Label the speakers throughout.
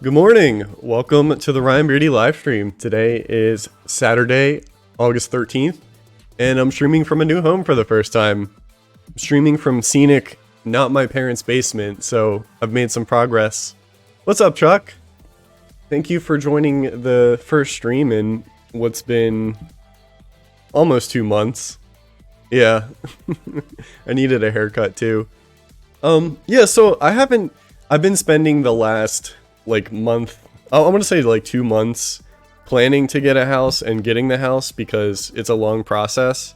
Speaker 1: Good morning. Welcome to the Ryan Beardy live stream. Today is Saturday, August 13th, and I'm streaming from a new home for the first time. I'm streaming from scenic, not my parents' basement, so I've made some progress. What's up, Chuck? Thank you for joining the first stream in what's been almost 2 months. Yeah, I needed a haircut too. Yeah, so I've been spending the last month, I want to say 2 months planning to get a house and getting the house because it's a long process.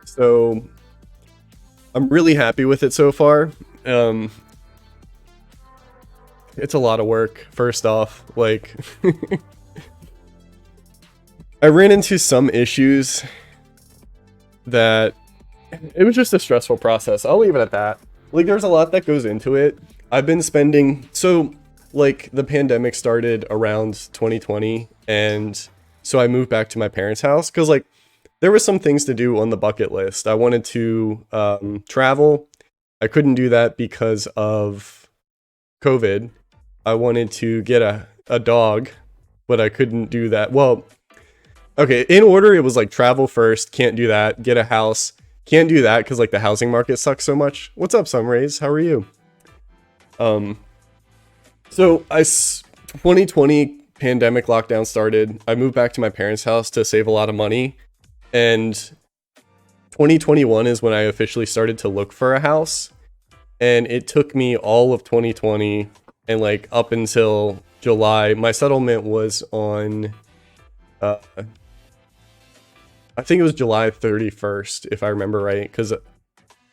Speaker 1: So I'm really happy with it so far. It's a lot of work, first off. I ran into some issues that it was just a stressful process. I'll leave it at that. There's a lot that goes into it. I've been spending, the pandemic started around 2020, and so I moved back to my parents' house because there was some things to do on the bucket list. I wanted to travel. I couldn't do that because of COVID. I wanted to get a dog, but I couldn't do that. Well, okay, in order, it was travel first, can't do that. Get a house, can't do that because the housing market sucks so much. What's up, Sunrays? How are you? So 2020 pandemic lockdown started. I moved back to my parents' house to save a lot of money, and 2021 is when I officially started to look for a house. And it took me all of 2020 and up until July. My settlement was on I think it was July 31st, if I remember right, because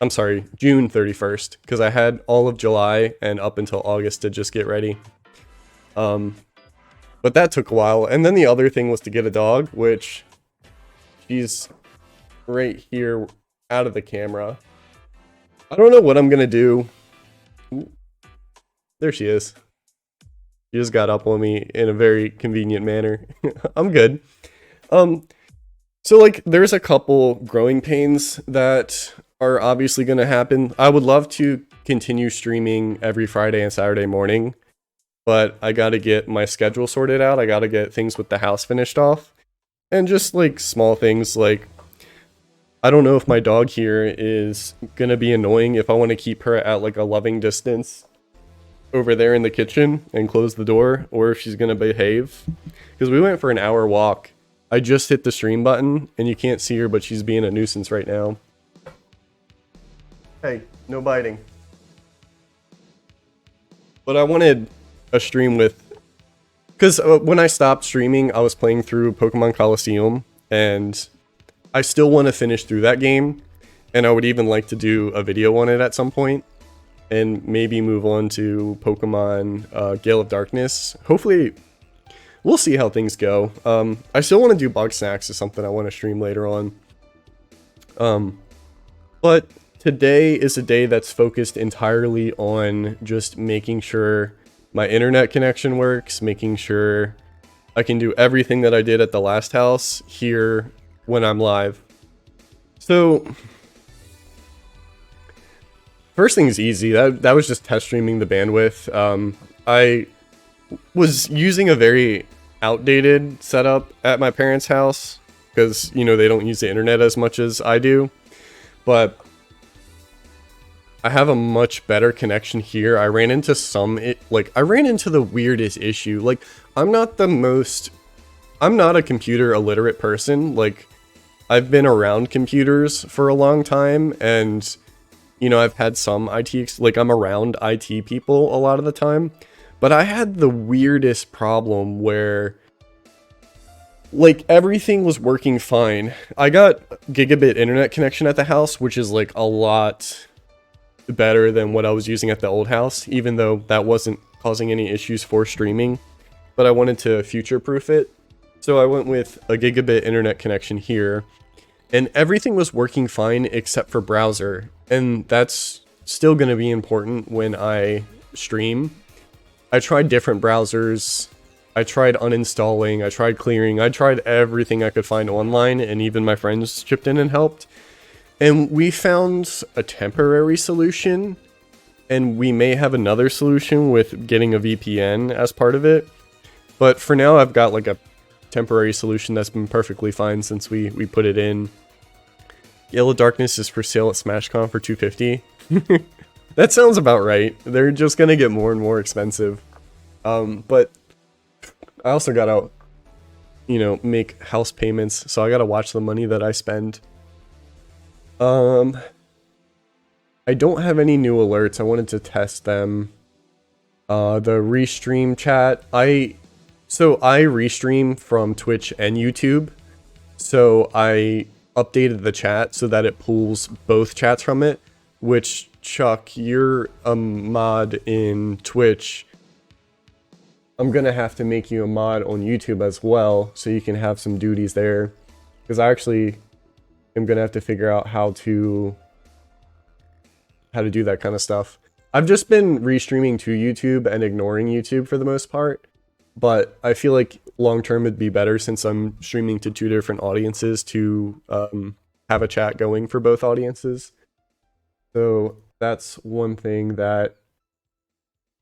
Speaker 1: I'm sorry, June 31st, because I had all of July and up until August to just get ready. But that took a while. And then the other thing was to get a dog, which she's right here out of the camera. I don't know what I'm going to do. Ooh, there she is. She just got up on me in a very convenient manner. I'm good. So there's a couple growing pains that are obviously going to happen. I would love to continue streaming every Friday and Saturday morning, but I got to get my schedule sorted out. I got to get things with the house finished off, and just small things I don't know if my dog here is going to be annoying if I want to keep her at a loving distance over there in the kitchen and close the door, or if she's going to behave, because we went for an hour walk. I just hit the stream button, and you can't see her, but she's being a nuisance right now. Hey, no biting. But I wanted a stream with... Because when I stopped streaming, I was playing through Pokemon Coliseum, and I still want to finish through that game, and I would even like to do a video on it at some point, and maybe move on to Pokemon Gale of Darkness. Hopefully... We'll see how things go. I still want to do Bug Snacks is something I want to stream later on. But today is a day that's focused entirely on just making sure my internet connection works, making sure I can do everything that I did at the last house here when I'm live. So, first thing is easy. That was just test streaming the bandwidth. I was using a very outdated setup at my parents' house because they don't use the internet as much as I do, but I have a much better connection here. I ran into the weirdest issue. I'm not a computer illiterate person. I've been around computers for a long time, and I've had some IT I'm around IT people a lot of the time. But I had the weirdest problem where, everything was working fine. I got gigabit internet connection at the house, which is, a lot better than what I was using at the old house, even though that wasn't causing any issues for streaming. But I wanted to future-proof it, so I went with a gigabit internet connection here. And everything was working fine except for browser, and that's still going to be important when I stream. I tried different browsers, I tried uninstalling, I tried clearing, I tried everything I could find online, and even my friends chipped in and helped. And we found a temporary solution and we may have another solution with getting a VPN as part of it. But for now, I've got like a temporary solution that's been perfectly fine since we put it in. Yellow Darkness is for sale at SmashCon for $250. That sounds about right. They're just gonna get more and more expensive. But I also gotta, you know, make house payments, so I gotta watch the money that I spend. I don't have any new alerts. I wanted to test them. The restream chat. I restream from Twitch and YouTube, so I updated the chat so that it pulls both chats from it, which, Chuck, you're a mod in Twitch. I'm gonna have to make you a mod on YouTube as well, so you can have some duties there, because I actually am gonna have to figure out how to do that kind of stuff. I've just been restreaming to YouTube and ignoring YouTube for the most part, but I feel like long term it'd be better, since I'm streaming to 2 different audiences, to have a chat going for both audiences. So that's one thing that,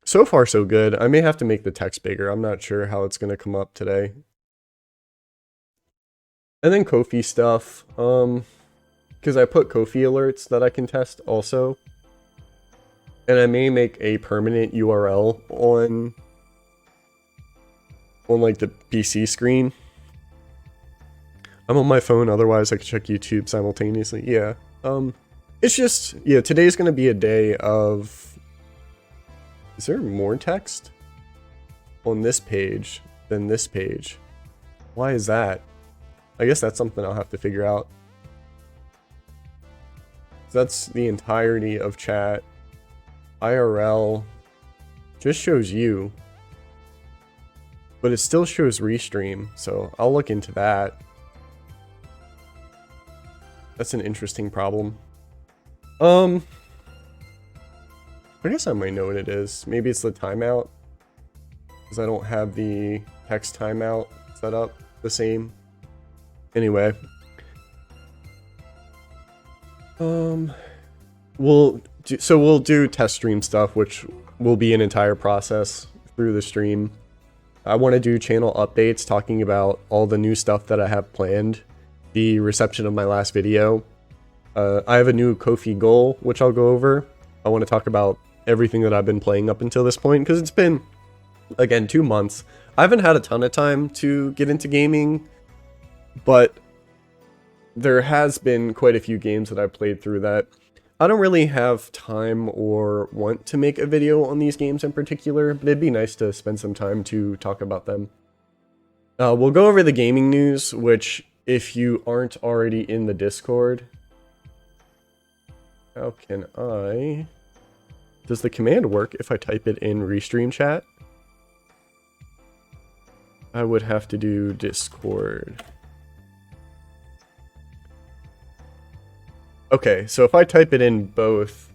Speaker 1: so far so good. I may have to make the text bigger. I'm not sure how it's going to come up today. And then Ko-fi stuff, because I put Ko-fi alerts that I can test also. And I may make a permanent URL on like the PC screen. I'm on my phone, otherwise I can check YouTube simultaneously. Yeah. It's just, yeah, today's gonna be a day of... Is there more text on this page than this page? Why is that? I guess that's something I'll have to figure out. So that's the entirety of chat. IRL just shows you, but it still shows restream, so I'll look into that. That's an interesting problem. I guess I might know what it is. Maybe it's the timeout, because I don't have the text timeout set up the same. Anyway. We'll do test stream stuff, which will be an entire process through the stream. I want to do channel updates talking about all the new stuff that I have planned, the reception of my last video. I have a new Ko-fi goal, which I'll go over. I want to talk about everything that I've been playing up until this point, because it's been, again, 2 months. I haven't had a ton of time to get into gaming, but there has been quite a few games that I've played through that I don't really have time or want to make a video on these games in particular, but it'd be nice to spend some time to talk about them. We'll go over the gaming news, which, if you aren't already in the Discord... How can I... Does the command work if I type it in Restream chat? I would have to do Discord. Okay, so if I type it in both,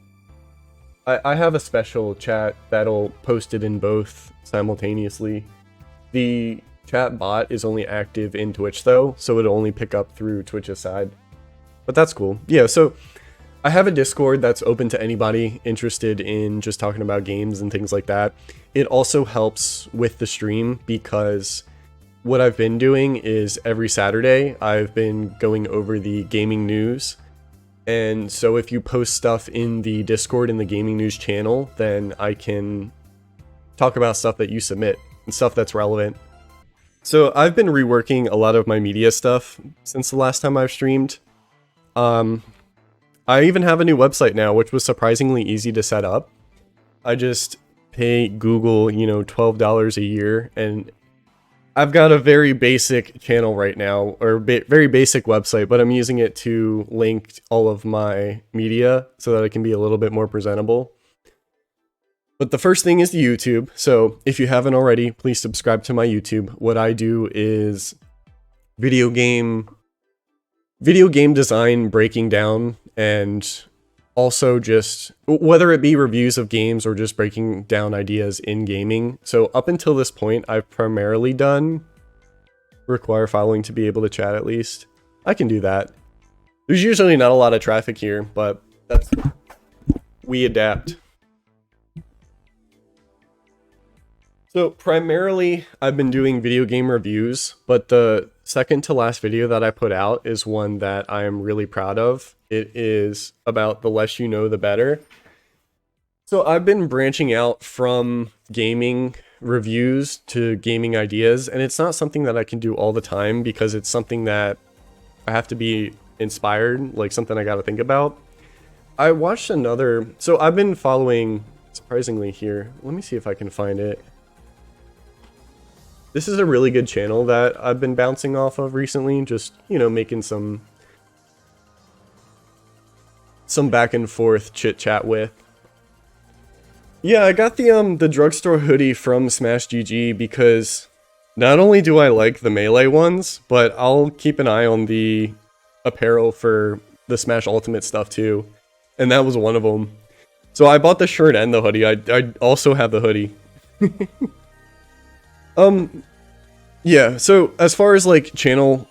Speaker 1: I have a special chat that'll post it in both simultaneously. The chat bot is only active in Twitch though, so it'll only pick up through Twitch's side. But that's cool. Yeah, so I have a Discord that's open to anybody interested in just talking about games and things like that. It also helps with the stream, because what I've been doing is every Saturday I've been going over the gaming news. And so if you post stuff in the Discord in the gaming news channel, then I can talk about stuff that you submit and stuff that's relevant. So I've been reworking a lot of my media stuff since the last time I've streamed. I even have a new website now, which was surprisingly easy to set up. I just pay Google, you know, $12 a year, and I've got a very basic channel right now, or very basic website, but I'm using it to link all of my media so that it can be a little bit more presentable. But the first thing is the YouTube. So if you haven't already, please subscribe to my YouTube. What I do is video game design breaking down, and also just whether it be reviews of games or just breaking down ideas in gaming. So up until this point, I've primarily done require following to be able to chat at least. I can do that. There's usually not a lot of traffic here, but we adapt. So primarily I've been doing video game reviews, but the second to last video that I put out is one that I am really proud of. It is about the less you know, the better. So I've been branching out from gaming reviews to gaming ideas, and it's not something that I can do all the time because it's something that I have to be inspired, like something I got to think about. I watched another, so I've been following, surprisingly here, let me see if I can find it. This is a really good channel that I've been bouncing off of recently, just, you know, making some back and forth chit chat with. Yeah, I got the drugstore hoodie from Smash GG because not only do I like the Melee ones, but I'll keep an eye on the apparel for the Smash Ultimate stuff too. And that was one of them. So I bought the shirt and the hoodie. I also have the hoodie. Yeah, so as far as like channel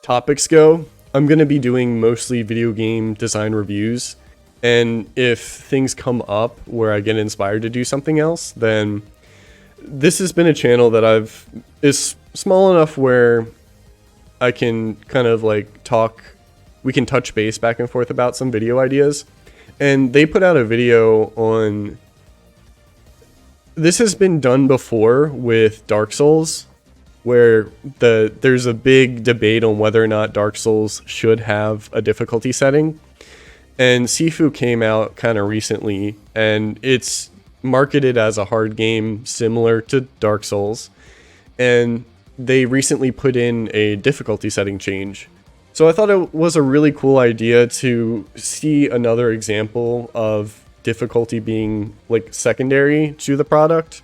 Speaker 1: topics go, I'm going to be doing mostly video game design reviews. And if things come up where I get inspired to do something else, then this has been a channel that is small enough where I can kind of like we can touch base back and forth about some video ideas. And they put out a video on, this has been done before with Dark Souls, where there's a big debate on whether or not Dark Souls should have a difficulty setting. And Sifu came out kind of recently, and it's marketed as a hard game similar to Dark Souls. And they recently put in a difficulty setting change. So I thought it was a really cool idea to see another example of difficulty being like secondary to the product,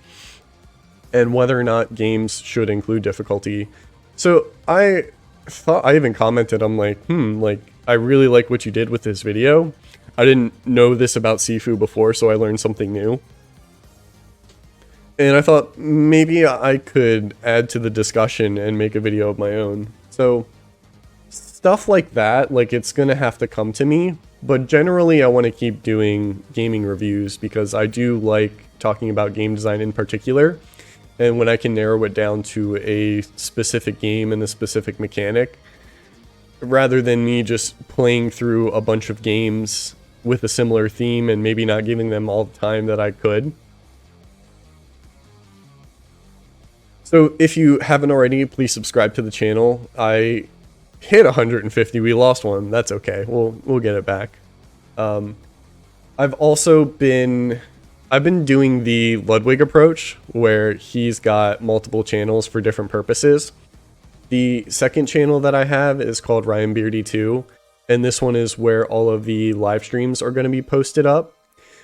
Speaker 1: and whether or not games should include difficulty. So I even commented, I'm like, like, I really like what you did with this video. I didn't know this about Sifu before, so I learned something new. And I thought maybe I could add to the discussion and make a video of my own. So stuff like that, like, it's gonna have to come to me. But generally I want to keep doing gaming reviews because I do like talking about game design in particular. And when I can narrow it down to a specific game and a specific mechanic, rather than me just playing through a bunch of games with a similar theme and maybe not giving them all the time that I could. So if you haven't already, please subscribe to the channel. I hit 150, we lost one, that's okay, we'll get it back. I've been doing the Ludwig approach, where he's got multiple channels for different purposes. The second channel that I have is called RyanBeardy2, and this one is where all of the live streams are going to be posted up.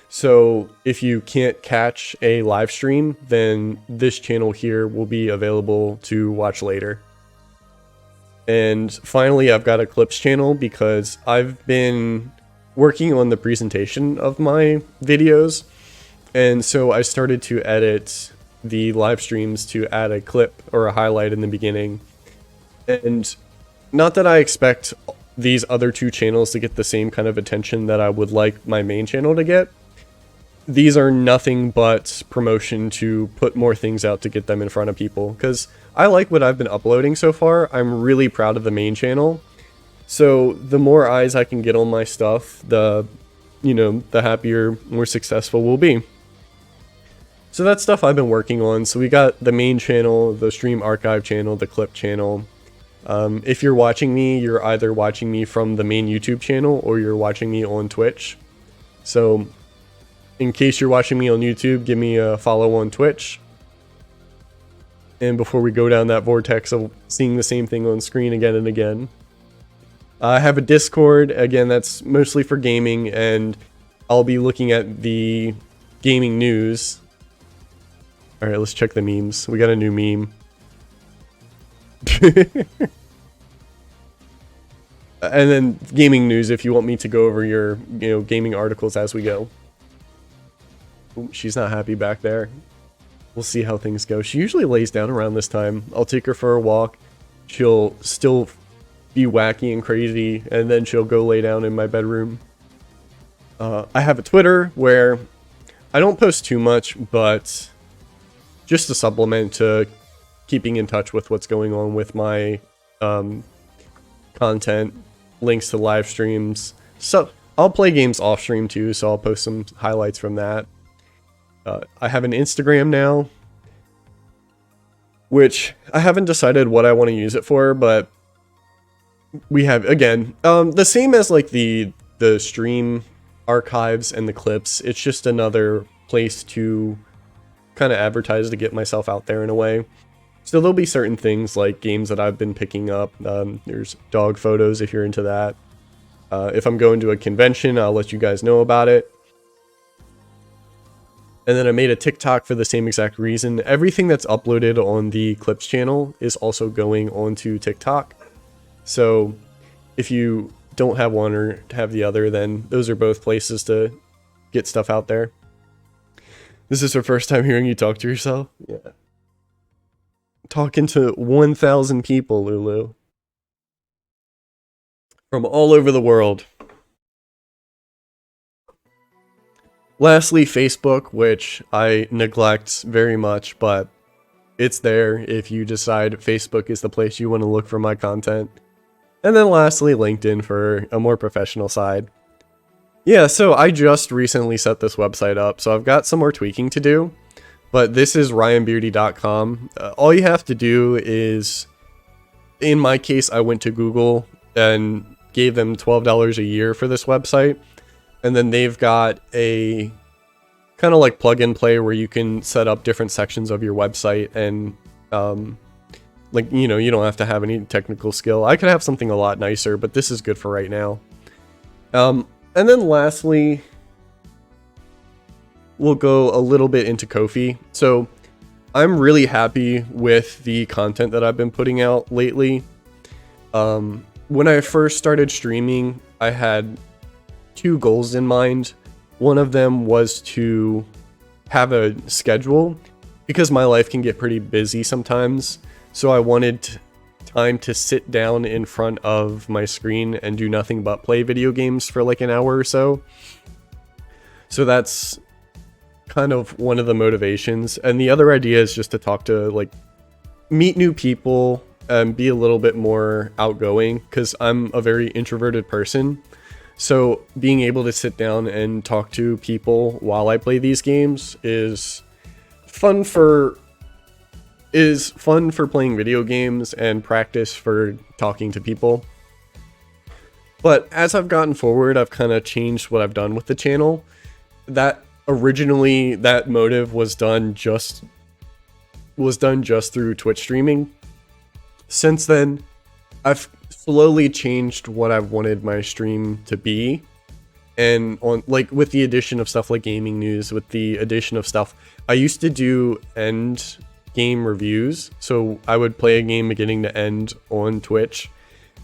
Speaker 1: So if you can't catch a live stream, then this channel here will be available to watch later. And finally, I've got a clips channel because I've been working on the presentation of my videos. And so I started to edit the live streams to add a clip or a highlight in the beginning. And not that I expect these other two channels to get the same kind of attention that I would like my main channel to get. These are nothing but promotion to put more things out to get them in front of people, because I like what I've been uploading so far. I'm really proud of the main channel. So the more eyes I can get on my stuff, the happier, more successful we'll be. So that's stuff I've been working on. So we got the main channel, the stream archive channel, the clip channel. If you're watching me, you're either watching me from the main YouTube channel or you're watching me on Twitch. So in case you're watching me on YouTube, give me a follow on Twitch. And before we go down that vortex of seeing the same thing on screen again and again, I have a Discord. Again, that's mostly for gaming, and I'll be looking at the gaming news. All right, let's check the memes. We got a new meme. And then gaming news if you want me to go over your, gaming articles as we go. Ooh, she's not happy back there. We'll see how things go. She usually lays down around this time. I'll take her for a walk. She'll still be wacky and crazy, and then she'll go lay down in my bedroom. I have a Twitter where I don't post too much, but just a supplement to keeping in touch with what's going on with my content, links to live streams. So I'll play games off stream too, so I'll post some highlights from that. I have an Instagram now, which I haven't decided what I want to use it for, but we have, again, the same as like the stream archives and the clips. It's just another place to kind of advertise to get myself out there in a way. So there'll be certain things like games that I've been picking up. There's dog photos if you're into that. If I'm going to a convention, I'll let you guys know about it. And then I made a TikTok for the same exact reason. Everything that's uploaded on the Clips channel is also going onto TikTok. So if you don't have one or have the other, then those are both places to get stuff out there. This is her first time hearing you talk to yourself? Yeah. Talking to 1,000 people, Lulu. From all over the world. Lastly, Facebook, which I neglect very much, but it's there if you decide Facebook is the place you want to look for my content. And then lastly, LinkedIn for a more professional side. Yeah, so I just recently set this website up, so I've got some more tweaking to do. But this is ryanbeardy.com. All you have to do is, in my case, I went to Google and gave them $12 a year for this website. And then they've got a kind of like plug and play where you can set up different sections of your website and like, you know, you don't have to have any technical skill. I could have something a lot nicer, but this is good for right now. And then lastly, we'll go a little bit into Ko-fi. So I'm really happy with the content that I've been putting out lately. When I first started streaming, I had 2 goals in mind. One of them was to have a schedule because my life can get pretty busy sometimes. So I wanted time to sit down in front of my screen and do nothing but play video games for like an hour or so. So that's kind of one of the motivations. And the other idea is just to talk to, like, meet new people and be a little bit more outgoing because I'm a very introverted person. So being able to sit down and talk to people while I play these games is fun for playing video games and practice for talking to people. But as I've gotten forward, I've kind of changed what I've done with the channel. That originally, that motive was done just through Twitch streaming. Since then, I've slowly changed what I've wanted my stream to be. And on, like, with the addition of stuff like gaming news, with the addition of stuff, I used to do end game reviews. So I would play a game beginning to end on Twitch,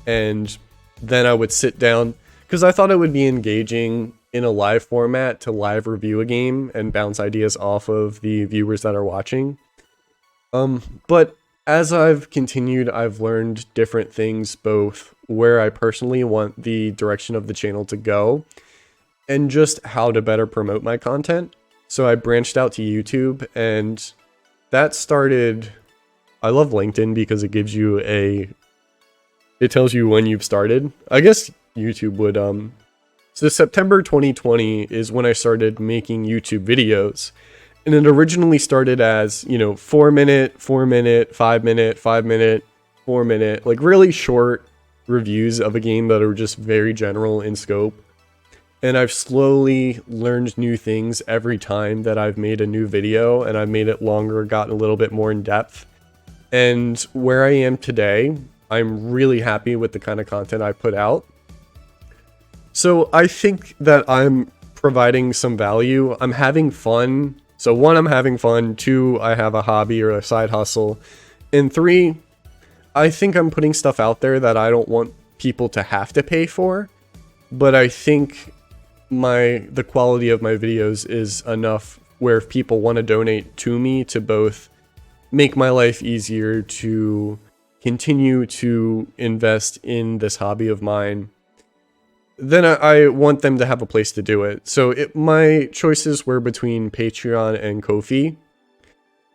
Speaker 1: and then I would sit down because I thought it would be engaging in a live format to live review a game and bounce ideas off of the viewers that are watching. But as I've continued, I've learned different things, both where I personally want the direction of the channel to go and just how to better promote my content. So I branched out to YouTube, and that started, I love LinkedIn because it gives you it tells you when you've started. I guess YouTube would, so September 2020 is when I started making YouTube videos. And it originally started as, 4 minute, 4 minute, 5 minute, 5 minute, 4 minute, like really short reviews of a game that are just very general in scope. And I've slowly learned new things every time that I've made a new video, and I've made it longer, gotten a little bit more in depth. And where I am today, I'm really happy with the kind of content I put out. So I think that I'm providing some value. I'm having fun. So 1, I'm having fun. 2, I have a hobby or a side hustle. And 3, I think I'm putting stuff out there that I don't want people to have to pay for. But I think the quality of my videos is enough where if people want to donate to me to both make my life easier to continue to invest in this hobby of mine, then I want them to have a place to do it. So my choices were between Patreon and Ko-fi.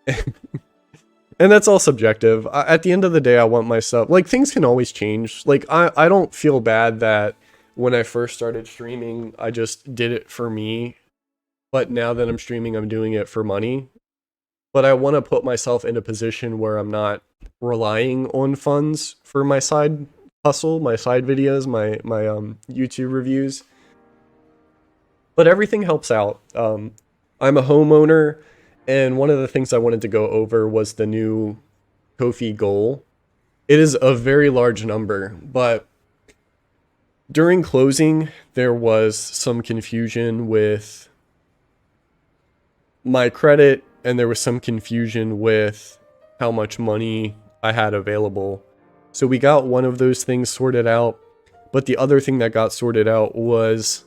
Speaker 1: And that's all subjective. At the end of the day, I want myself, like, things can always change. Like, I don't feel bad that when I first started streaming, I just did it for me. But now that I'm streaming, I'm doing it for money. But I want to put myself in a position where I'm not relying on funds for my side hustle, my side videos, my YouTube reviews. But everything helps out. I'm a homeowner, and one of the things I wanted to go over was the new Ko-fi goal. It is a very large number, but during closing, there was some confusion with my credit, and there was some confusion with how much money I had available. So we got one of those things sorted out, but the other thing that got sorted out was,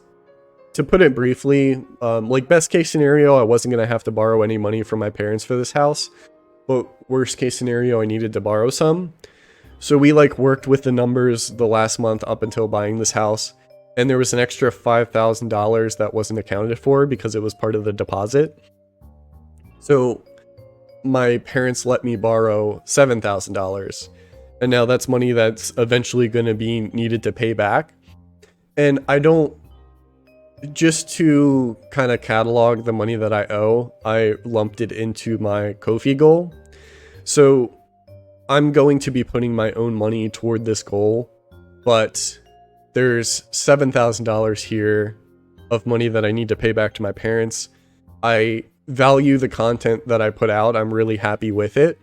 Speaker 1: to put it briefly, like, best case scenario, I wasn't going to have to borrow any money from my parents for this house, but worst case scenario, I needed to borrow some. So we like worked with the numbers the last month up until buying this house, and there was an extra $5,000 that wasn't accounted for because it was part of the deposit. So my parents let me borrow $7,000, and now that's money that's eventually going to be needed to pay back. And I don't, just to kind of catalog the money that I owe, I lumped it into my Ko-fi goal. So I'm going to be putting my own money toward this goal, but there's $7,000 here of money that I need to pay back to my parents. I value the content that I put out. I'm really happy with it.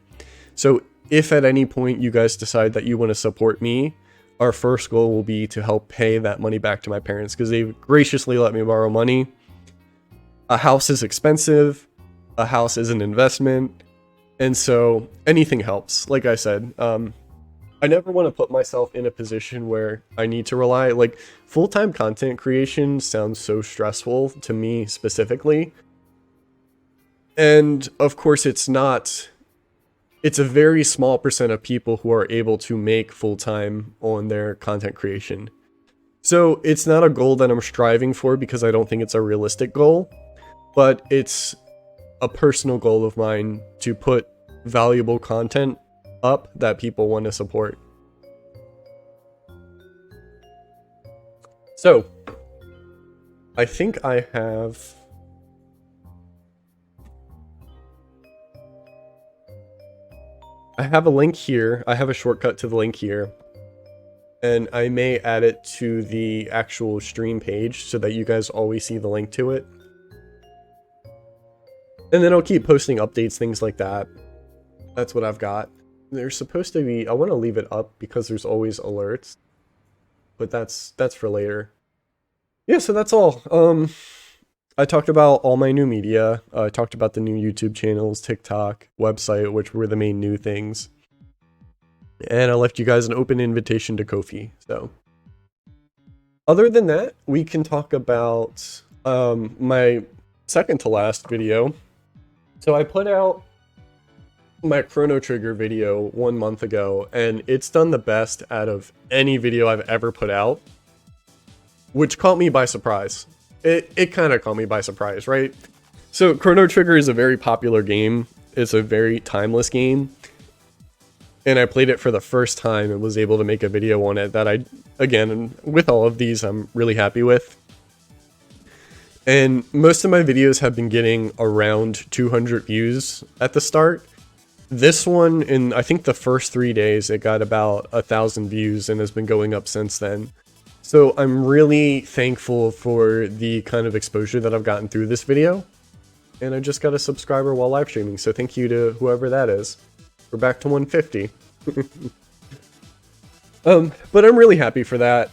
Speaker 1: So if at any point you guys decide that you want to support me, our first goal will be to help pay that money back to my parents, because they've graciously let me borrow money. A house is expensive. A house is an investment. And so anything helps. Like I said, I never want to put myself in a position where I need to rely, like, full-time content creation sounds so stressful to me specifically. And of course it's not, it's a very small percent of people who are able to make full-time on their content creation. So it's not a goal that I'm striving for because I don't think it's a realistic goal, but it's a personal goal of mine to put valuable content up that people want to support. So I think I have a link here. I have a shortcut to the link here, and I may add it to the actual stream page so that you guys always see the link to it. And then I'll keep posting updates, things like that. That's what I've got. There's supposed to be, I want to leave it up because there's always alerts, but that's for later. Yeah, so that's all. I talked about all my new media. I talked about the new YouTube channels, TikTok, website, which were the main new things. And I left you guys an open invitation to Ko-fi. So other than that, we can talk about my second to last video. So I put out my Chrono Trigger video 1 month ago, and it's done the best out of any video I've ever put out, which caught me by surprise. It kind of caught me by surprise, right? So Chrono Trigger is a very popular game. It's a very timeless game. And I played it for the first time and was able to make a video on it that I, again, with all of these, I'm really happy with. And most of my videos have been getting around 200 views at the start. This one, in I think the first 3 days, it got about 1,000 views and has been going up since then. So I'm really thankful for the kind of exposure that I've gotten through this video. And I just got a subscriber while live streaming, so thank you to whoever that is. We're back to 150. But I'm really happy for that.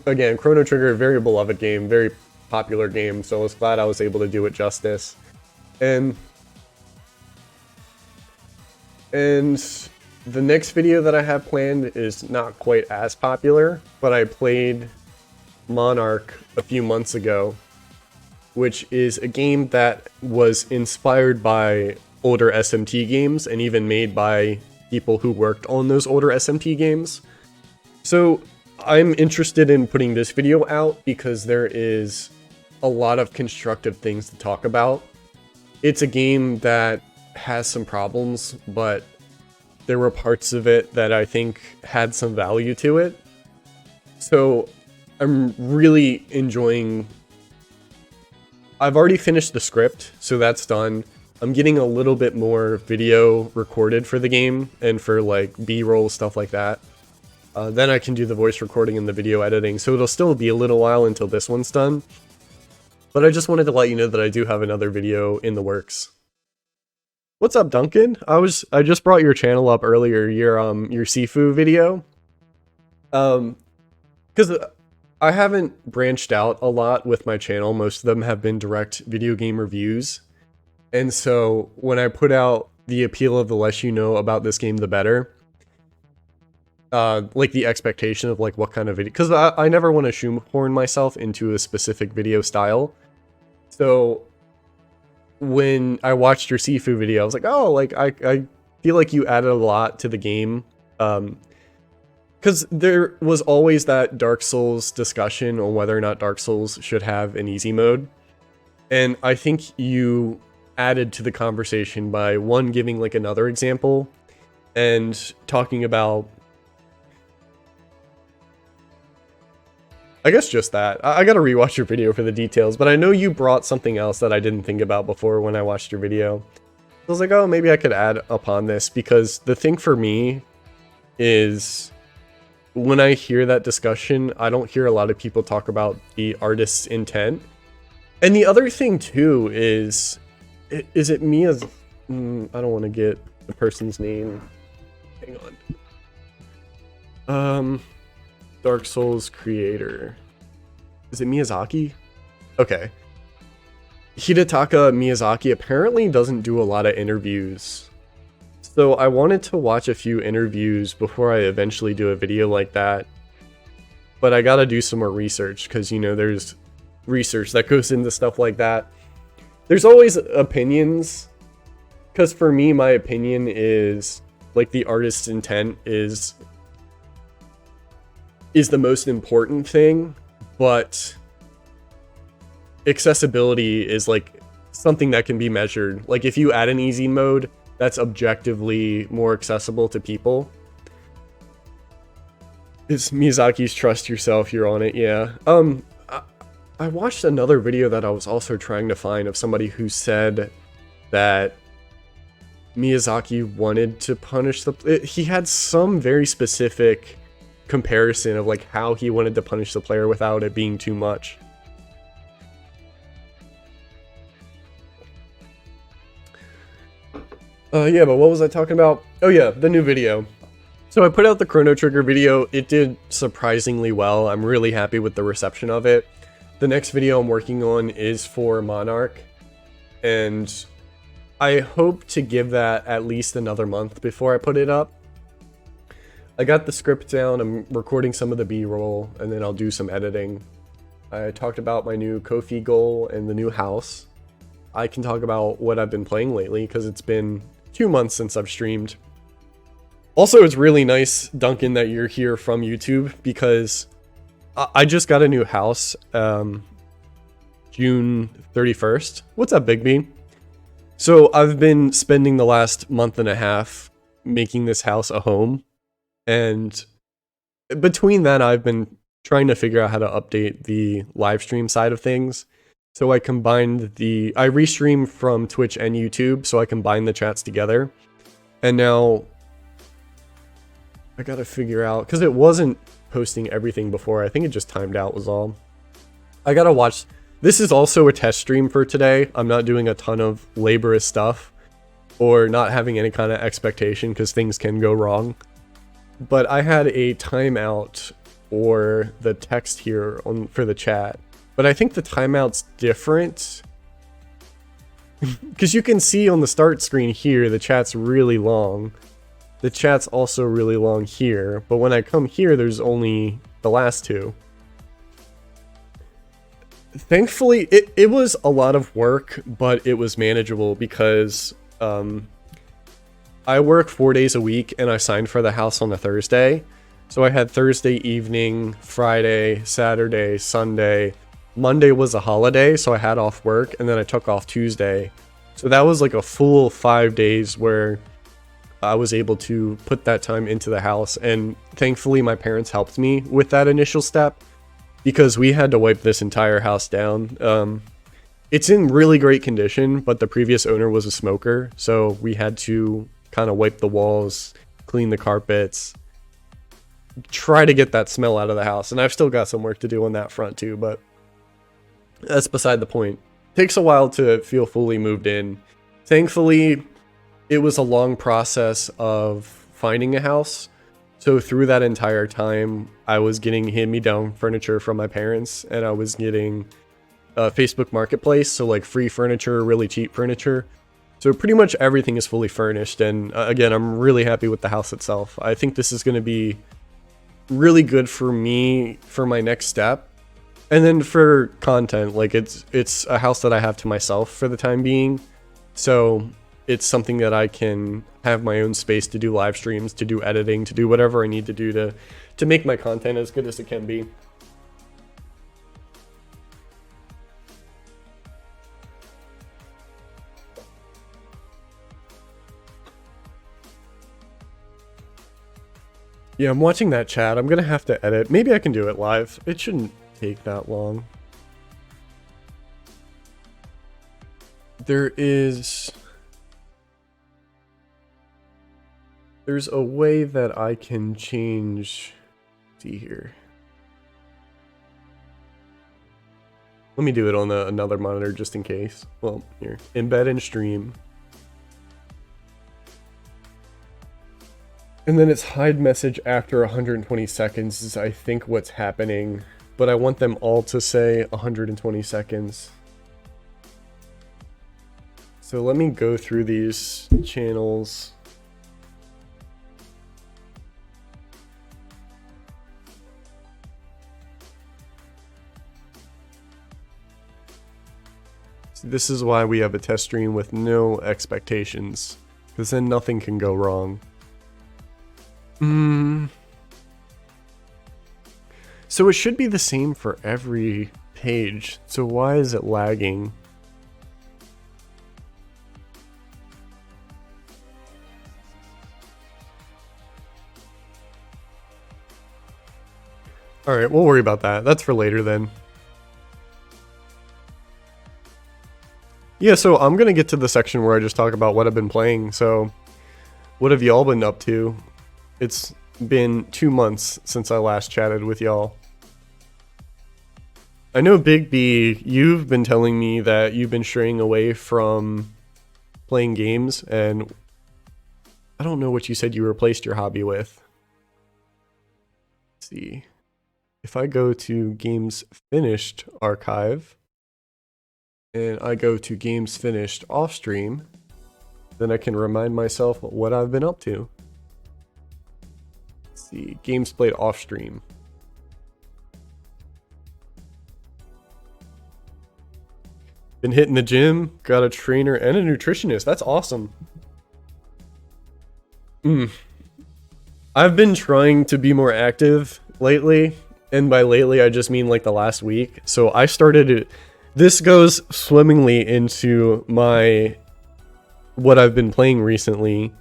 Speaker 1: Again, Chrono Trigger, a very beloved game, very popular game, so I was glad I was able to do it justice. And the next video that I have planned is not quite as popular, but I played Monarch a few months ago, which is a game that was inspired by older SMT games and even made by people who worked on those older SMT games. So I'm interested in putting this video out because there is a lot of constructive things to talk about it's a game that has some problems, but there were parts of it that I think had some value to it. So I'm really enjoying. I've already finished the script, so that's done. I'm getting a little bit more video recorded for the game and for like B-roll, stuff like that. Then I can do the voice recording and the video editing, so it'll still be a little while until this one's done. But I just wanted to let you know that I do have another video in the works. What's up, Duncan? I just brought your channel up earlier, your Sifu video. Because I haven't branched out a lot with my channel. Most of them have been direct video game reviews. And so when I put out the appeal of the less you know about this game, the better. Like the expectation of like what kind of video, because I never want to shoehorn myself into a specific video style. So when I watched your Sifu video, I was like, oh, like I feel like you added a lot to the game. Because there was always that Dark Souls discussion on whether or not Dark Souls should have an easy mode. And I think you added to the conversation by, one, giving like another example and talking about, I guess just that. I gotta rewatch your video for the details, but I know you brought something else that I didn't think about before when I watched your video. I was like, oh, maybe I could add upon this, because the thing for me is when I hear that discussion, I don't hear a lot of people talk about the artist's intent. And the other thing too is it me as... I don't want to get the person's name. Hang on. Dark Souls creator. Is it Miyazaki? Okay. Hidetaka Miyazaki apparently doesn't do a lot of interviews. So I wanted to watch a few interviews before I eventually do a video like that. But I gotta do some more research, because, you know, there's research that goes into stuff like that. There's always opinions, because for me, my opinion is, like, the artist's intent is the most important thing, but accessibility is, like, something that can be measured. Like, if you add an easy mode, that's objectively more accessible to people. It's Miyazaki's Trust Yourself, you're on it, yeah. I watched another video that I was also trying to find of somebody who said that Miyazaki wanted to punish he had some very specific comparison of like how he wanted to punish the player without it being too much. Yeah, but what was I talking about? Oh yeah, the new video. So I put out the Chrono Trigger video. It did surprisingly well. I'm really happy with the reception of it. The next video I'm working on is for Monarch, and I hope to give that at least another month before I put it up. I got the script down, I'm recording some of the B-roll, and then I'll do some editing. I talked about my new Ko-fi goal and the new house. I can talk about what I've been playing lately, because it's been 2 months since I've streamed. Also, it's really nice, Duncan, that you're here from YouTube, because I just got a new house, June 31st. What's up, Big B? So I've been spending the last month and a half making this house a home. And between that, I've been trying to figure out how to update the live stream side of things. So I combined I restream from Twitch and YouTube, so I combine the chats together. And now I gotta figure out, because it wasn't posting everything before. I think it just timed out was all. I gotta watch. This is also a test stream for today. I'm not doing a ton of laborious stuff or not having any kind of expectation, because things can go wrong. But I had a timeout for the text here for the chat. But I think the timeout's different. Because you can see on the start screen here, the chat's really long. The chat's also really long here, but when I come here, there's only the last two. Thankfully, it was a lot of work, but it was manageable because I work 4 days a week and I signed for the house on a Thursday. So I had Thursday evening, Friday, Saturday, Sunday. Monday was a holiday, so I had off work, and then I took off Tuesday. So that was like a full 5 days where I was able to put that time into the house, and thankfully my parents helped me with that initial step because we had to wipe this entire house down. It's in really great condition, but the previous owner was a smoker, so we had to kind of wipe the walls, clean the carpets, try to get that smell out of the house. And I've still got some work to do on that front too, but that's beside the point. Takes a while to feel fully moved in. Thankfully, it was a long process of finding a house. So through that entire time, I was getting hand-me-down furniture from my parents, and I was getting Facebook Marketplace, so like free furniture, really cheap furniture. So pretty much everything is fully furnished, and again, I'm really happy with the house itself. I think this is going to be really good for me for my next step. And then for content, like it's a house that I have to myself for the time being. So it's something that I can have my own space to do live streams, to do editing, to do whatever I need to do to make my content as good as it can be. Yeah, I'm watching that chat. I'm gonna have to edit. Maybe I can do it live. It shouldn't take that long. There's a way that I can change. Let's see here. Let me do it on another monitor just in case. Well, here, embed and stream. And then it's hide message after 120 seconds is I think what's happening, but I want them all to say 120 seconds. So let me go through these channels. So this is why we have a test stream with no expectations, because then nothing can go wrong. So it should be the same for every page. So why is it lagging? All right, we'll worry about that. That's for later then. Yeah, so I'm going to get to the section where I just talk about what I've been playing. So what have y'all been up to? It's been 2 months since I last chatted with y'all. I know Big B, you've been telling me that you've been straying away from playing games, and I don't know what you said you replaced your hobby with. Let's see. If I go to Games Finished archive, and I go to Games Finished off stream, then I can remind myself what I've been up to. Let's see, games played off stream. Been hitting the gym, got a trainer and a nutritionist. That's awesome. I've been trying to be more active lately, and by lately I just mean like the last week. So I started, this goes swimmingly into what I've been playing recently,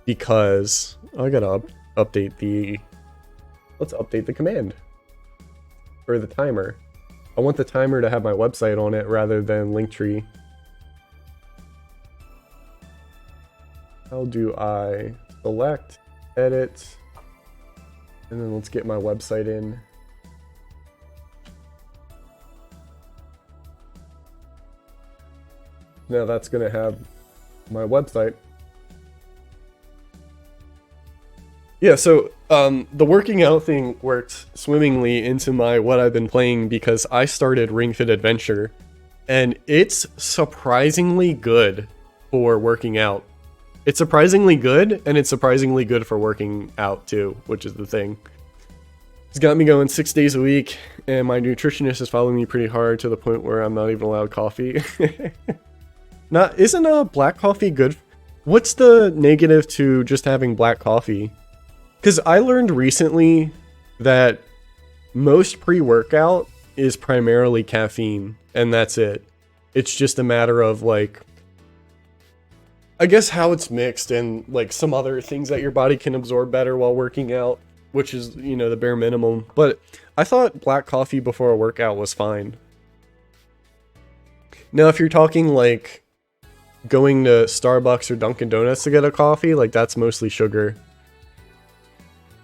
Speaker 1: because I gotta update let's update the command or the timer. I want the timer to have my website on it rather than Linktree. How do I select, edit, and then let's get my website in. Now that's gonna have my website. Yeah, so the working out thing worked swimmingly into what I've been playing, because I started Ring Fit Adventure, and it's surprisingly good for working out. It's surprisingly good, and it's surprisingly good for working out too, which is the thing. It's got me going 6 days a week, and my nutritionist is following me pretty hard to the point where I'm not even allowed coffee. Isn't black coffee good? What's the negative to just having black coffee? Because I learned recently that most pre-workout is primarily caffeine, and that's it. It's just a matter of like I guess how it's mixed and like some other things that your body can absorb better while working out, which is, you know, the bare minimum. But I thought black coffee before a workout was fine. Now, if you're talking like going to Starbucks or Dunkin' Donuts to get a coffee, like that's mostly sugar.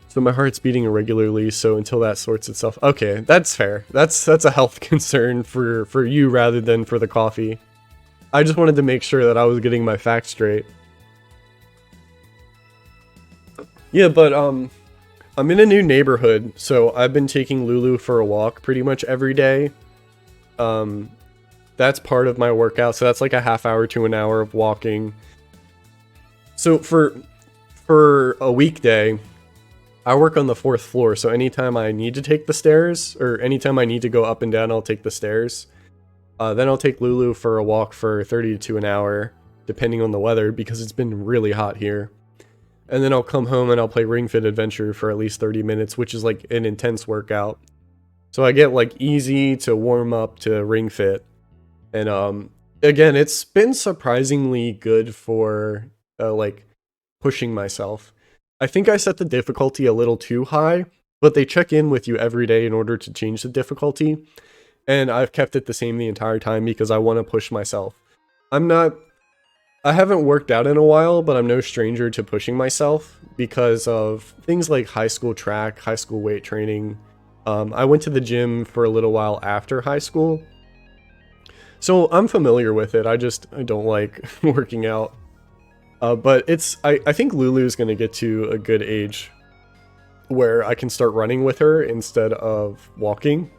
Speaker 1: So my heart's beating irregularly, so until that sorts itself. Okay, that's fair. That's a health concern for you rather than for the coffee. I just wanted to make sure that I was getting my facts straight. Yeah, but I'm in a new neighborhood, so I've been taking Lulu for a walk pretty much every day. That's part of my workout, so that's like a half hour to an hour of walking. So for a weekday, I work on the 4th floor, so anytime I need to take the stairs, or anytime I need to go up and down, I'll take the stairs. Then I'll take Lulu for a walk for 30 to an hour, depending on the weather, because it's been really hot here. And then I'll come home and I'll play Ring Fit Adventure for at least 30 minutes, which is like an intense workout. So I get like easy to warm up to Ring Fit. And again, it's been surprisingly good for like pushing myself. I think I set the difficulty a little too high, but they check in with you every day in order to change the difficulty. And I've kept it the same the entire time because I want to push myself. I haven't worked out in a while, but I'm no stranger to pushing myself because of things like high school track, high school weight training. I went to the gym for a little while after high school. So I'm familiar with it. I don't like working out. But I think Lulu's going to get to a good age where I can start running with her instead of walking.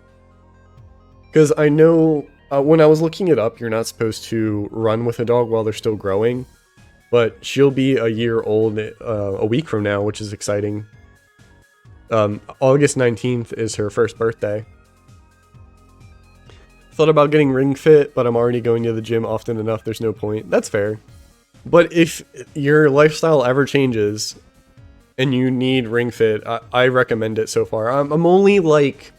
Speaker 1: Because I know when I was looking it up, you're not supposed to run with a dog while they're still growing. But she'll be a year old a week from now, which is exciting. August 19th is her first birthday. Thought about getting Ring Fit, but I'm already going to the gym often enough, there's no point. That's fair. But if your lifestyle ever changes and you need Ring Fit, I recommend it so far. I'm only like...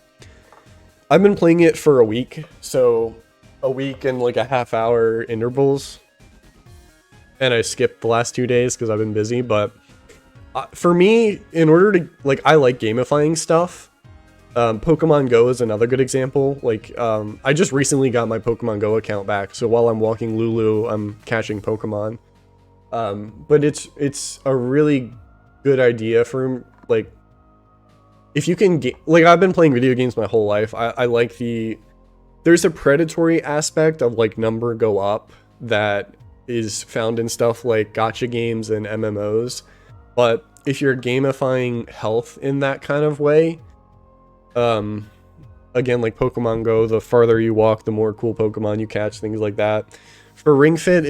Speaker 1: I've been playing it for a week, so a week and like a half hour intervals. And I skipped the last 2 days because I've been busy, but for me, in order to... Like, I like gamifying stuff. Pokemon Go is another good example. Like, I just recently got my Pokemon Go account back, so while I'm walking Lulu, I'm catching Pokemon. But it's a really good idea for, like, if you can get... Like, I've been playing video games my whole life. I like there's a predatory aspect of, like, number go up that is found in stuff like gacha games and MMOs. But if you're gamifying health in that kind of way... again, like Pokemon Go, the farther you walk, the more cool Pokemon you catch, things like that. For Ring Fit,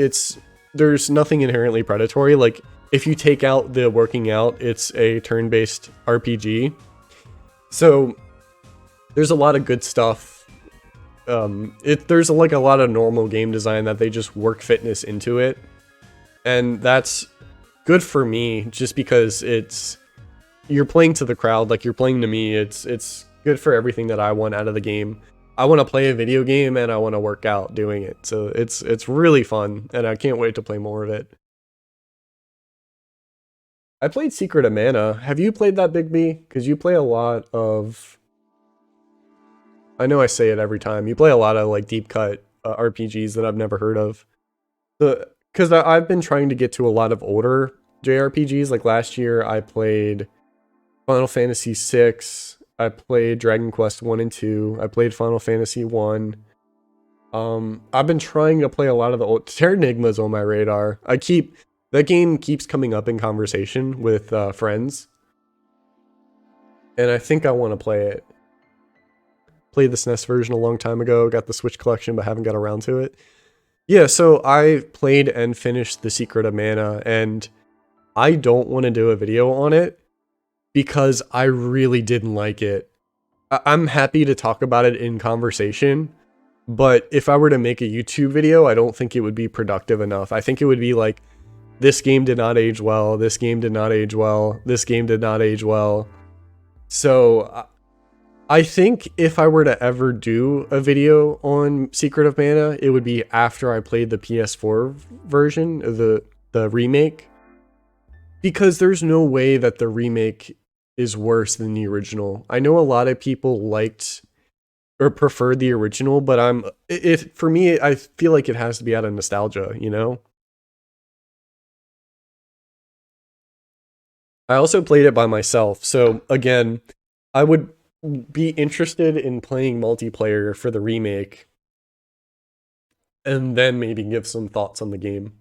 Speaker 1: there's nothing inherently predatory. Like, if you take out the working out, it's a turn-based RPG. So, there's a lot of good stuff. There's like a lot of normal game design that they just work fitness into it. And that's good for me, just because you're playing to the crowd, like you're playing to me. It's good for everything that I want out of the game. I want to play a video game and I want to work out doing it. So it's really fun and I can't wait to play more of it. I played Secret of Mana. Have you played that, Big B? Because you play a lot of... I know I say it every time. You play a lot of like deep cut RPGs that I've never heard of. Because I've been trying to get to a lot of older JRPGs. Like last year I played Final Fantasy VI. I played Dragon Quest 1 and 2. I played Final Fantasy 1. I've been trying to play a lot of the old... Terranigma's on my radar. That game keeps coming up in conversation with friends. And I think I want to play it. Played the SNES version a long time ago. Got the Switch collection, but haven't got around to it. Yeah, so I played and finished The Secret of Mana. And I don't want to do a video on it, because I really didn't like it. I'm happy to talk about it in conversation, but if I were to make a YouTube video, I don't think it would be productive enough. I think it would be like, this game did not age well, this game did not age well, this game did not age well. So I think if I were to ever do a video on Secret of Mana, it would be after I played the PS4 version, the remake, because there's no way that the remake is worse than the original. I know a lot of people liked or preferred the original, but for me, I feel like it has to be out of nostalgia, you know? I also played it by myself, so again, I would be interested in playing multiplayer for the remake and then maybe give some thoughts on the game.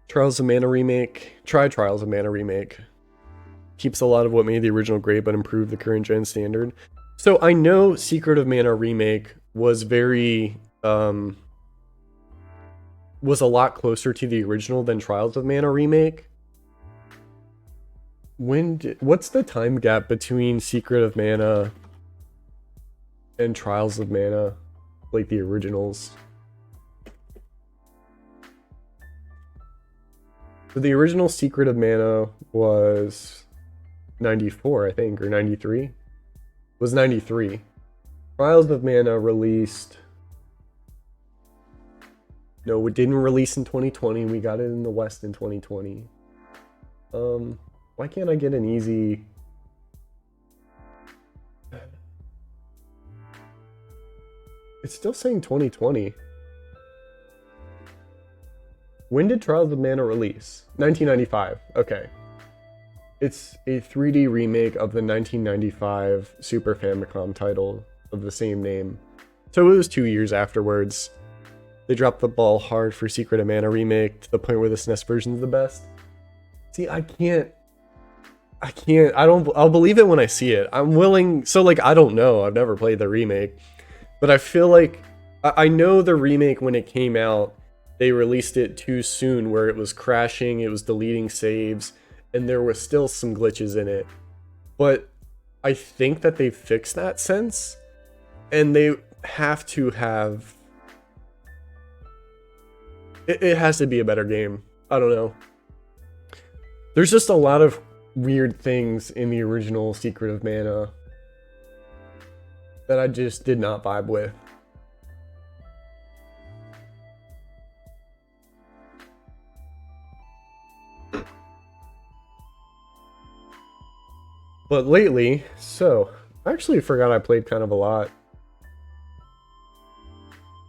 Speaker 1: Trials of Mana remake. Try Trials of Mana remake. Keeps a lot of what made the original great, but improved the current gen standard. So I know Secret of Mana remake was was a lot closer to the original than Trials of Mana remake. What's the time gap between Secret of Mana and Trials of Mana, like the originals? So the original Secret of Mana was 94, I think, or 93. It was 93. Trials of Mana released... No, it didn't release in 2020. We got it in the West in 2020. Why can't I get an easy... It's still saying 2020. When did Trials of Mana release? 1995. Okay. It's a 3D remake of the 1995 Super Famicom title of the same name. So it was 2 years afterwards. They dropped the ball hard for Secret of Mana remake to the point where the SNES version is the best. See, I'll believe it when I see it. I'm willing, so like, I don't know, I've never played the remake, but I feel like, I know the remake when it came out, they released it too soon where it was crashing, it was deleting saves, and there was still some glitches in it. But I think that they fixed that since, and they have to have, it has to be a better game. I don't know. There's just a lot of weird things in the original Secret of Mana that I just did not vibe with. But lately, so I actually forgot I played kind of a lot.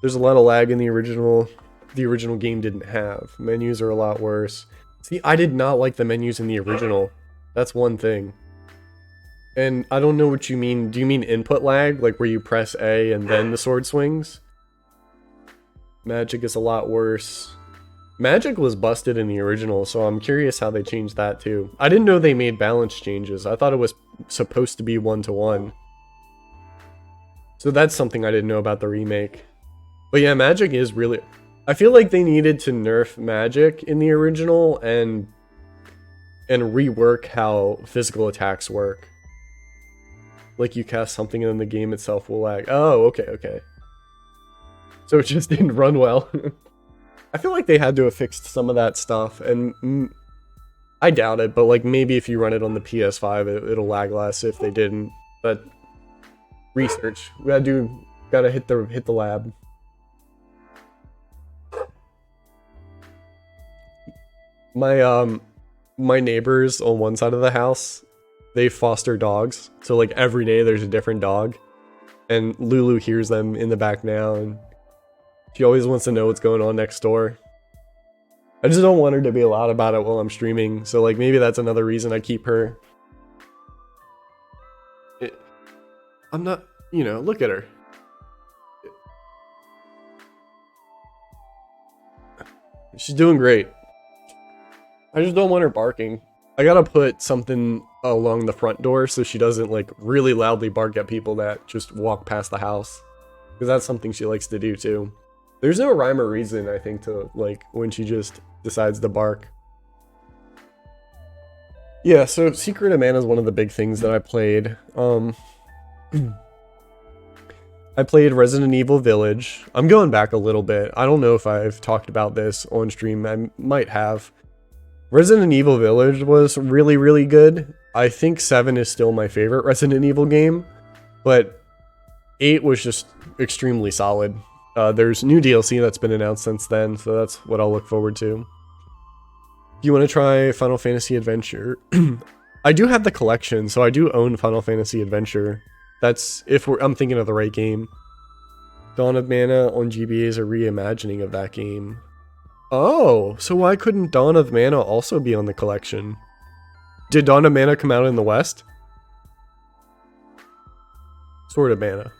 Speaker 1: There's a lot of lag in the original game didn't have. Menus are a lot worse. See, I did not like the menus in the original. That's one thing. And I don't know what you mean. Do you mean input lag? Like where you press A and then the sword swings? Magic is a lot worse. Magic was busted in the original, so I'm curious how they changed that too. I didn't know they made balance changes. I thought it was supposed to be 1-to-1. So that's something I didn't know about the remake. But yeah, Magic is really... I feel like they needed to nerf Magic in the original and rework how physical attacks work. Like you cast something and then the game itself will lag. Oh, okay. So it just didn't run well. I feel like they had to have fixed some of that stuff, and I doubt it, but like maybe if you run it on the PS5, it'll lag less if they didn't. But research, gotta hit the lab. My neighbors on one side of the house, they foster dogs, so like every day there's a different dog, and Lulu hears them in the back now, and she always wants to know what's going on next door. I just don't want her to be loud about it while I'm streaming, so like maybe that's another reason I keep her. I'm not, look at her. She's doing great. I just don't want her barking. I gotta put something along the front door so she doesn't like really loudly bark at people that just walk past the house. Because that's something she likes to do too. There's no rhyme or reason, I think, to like when she just decides to bark. Yeah, so Secret of Mana is one of the big things that I played. I played Resident Evil Village. I'm going back a little bit. I don't know if I've talked about this on stream. I might have. Resident Evil Village was really, really good. I think 7 is still my favorite Resident Evil game, but 8 was just extremely solid. There's new DLC that's been announced since then, so that's what I'll look forward to. Do you want to try Final Fantasy Adventure? I do have the collection, so I do own Final Fantasy Adventure. That's if I'm thinking of the right game. Dawn of Mana on GBA is a reimagining of that game. Oh, so why couldn't Dawn of Mana also be on the collection? Did Dawn of Mana come out in the West? Sword of Mana.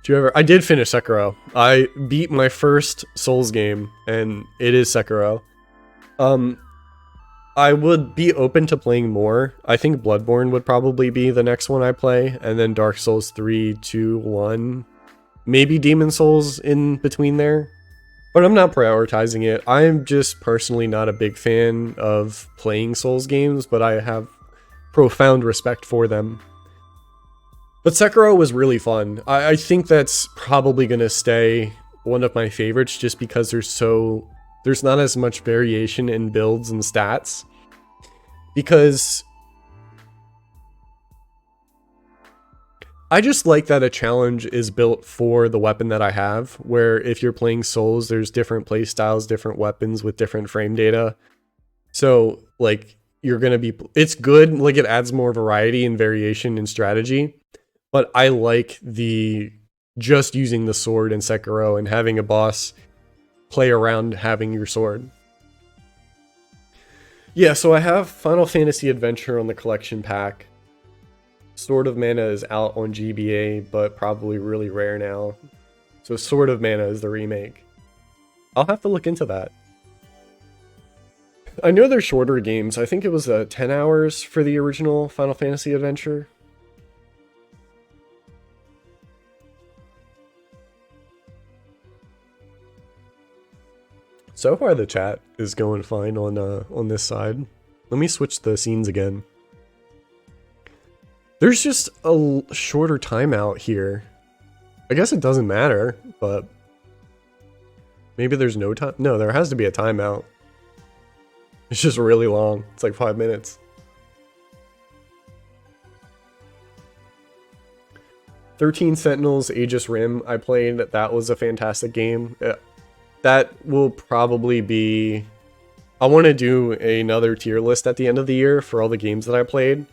Speaker 1: Did you ever? I did finish Sekiro. I beat my first Souls game, and it is Sekiro. I would be open to playing more. I think Bloodborne would probably be the next one I play, and then Dark Souls 3, 2, 1. Maybe Demon Souls in between there. But I'm not prioritizing it. I'm just personally not a big fan of playing Souls games, but I have profound respect for them. But Sekiro was really fun. I think that's probably going to stay one of my favorites just because there's not as much variation in builds and stats. Because I just like that a challenge is built for the weapon that I have, where if you're playing Souls, there's different play styles, different weapons with different frame data. So, like, you're going to be... It's good, like, it adds more variety and variation in strategy. But I like the just using the sword in Sekiro and having a boss play around having your sword. Yeah, so I have Final Fantasy Adventure on the collection pack. Sword of Mana is out on GBA, but probably really rare now. So Sword of Mana is the remake. I'll have to look into that. I know they're shorter games. I think it was 10 hours for the original Final Fantasy Adventure. So far the chat is going fine on this side. Let me switch the scenes again. There's just a shorter timeout here. I guess it doesn't matter, but maybe there's no time. No, there has to be a timeout. It's just really long. It's like 5 minutes. 13 Sentinels, Aegis Rim. I played. That was a fantastic game. That will probably be... I want to do another tier list at the end of the year for all the games that I played.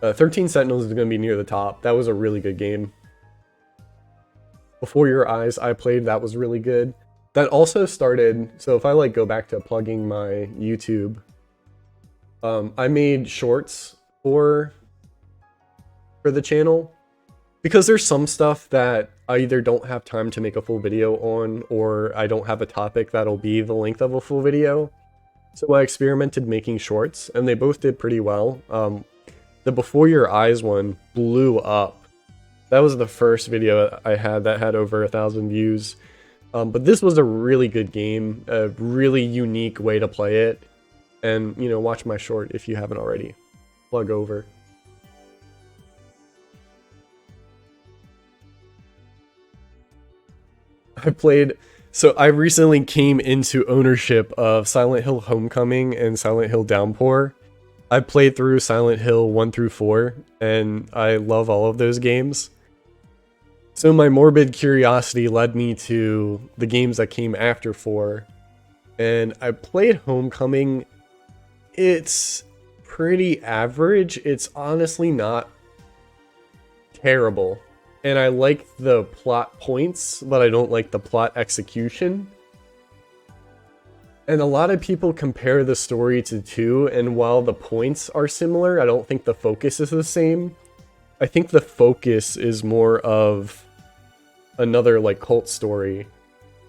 Speaker 1: 13 Sentinels is going to be near the top. That was a really good game. Before Your Eyes, I played. That was really good. That also started... So if I like go back to plugging my YouTube, I made shorts for the channel. Because there's some stuff that I either don't have time to make a full video on, or I don't have a topic that'll be the length of a full video. So I experimented making shorts, and they both did pretty well. The Before Your Eyes one blew up. That was the first video I had that had over 1,000 views. But this was a really good game, a really unique way to play it. And, you know, watch my short if you haven't already. Plug over. So I recently came into ownership of Silent Hill Homecoming and Silent Hill Downpour. I played through Silent Hill 1 through 4, and I love all of those games. So my morbid curiosity led me to the games that came after 4. And I played Homecoming. It's pretty average. It's honestly not terrible. And I like the plot points, but I don't like the plot execution. And a lot of people compare the story to 2, and while the points are similar, I don't think the focus is the same. I think the focus is more of another like cult story,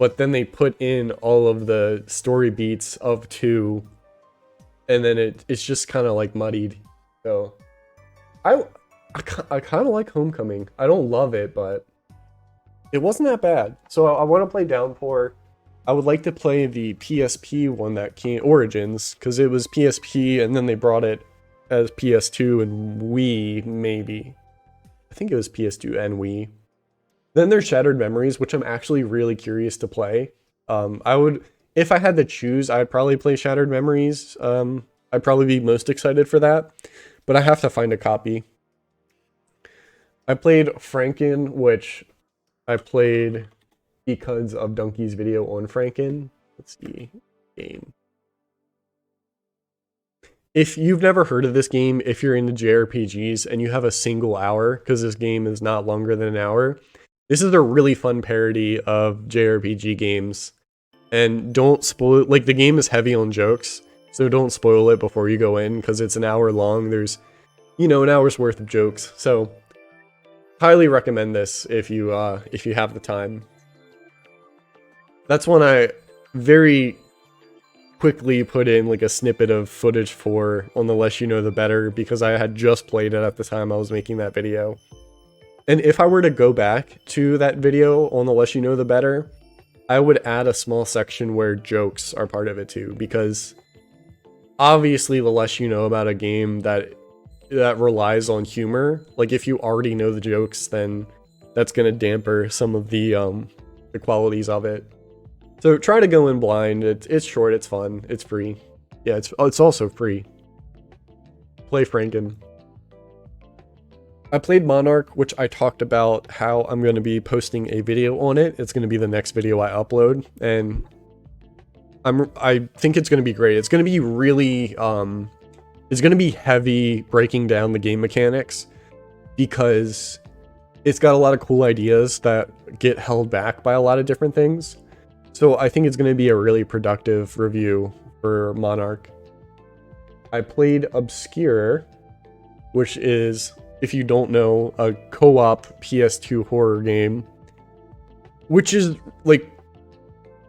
Speaker 1: but then they put in all of the story beats of 2, and then it's just kind of like muddied. So I kind of like Homecoming. I don't love it, but it wasn't that bad. So I want to play Downpour. I would like to play the PSP one that came, Origins, because it was PSP and then they brought it as PS2 and Wii, maybe. I think it was PS2 and Wii. Then there's Shattered Memories, which I'm actually really curious to play. If I had to choose, I'd probably play Shattered Memories. I'd probably be most excited for that, but I have to find a copy. I played Franken, which I played because of Donkey's video on Franken. Let's see, game. If you've never heard of this game, if you're into JRPGs and you have a single hour, because this game is not longer than an hour, this is a really fun parody of JRPG games. And don't spoil, like, the game is heavy on jokes, so don't spoil it before you go in, because it's an hour long. There's, you know, an hour's worth of jokes. So highly recommend this if you have the time. That's one I very quickly put in like a snippet of footage for on the Less You Know the Better, because I had just played it at the time I was making that video. And if I were to go back to that video on the Less You Know the Better, I would add a small section where jokes are part of it too, because obviously the less you know about a game that relies on humor, like if you already know the jokes, then that's gonna damper some of the qualities of it. So try to go in blind. It's short, it's fun, it's free. Yeah, it's also free. Play Franken. I played Monarch, which I talked about how I'm going to be posting a video on it. It's going to be the next video I upload, and I think it's going to be great. It's going to be really it's going to be heavy breaking down the game mechanics, because it's got a lot of cool ideas that get held back by a lot of different things. So I think it's going to be a really productive review for Monarch. I played Obscure, which is, if you don't know, a co-op PS2 horror game, which is like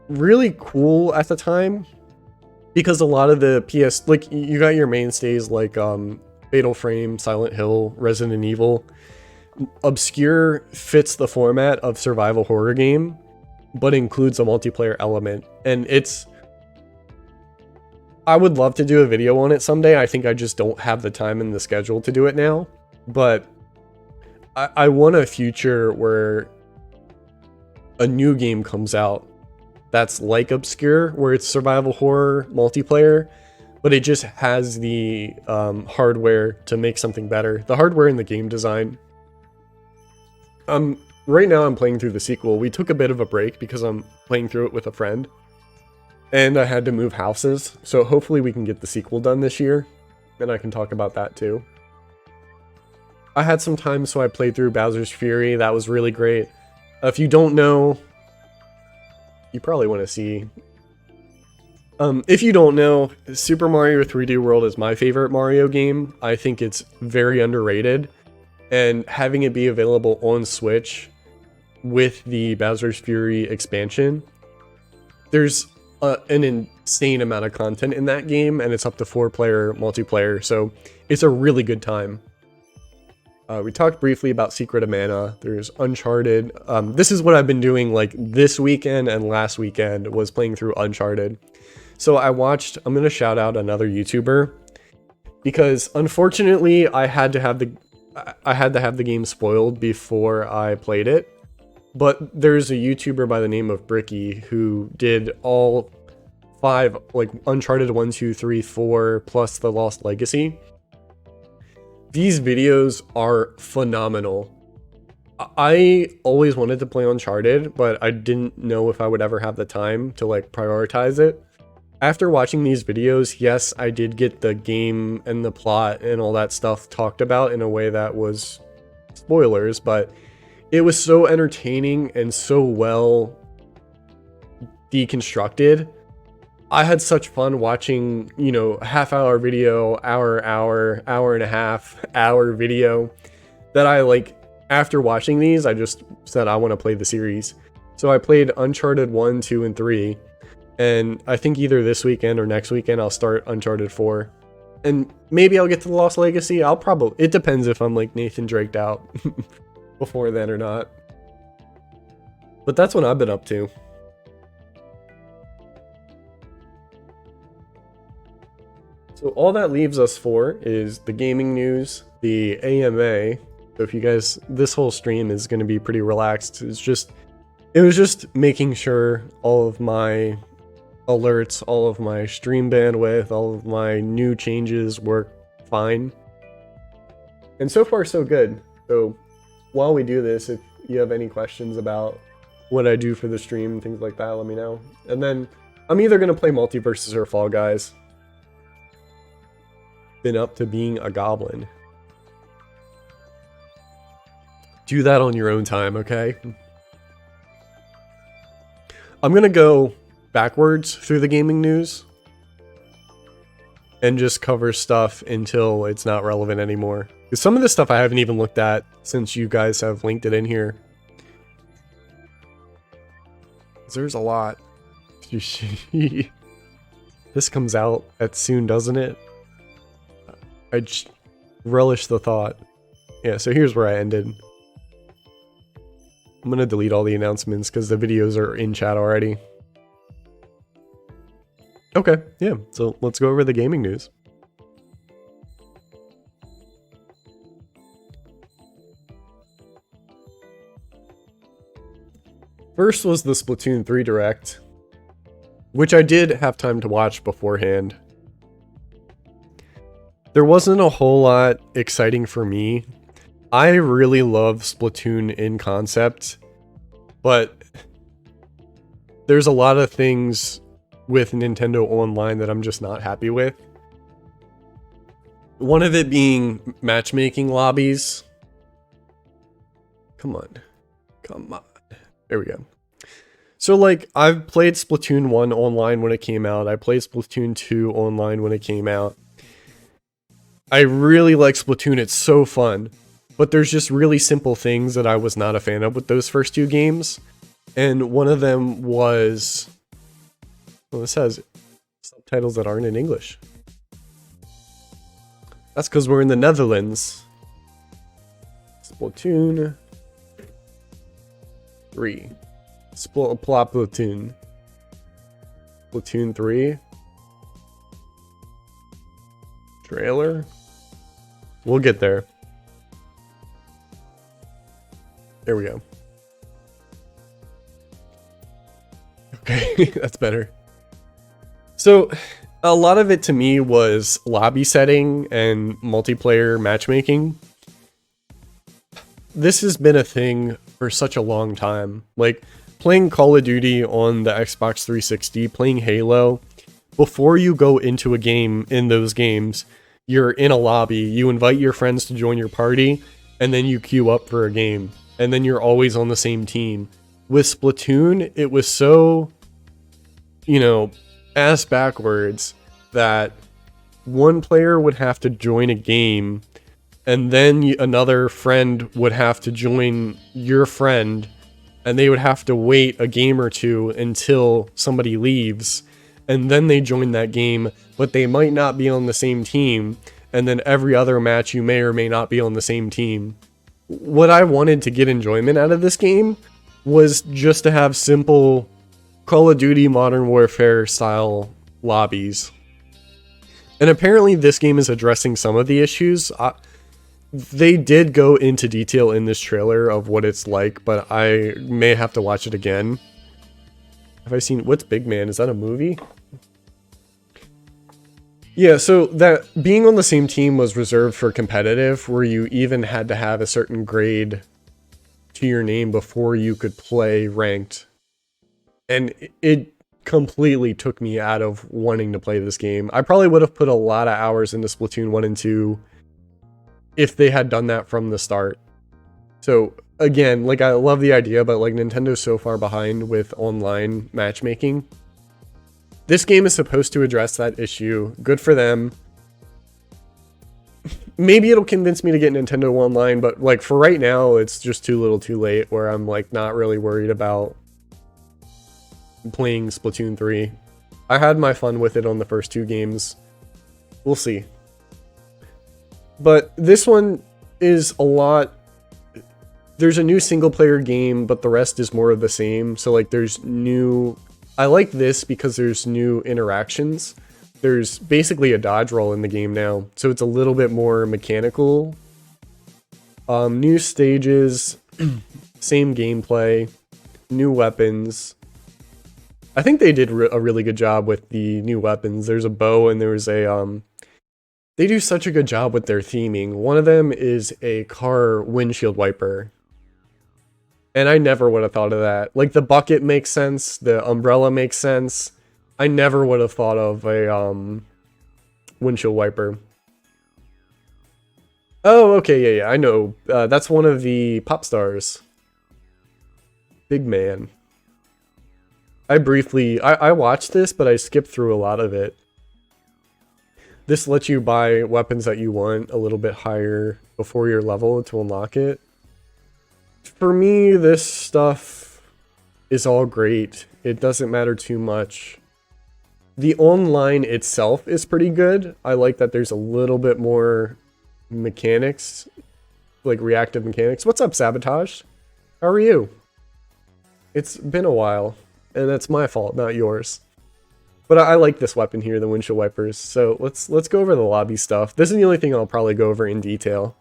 Speaker 1: really cool at the time, because a lot of the PS, like, you got your mainstays like Fatal Frame, Silent Hill, Resident Evil. Obscure fits the format of survival horror game, but includes a multiplayer element, and I would love to do a video on it someday. I think I just don't have the time in the schedule to do it now, but I want a future where a new game comes out that's like Obscure, where it's survival horror multiplayer, but it just has the hardware to make something better. The hardware and the game design. Right now I'm playing through the sequel. We took a bit of a break because I'm playing through it with a friend, and I had to move houses, so hopefully we can get the sequel done this year, and I can talk about that too. I had some time, so I played through Bowser's Fury. That was really great. If you don't know, you probably want to see. If you don't know, Super Mario 3D World is my favorite Mario game. I think it's very underrated, and having it be available on Switch with the Bowser's Fury expansion, there's an insane amount of content in that game, and it's up to 4-player multiplayer, so it's a really good time. We talked briefly about Secret of Mana. There's Uncharted. This is what I've been doing like this weekend and last weekend, was playing through Uncharted. So I'm going to shout out another YouTuber, because unfortunately I had to have the game spoiled before I played it. But there's a YouTuber by the name of Bricky who did all 5, like Uncharted 1, 2, 3, 4, plus The Lost Legacy. These videos are phenomenal. I always wanted to play Uncharted, but I didn't know if I would ever have the time to like prioritize it. After watching these videos, yes, I did get the game and the plot and all that stuff talked about in a way that was spoilers, but it was so entertaining and so well deconstructed. I had such fun watching, you know, half-hour video, hour and a half hour video, that I like, after watching these, I just said I want to play the series. So I played Uncharted 1, 2, and 3, and I think either this weekend or next weekend I'll start Uncharted 4. And maybe I'll get to The Lost Legacy. It depends if I'm like Nathan Draked out before then or not. But that's what I've been up to. So all that leaves us for is the gaming news, the AMA. So if you guys, this whole stream is going to be pretty relaxed. It was just making sure all of my alerts, all of my stream bandwidth, all of my new changes work fine. And so far so good. So while we do this, if you have any questions about what I do for the stream, things like that, let me know. And then I'm either going to play MULTIVERSUS or Fall Guys. Been up to being a goblin. Do that on your own time, okay? I'm going to go backwards through the gaming news and just cover stuff until it's not relevant anymore. Because some of this stuff I haven't even looked at since you guys have linked it in here. There's a lot. This comes out at soon, doesn't it? I just relish the thought. Yeah, so here's where I ended. I'm gonna delete all the announcements because the videos are in chat already. Okay, yeah, so let's go over the gaming news. First was the Splatoon 3 Direct, which I did have time to watch beforehand. There wasn't a whole lot exciting for me. I really love Splatoon in concept, but there's a lot of things with Nintendo Online that I'm just not happy with. One of it being matchmaking lobbies. Come on. Come on. There we go. So, like, I've played Splatoon 1 online when it came out. I played Splatoon 2 online when it came out. I really like Splatoon. It's so fun. But there's just really simple things that I was not a fan of with those first two games. And one of them was... Well, this has subtitles that aren't in English. That's because we're in the Netherlands. Splatoon 3. Splatoon. Splatoon 3. Trailer. We'll get there. There we go. Okay, that's better. So, a lot of it to me was lobby setting and multiplayer matchmaking. This has been a thing for such a long time. Like, playing Call of Duty on the Xbox 360, playing Halo, before you go into a game in those games, you're in a lobby, you invite your friends to join your party, and then you queue up for a game. And then you're always on the same team. With Splatoon, it was so, you know, ass backwards that one player would have to join a game and then another friend would have to join your friend and they would have to wait a game or two until somebody leaves and then they join that game, but they might not be on the same team, and then every other match you may or may not be on the same team. What I wanted to get enjoyment out of this game was just to have simple Call of Duty Modern Warfare style lobbies. And apparently this game is addressing some of the issues. They did go into detail in this trailer of what it's like, but I may have to watch it again. Have I seen... What's Big Man? Is that a movie? Yeah, so that being on the same team was reserved for competitive, where you even had to have a certain grade to your name before you could play ranked. And it completely took me out of wanting to play this game. I probably would have put a lot of hours into Splatoon 1 and 2 if they had done that from the start. So again, like, I love the idea, but like, Nintendo's so far behind with online matchmaking. This game is supposed to address that issue. Good for them. Maybe it'll convince me to get Nintendo Online, but like, for right now, it's just too little too late, where I'm like not really worried about playing Splatoon 3. I had my fun with it on the first two games. We'll see. But this one is a lot... There's a new single player game, but the rest is more of the same. So like, there's new... I like this because there's new interactions. There's basically a dodge roll in the game now, so it's a little bit more mechanical. New stages, same gameplay, new weapons. I think they did a really good job with the new weapons. There's a bow and there's a... They do such a good job with their theming. One of them is a car windshield wiper, And I never would have thought of that. Like, the bucket makes sense, the umbrella makes sense. I never would have thought of a windshield wiper. Oh, okay, yeah, I know. That's one of the pop stars. Big man. I watched this, but I skipped through a lot of it. This lets you buy weapons that you want a little bit higher before your level to unlock it. For me, this stuff is all great. It doesn't matter too much. The online itself is pretty good. I like that there's a little bit more mechanics, like reactive mechanics. What's up, Sabotage? How are you? It's been a while, and that's my fault, not yours. But I like this weapon here, the windshield wipers. So let's go over the lobby stuff. This is the only thing I'll probably go over in detail.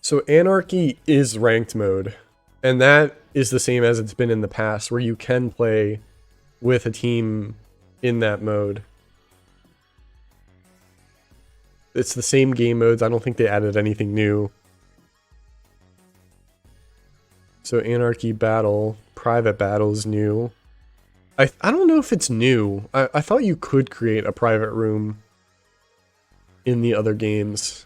Speaker 1: So Anarchy is ranked mode, and that is the same as it's been in the past, where you can play with a team in that mode. It's the same game modes. I don't think they added anything new. So Anarchy Battle, Private Battle is new. I don't know if it's new. I thought you could create a private room in the other games.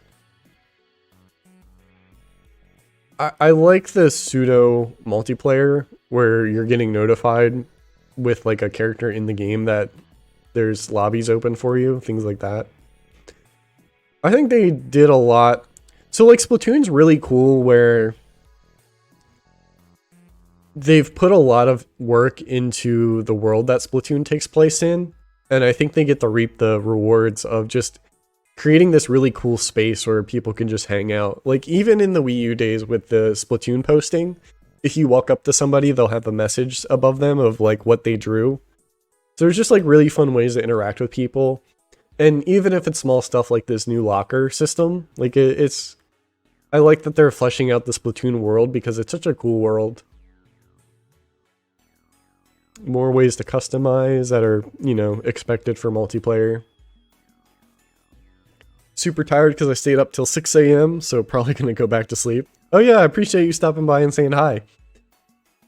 Speaker 1: I like the pseudo multiplayer where you're getting notified with like a character in the game that there's lobbies open for you, things like that. I think they did a lot. So like Splatoon's really cool where they've put a lot of work into the world that Splatoon takes place in, and I think they get to reap the rewards of just creating this really cool space where people can just hang out. Like, even in the Wii U days with the Splatoon posting, if you walk up to somebody, they'll have a message above them of like what they drew. So there's just like really fun ways to interact with people. And even if it's small stuff like this new locker system, like it's I like that they're fleshing out the Splatoon world because it's such a cool world. More ways to customize that are, you know, expected for multiplayer. Super tired because I stayed up till 6 a.m, so probably gonna go back to sleep. Oh yeah, I appreciate you stopping by and saying hi.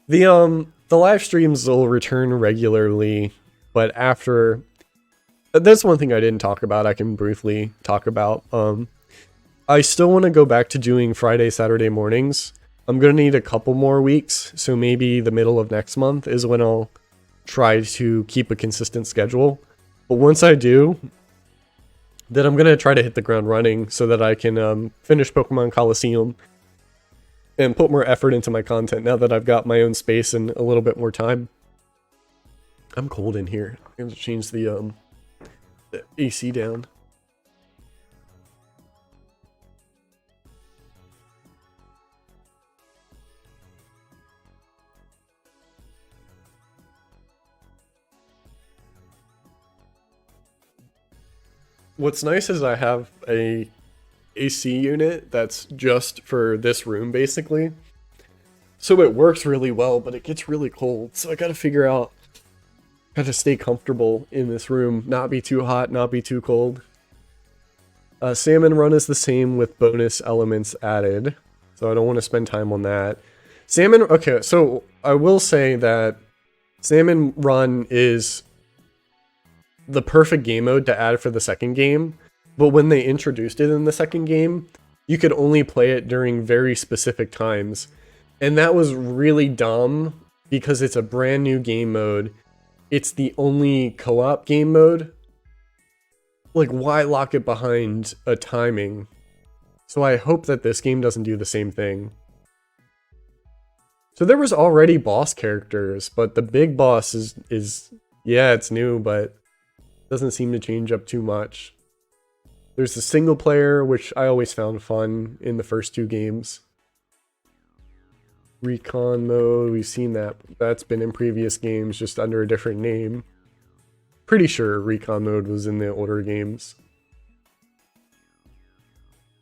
Speaker 1: The live streams will return regularly, but after... There's one thing I didn't talk about, I can briefly talk about. I still want to go back to doing Friday, Saturday mornings. I'm gonna need a couple more weeks, so maybe the middle of next month is when I'll try to keep a consistent schedule. But once I do, then I'm gonna try to hit the ground running so that I can finish Pokemon Coliseum and put more effort into my content now that I've got my own space and a little bit more time. I'm cold in here. I'm gonna change the AC down. What's nice is I have a AC unit that's just for this room, basically. So it works really well, but it gets really cold. So I gotta figure out how to stay comfortable in this room. Not be too hot, not be too cold. Salmon Run is the same with bonus elements added. So I don't want to spend time on that. Okay, so I will say that Salmon Run is the perfect game mode to add for the second game, but when they introduced it in the second game, you could only play it during very specific times, and that was really dumb because it's a brand new game mode. It's the only co-op game mode. Like, why lock it behind a timing? So I hope that this game doesn't do the same thing. So there was already boss characters, but the big boss is yeah, it's new, but doesn't seem to change up too much. There's the single player, which I always found fun in the first two games. Recon mode, we've seen that. That's been in previous games, just under a different name. Pretty sure Recon mode was in the older games.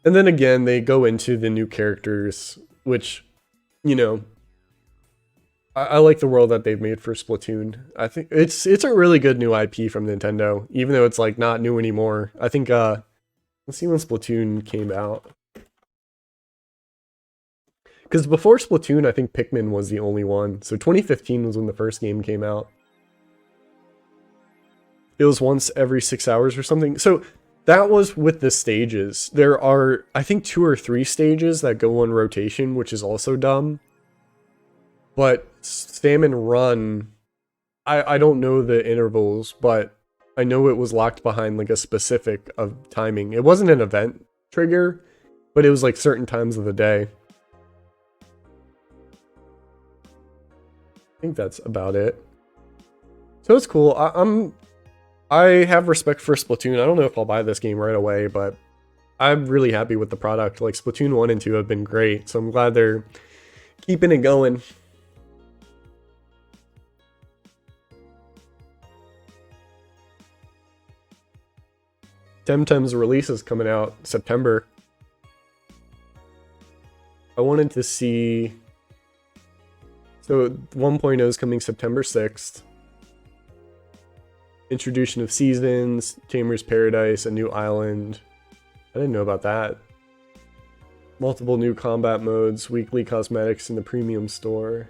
Speaker 1: And then again, they go into the new characters, which, you know, I like the world that they've made for Splatoon. I think it's a really good new IP from Nintendo, even though it's like not new anymore. I think let's see when Splatoon came out. Because before Splatoon, I think Pikmin was the only one. So 2015 was when the first game came out. It was once every 6 hours or something. So that was with the stages. There are, I think, 2 or 3 stages that go on rotation, which is also dumb. But Salmon Run, I don't know the intervals, but I know it was locked behind like a specific of timing. It wasn't an event trigger, but it was like certain times of the day. I think that's about it. So it's cool. I have respect for Splatoon. I don't know if I'll buy this game right away, but I'm really happy with the product. Like Splatoon 1 and 2 have been great, so I'm glad they're keeping it going. Temtem's release is coming out September. I wanted to see... So 1.0 is coming September 6th. Introduction of seasons, Tamer's Paradise, a new island. I didn't know about that. Multiple new combat modes, weekly cosmetics in the premium store.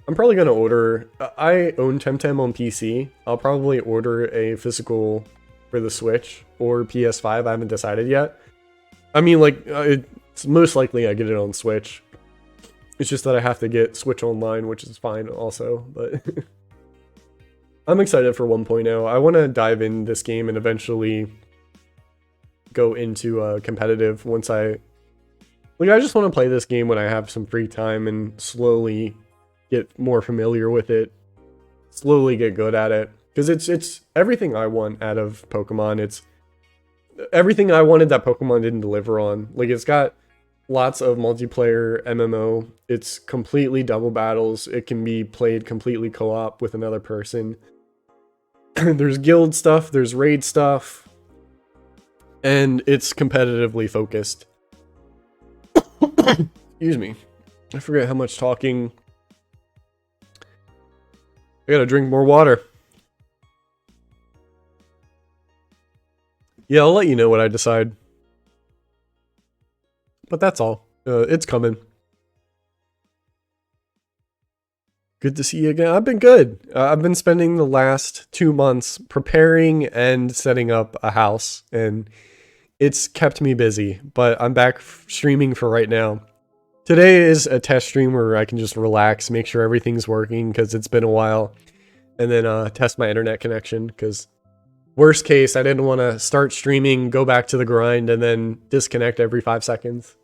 Speaker 1: I'm probably going to order... I own Temtem on PC. I'll probably order a physical for the Switch or PS5. I haven't decided yet. I mean, like, it's most likely I get it on Switch. It's just that I have to get Switch Online, which is fine also, but... I'm excited for 1.0. I want to dive in this game and eventually go into competitive once I... Like, I just want to play this game when I have some free time and slowly get more familiar with it. Slowly get good at it. Because it's everything I want out of Pokemon. It's everything I wanted that Pokemon didn't deliver on. Like, it's got lots of multiplayer MMO. It's completely double battles. It can be played completely co-op with another person. There's guild stuff, there's raid stuff, and it's competitively focused. Excuse me. I forget how much talking. I gotta drink more water. Yeah, I'll let you know what I decide. But that's all. It's coming. Good to see you again. I've been good. I've been spending the last 2 months preparing and setting up a house, and it's kept me busy, but I'm back streaming for right now. Today is a test stream where I can just relax, make sure everything's working because it's been a while, and then test my internet connection because worst case, I didn't want to start streaming, go back to the grind, and then disconnect every 5 seconds.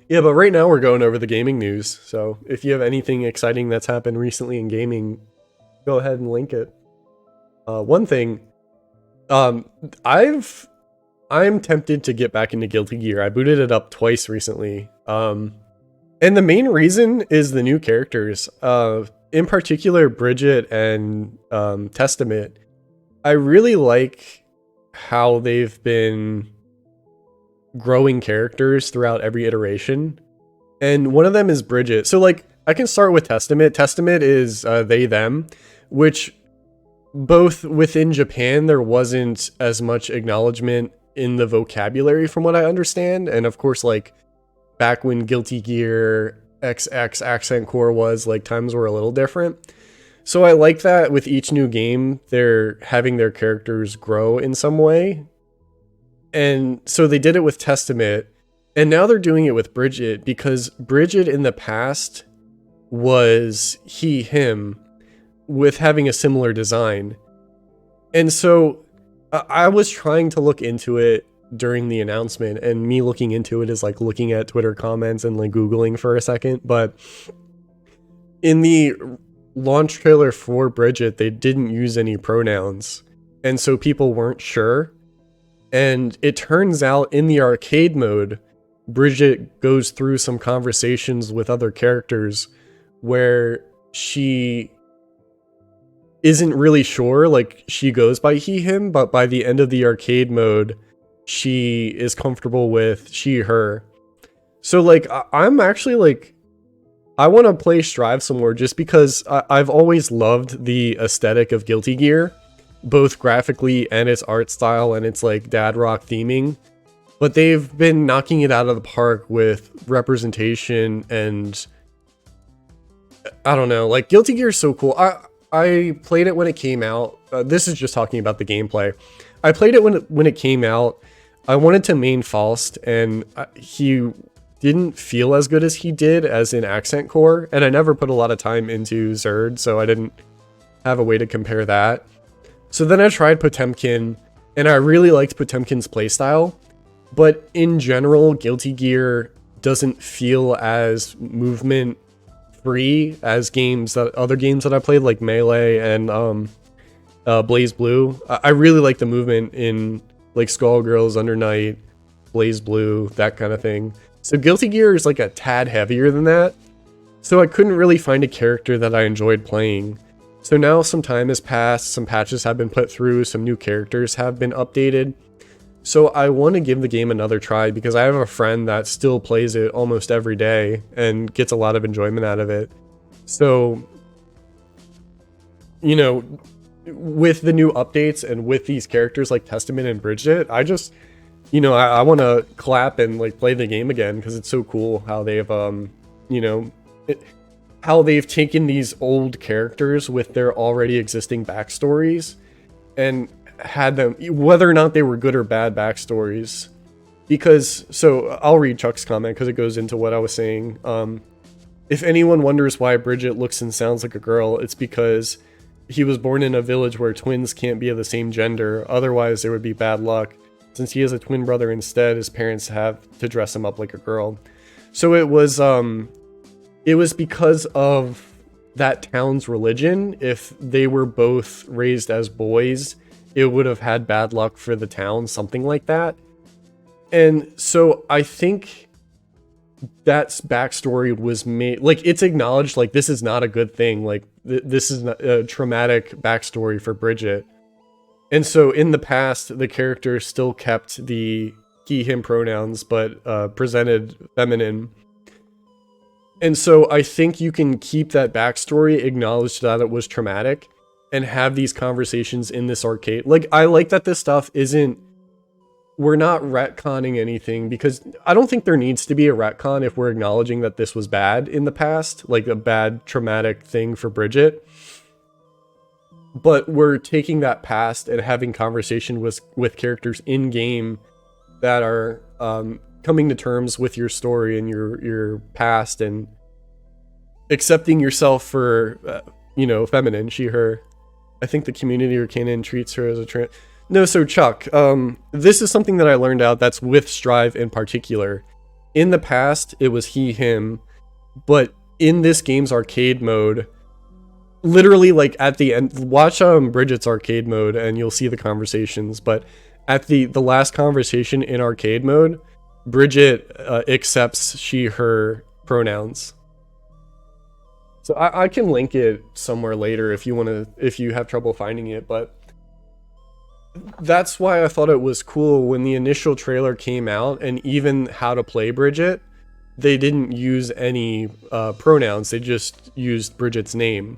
Speaker 1: Yeah, but right now we're going over the gaming news, so if you have anything exciting that's happened recently in gaming, go ahead and link it. One thing, I'm tempted to get back into Guilty Gear. I booted it up twice recently. And the main reason is the new characters. In particular, Bridget and Testament. I really like how they've been growing characters throughout every iteration. And one of them is Bridget. So, like, I can start with Testament. Testament is they, them, which both within Japan, there wasn't as much acknowledgement in the vocabulary from what I understand. And of course, like, back when Guilty Gear XX Accent Core was, like, times were a little different. So I like that with each new game, they're having their characters grow in some way. And so they did it with Testament, and now they're doing it with Bridget, because Bridget in the past was he, him, with having a similar design. And so I was trying to look into it during the announcement, and me looking into it is like looking at Twitter comments and like Googling for a second. But in the launch trailer for Bridget, they didn't use any pronouns, and so people weren't sure. And it turns out in the arcade mode, Bridget goes through some conversations with other characters where she isn't really sure, like she goes by he, him, but by the end of the arcade mode, she is comfortable with she, her. So like, I'm actually like, I want to play Strive some more just because I've always loved the aesthetic of Guilty Gear, both graphically and its art style and its like dad rock theming. But they've been knocking it out of the park with representation and I don't know, like Guilty Gear is so cool. I played it when it came out. This is just talking about the gameplay. I played it when it came out. I wanted to main Faust, and he didn't feel as good as he did as in Accent Core, and I never put a lot of time into Zerd, so I didn't have a way to compare that. So then I tried Potemkin, and I really liked Potemkin's playstyle, but in general, Guilty Gear doesn't feel as movement free as other games that I played, like Melee and Blaze Blue. I really like the movement in like Skullgirls, Under Night, Blaze Blue, that kind of thing. So Guilty Gear is like a tad heavier than that. So I couldn't really find a character that I enjoyed playing. So now some time has passed, some patches have been put through, some new characters have been updated. So I want to give the game another try because I have a friend that still plays it almost every day and gets a lot of enjoyment out of it. So, you know, with the new updates and with these characters like Testament and Bridget, I just, you know, I want to clap and like play the game again because it's so cool how they've, you know, how they've taken these old characters with their already existing backstories and had them, whether or not they were good or bad backstories. Because, so I'll read Chuck's comment because it goes into what I was saying. If anyone wonders why Bridget looks and sounds like a girl, it's because he was born in a village where twins can't be of the same gender, otherwise there would be bad luck. Since he has a twin brother instead, his parents have to dress him up like a girl. So it was because of that town's religion. If they were both raised as boys, it would have had bad luck for the town, something like that. And so I think that backstory was made, like, it's acknowledged, like, this is not a good thing. Like, this is not a traumatic backstory for Bridget. And so in the past, the character still kept the he, him pronouns, but presented feminine. And so I think you can keep that backstory, acknowledge that it was traumatic, and have these conversations in this arcade. Like, I like that this stuff isn't, we're not retconning anything, because I don't think there needs to be a retcon if we're acknowledging that this was bad in the past, like a bad traumatic thing for Bridget. But we're taking that past and having conversation with characters in game that are coming to terms with your story and your past and accepting yourself for, you know, feminine, she, her. I think the community or canon treats her as a trans. No, so Chuck, this is something that I learned out that's with Strive in particular. In the past, it was he, him, but in this game's arcade mode, literally, like, at the end, watch Bridget's arcade mode and you'll see the conversations, but at the last conversation in arcade mode, Bridget accepts she, her pronouns. So I can link it somewhere later if you have trouble finding it, but that's why I thought it was cool when the initial trailer came out, and even how to play Bridget, they didn't use any pronouns, they just used Bridget's name.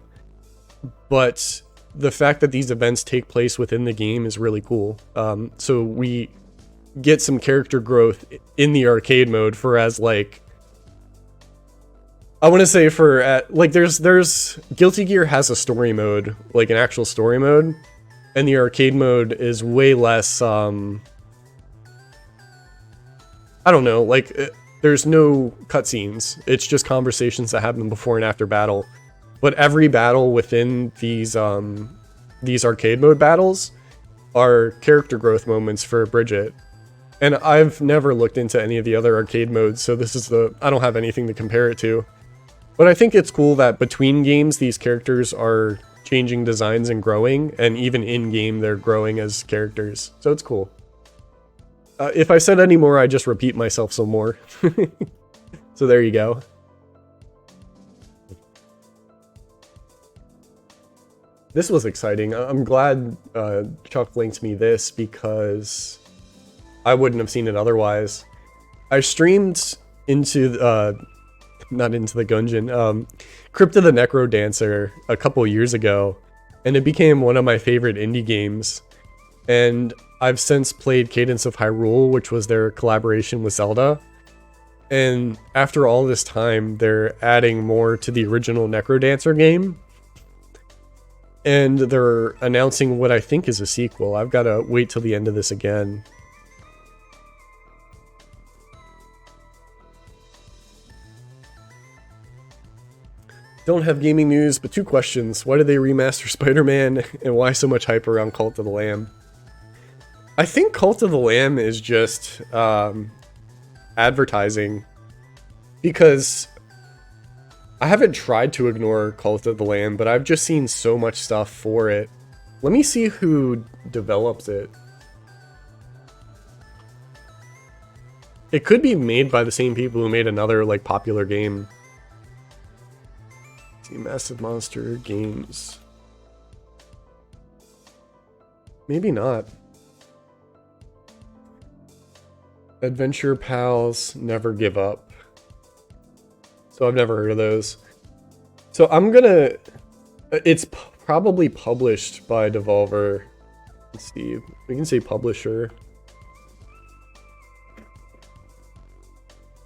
Speaker 1: But the fact that these events take place within the game is really cool. So we get some character growth in the arcade mode for as, like, I want to say for, like, there's Guilty Gear has a story mode, like an actual story mode, and the arcade mode is way less, I don't know, like, there's no cutscenes. It's just conversations that happen before and after battle. But every battle within these arcade mode battles are character growth moments for Bridget. And I've never looked into any of the other arcade modes, so this is I don't have anything to compare it to. But I think it's cool that between games, these characters are changing designs and growing, and even in-game, they're growing as characters. So it's cool. If I said any more, I just repeat myself some more. So there you go. This was exciting. I'm glad Chuck linked me this because I wouldn't have seen it otherwise. I streamed into not Into the Gungeon, Crypto the Necro Dancer a couple years ago, and it became one of my favorite indie games. And I've since played Cadence of Hyrule, which was their collaboration with Zelda. And after all this time, they're adding more to the original Necro Dancer game. And they're announcing what I think is a sequel. I've got to wait till the end of this again. Don't have gaming news, but 2 questions. Why did they remaster Spider-Man, and why so much hype around Cult of the Lamb? I think Cult of the Lamb is just advertising, because I haven't tried to ignore Cult of the Lamb, but I've just seen so much stuff for it. Let me see who develops it. It could be made by the same people who made another like popular game. Let's see, Massive Monster Games. Maybe not. Adventure Pals, Never Give Up. So I've never heard of those. So I'm gonna... It's probably published by Devolver. Let's see. We can say publisher.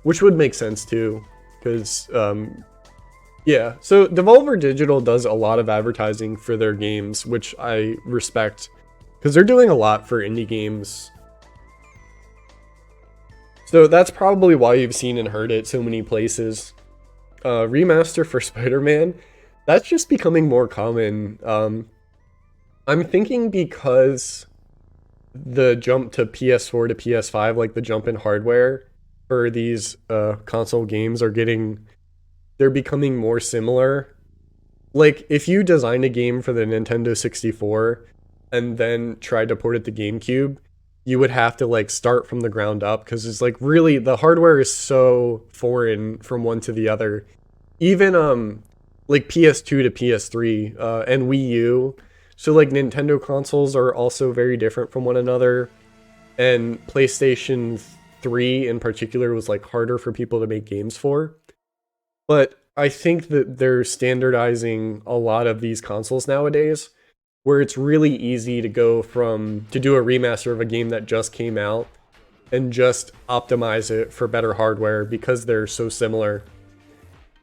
Speaker 1: Which would make sense too. Because, yeah. So Devolver Digital does a lot of advertising for their games, which I respect. Because they're doing a lot for indie games. So that's probably why you've seen and heard it so many places. Remaster for Spider-Man, that's just becoming more common. I'm thinking because the jump to PS4 to PS5, like the jump in hardware for these console games they're becoming more similar. Like, if you designed a game for the Nintendo 64 and then tried to port it to GameCube, you would have to like start from the ground up, because it's like really the hardware is so foreign from one to the other. Even like PS2 to PS3 and Wii U. So like Nintendo consoles are also very different from one another, and PlayStation 3 in particular was like harder for people to make games for. But I think that they're standardizing a lot of these consoles nowadays, where it's really easy to to do a remaster of a game that just came out and just optimize it for better hardware because they're so similar.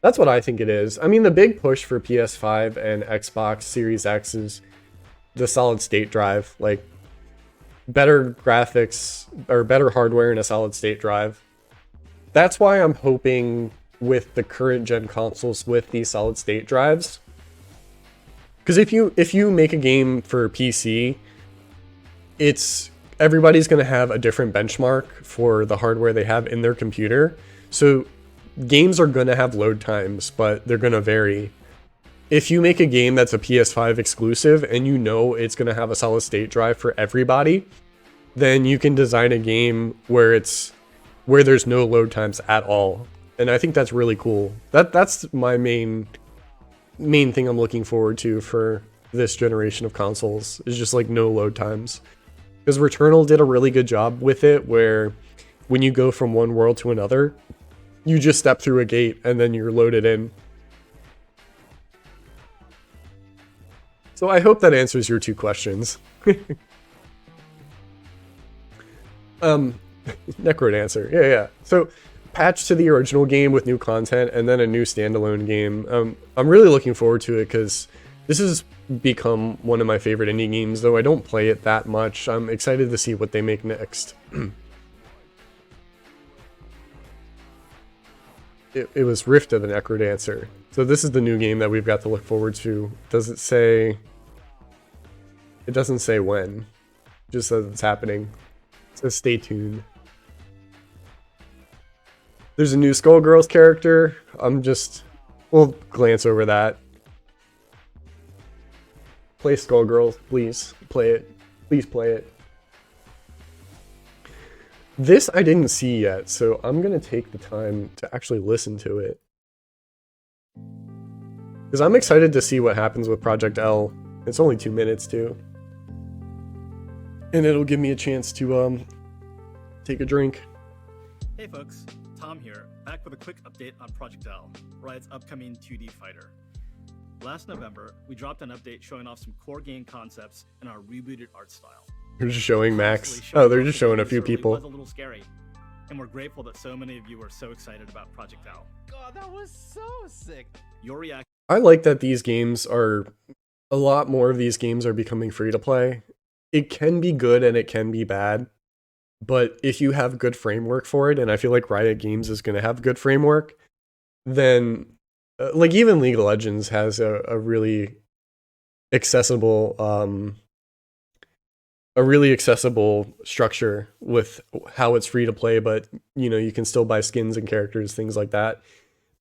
Speaker 1: That's what I think it is. I mean, the big push for PS5 and Xbox Series X is the solid state drive, like better graphics or better hardware in a solid state drive. That's why I'm hoping with the current gen consoles with these solid state drives, because if you make a game for PC, everybody's going to have a different benchmark for the hardware they have in their computer. So games are going to have load times, but they're going to vary. If you make a game that's a PS5 exclusive and you know it's going to have a solid state drive for everybody, then you can design a game where there's no load times at all. And I think that's really cool. That's my main thing I'm looking forward to for this generation of consoles, is just like no load times. Because Returnal did a really good job with it, where when you go from one world to another, you just step through a gate and then you're loaded in. So I hope that answers your 2 questions. Necrodancer, yeah. So patch to the original game with new content and then a new standalone game. I'm really looking forward to it because this has become one of my favorite indie games, though I don't play it that much. I'm excited to see what they make next. It was Rift of the Necrodancer. So this is the new game that we've got to look forward to. Does it say... It doesn't say when. It just says it's happening. It says stay tuned. There's a new Skullgirls character. We'll glance over that. Play Skullgirls, please. Play it. Please play it. This I didn't see yet, so I'm going to take the time to actually listen to it. Because I'm excited to see what happens with Project L. It's only 2 minutes too. And it'll give me a chance to take a drink.
Speaker 2: Hey folks, Tom here, back with a quick update on Project L, Riot's upcoming 2D fighter. Last November, we dropped an update showing off some core game concepts and our rebooted art style.
Speaker 1: They're just showing Max. Oh, they're just showing a few people.
Speaker 2: It was a little scary, and we're grateful that so many of you were so excited about Project L.
Speaker 3: God, that was so sick.
Speaker 2: Your reaction.
Speaker 1: I like that these games are, a lot more of these games are becoming free to play. It can be good and it can be bad, but if you have good framework for it, and I feel like Riot Games is going to have good framework, then like even League of Legends has a really accessible structure with how it's free to play, but you know, you can still buy skins and characters, things like that.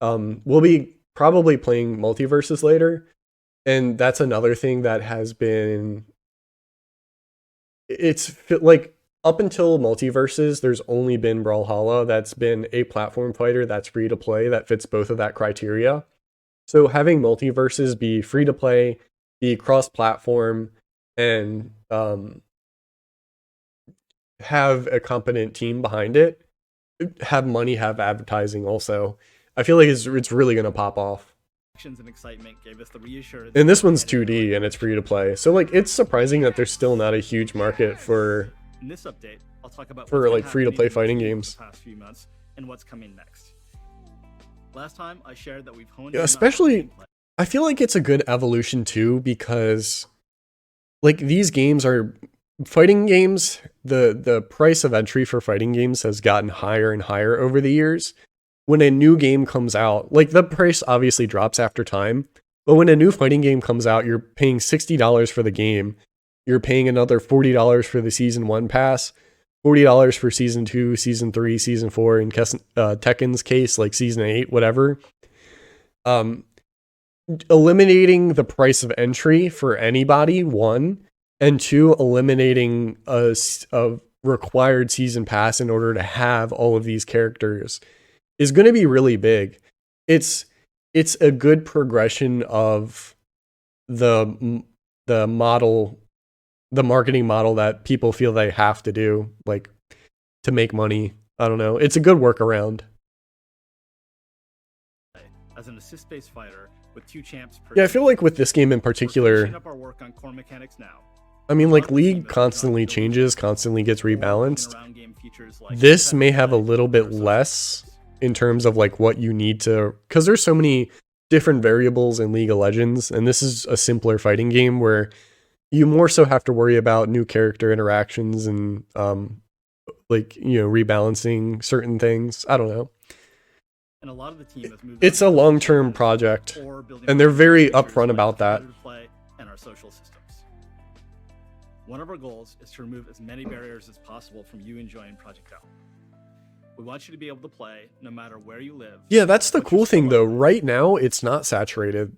Speaker 1: We'll be probably playing MULTIVERSUS later, and that's another thing that has been, it's like up until MULTIVERSUS, there's only been Brawlhalla that's been a platform fighter that's free to play that fits both of that criteria. So having MULTIVERSUS be free to play, be cross-platform, and have a competent team behind it, have money, have advertising also, I feel like it's really going to pop off.
Speaker 2: And excitement gave us the reassurance.
Speaker 1: And this one's 2D and it's free to play. So like it's surprising that there's still not a huge market for
Speaker 2: in this update, I'll talk about
Speaker 1: like free to play fighting games.
Speaker 2: The past few months and what's coming next. Last time I shared that we've honed
Speaker 1: in especially I feel like it's a good evolution too, because like these games are fighting games, the price of entry for fighting games has gotten higher and higher over the years. When a new game comes out, like the price obviously drops after time, but when a new fighting game comes out, you're paying $60 for the game. You're paying another $40 for the Season 1 pass, $40 for Season 2, Season 3, Season 4, in Tekken's case, like Season 8, whatever. Eliminating the price of entry for anybody, one, and two, eliminating a required season pass in order to have all of these characters is going to be really big. It's a good progression of the model, the marketing model that people feel they have to do, like to make money. I don't know. It's a good workaround.
Speaker 2: As an assist-based fighter with 2 champs per
Speaker 1: I feel like with this game in particular,
Speaker 2: up our work on core mechanics now.
Speaker 1: I mean, like League constantly changes, constantly gets rebalanced. This may have a little bit less in terms of like what you need to, because there's so many different variables in League of Legends, and this is a simpler fighting game where you more so have to worry about new character interactions and like, you know, rebalancing certain things. I don't know.
Speaker 2: And a lot of the team has moved.
Speaker 1: It's a long-term project, and they're very upfront about that.
Speaker 2: And our social systems. One of our goals is to remove as many barriers as possible from you enjoying Project L. We want you to be able to play no matter where you live.
Speaker 1: Yeah, that's the cool thing though. Right now, it's not saturated.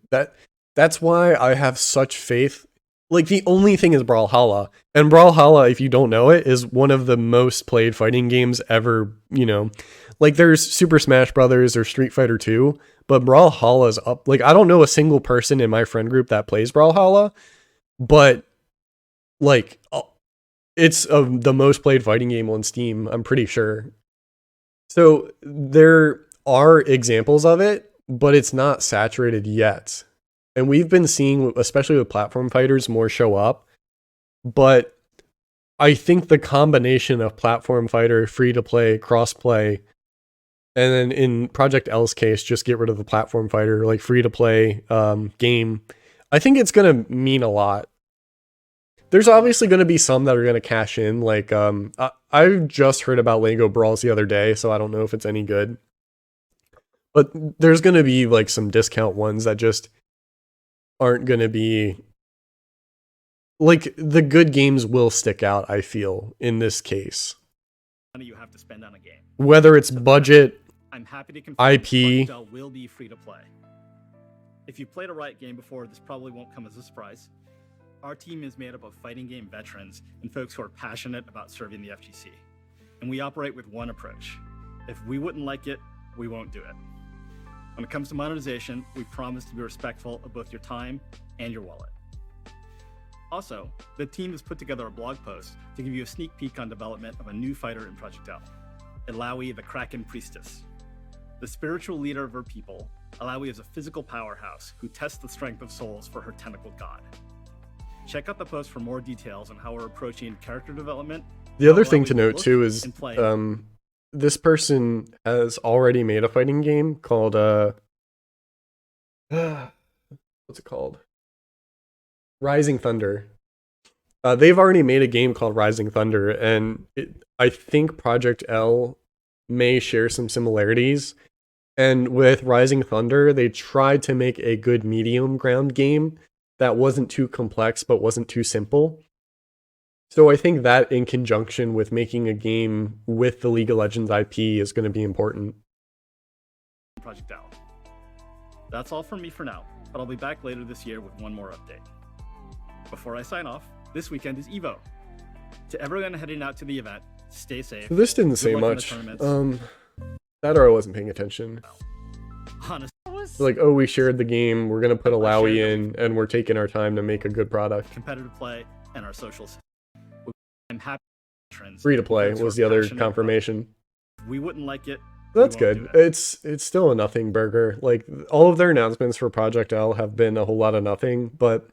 Speaker 1: That's why I have such faith. Like the only thing is Brawlhalla. And Brawlhalla, if you don't know it, is one of the most played fighting games ever, you know. Like there's Super Smash Brothers or Street Fighter 2, but Brawlhalla's up. Like I don't know a single person in my friend group that plays Brawlhalla, but like it's the most played fighting game on Steam, I'm pretty sure. So there are examples of it, but it's not saturated yet. And we've been seeing, especially with platform fighters, more show up. But I think the combination of platform fighter, free to play, cross play, and then in Project L's case, just get rid of the platform fighter, like free to play game, I think it's going to mean a lot. There's obviously going to be some that are going to cash in. Like, I just heard about Lego Brawls the other day, so I don't know if it's any good. But there's going to be like some discount ones that just aren't going to be... Like, the good games will stick out, I feel, in this case.
Speaker 2: Money you have to spend on a game.
Speaker 1: Whether it's budget,
Speaker 2: I'm happy to confirm
Speaker 1: IP...
Speaker 2: will be free to play. If you played a Riot game before, this probably won't come as a surprise. Our team is made up of fighting game veterans and folks who are passionate about serving the FGC. And we operate with one approach. If we wouldn't like it, we won't do it. When it comes to monetization, we promise to be respectful of both your time and your wallet. Also, the team has put together a blog post to give you a sneak peek on development of a new fighter in Project L, Ilaoi the Kraken Priestess. The spiritual leader of her people, Ilaoi is a physical powerhouse who tests the strength of souls for her tentacled god. Check out the post for more details on how we're approaching character development.
Speaker 1: The other thing to note too is this person has already made a fighting game called what's it called? Rising Thunder. They've already made a game called Rising Thunder, and I think Project L may share some similarities. And with Rising Thunder, they tried to make a good medium ground game that wasn't too complex but wasn't too simple. So I think that in conjunction with making a game with the League of Legends IP is going to be important.
Speaker 2: Project L. That's all from me for now, but I'll be back later this year with one more update. Before I sign off, this weekend is EVO. To everyone heading out to the event, stay safe.
Speaker 1: So this didn't say much. That or I wasn't paying attention.
Speaker 2: Honestly,
Speaker 1: like, oh, we shared the game, we're going to put Ilaoi in, and we're taking our time to make a good product.
Speaker 2: Competitive play and our socials. I'm happy.
Speaker 1: Free to play was the other confirmation.
Speaker 2: We wouldn't like it.
Speaker 1: That's good. It's still a nothing burger. Like, all of their announcements for Project L have been a whole lot of nothing, but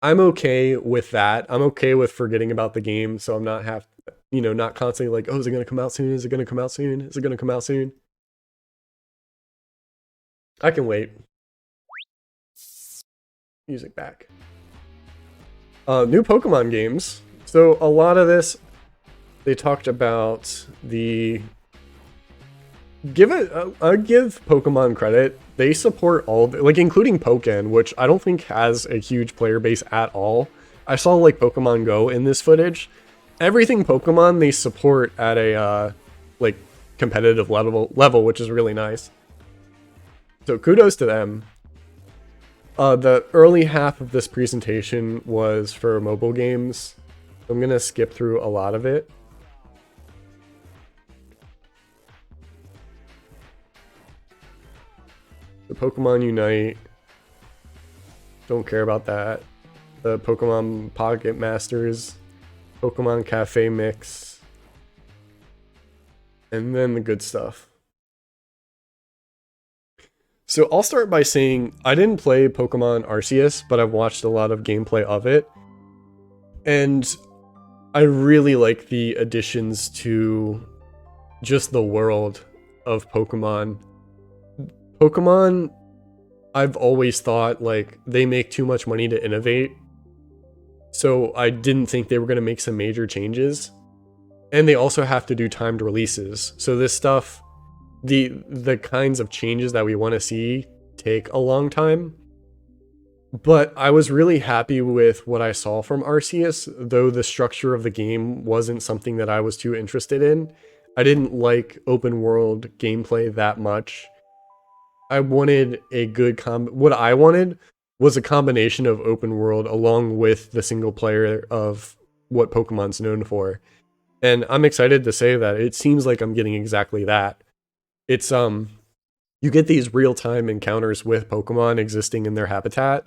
Speaker 1: I'm okay with that. I'm okay with forgetting about the game, so I'm not not constantly like, oh, is it going to come out soon? Is it going to come out soon? Is it going to come out soon? I can wait. Music back. New Pokemon games. So a lot of this, they talked about the... I give Pokemon credit. They support all of it, like including Pokken, which I don't think has a huge player base at all. I saw like Pokemon Go in this footage. Everything Pokemon they support at a like competitive level, which is really nice. So kudos to them. The early half of this presentation was for mobile games. I'm gonna skip through a lot of it. The Pokemon Unite. Don't care about that. The Pokemon Pocket Masters. Pokemon Cafe Mix. And then the good stuff. So I'll start by saying I didn't play Pokemon Arceus, but I've watched a lot of gameplay of it. And I really like the additions to just the world of Pokemon. Pokemon, I've always thought like they make too much money to innovate. So I didn't think they were going to make some major changes. And they also have to do timed releases. So this stuff, the kinds of changes that we want to see take a long time. But I was really happy with what I saw from Arceus, though the structure of the game wasn't something that I was too interested in. I didn't like open world gameplay that much. I wanted a good what I wanted was a combination of open world along with the single player of what Pokemon's known for. And I'm excited to say that it seems like I'm getting exactly that. It's you get these real-time encounters with Pokemon existing in their habitat.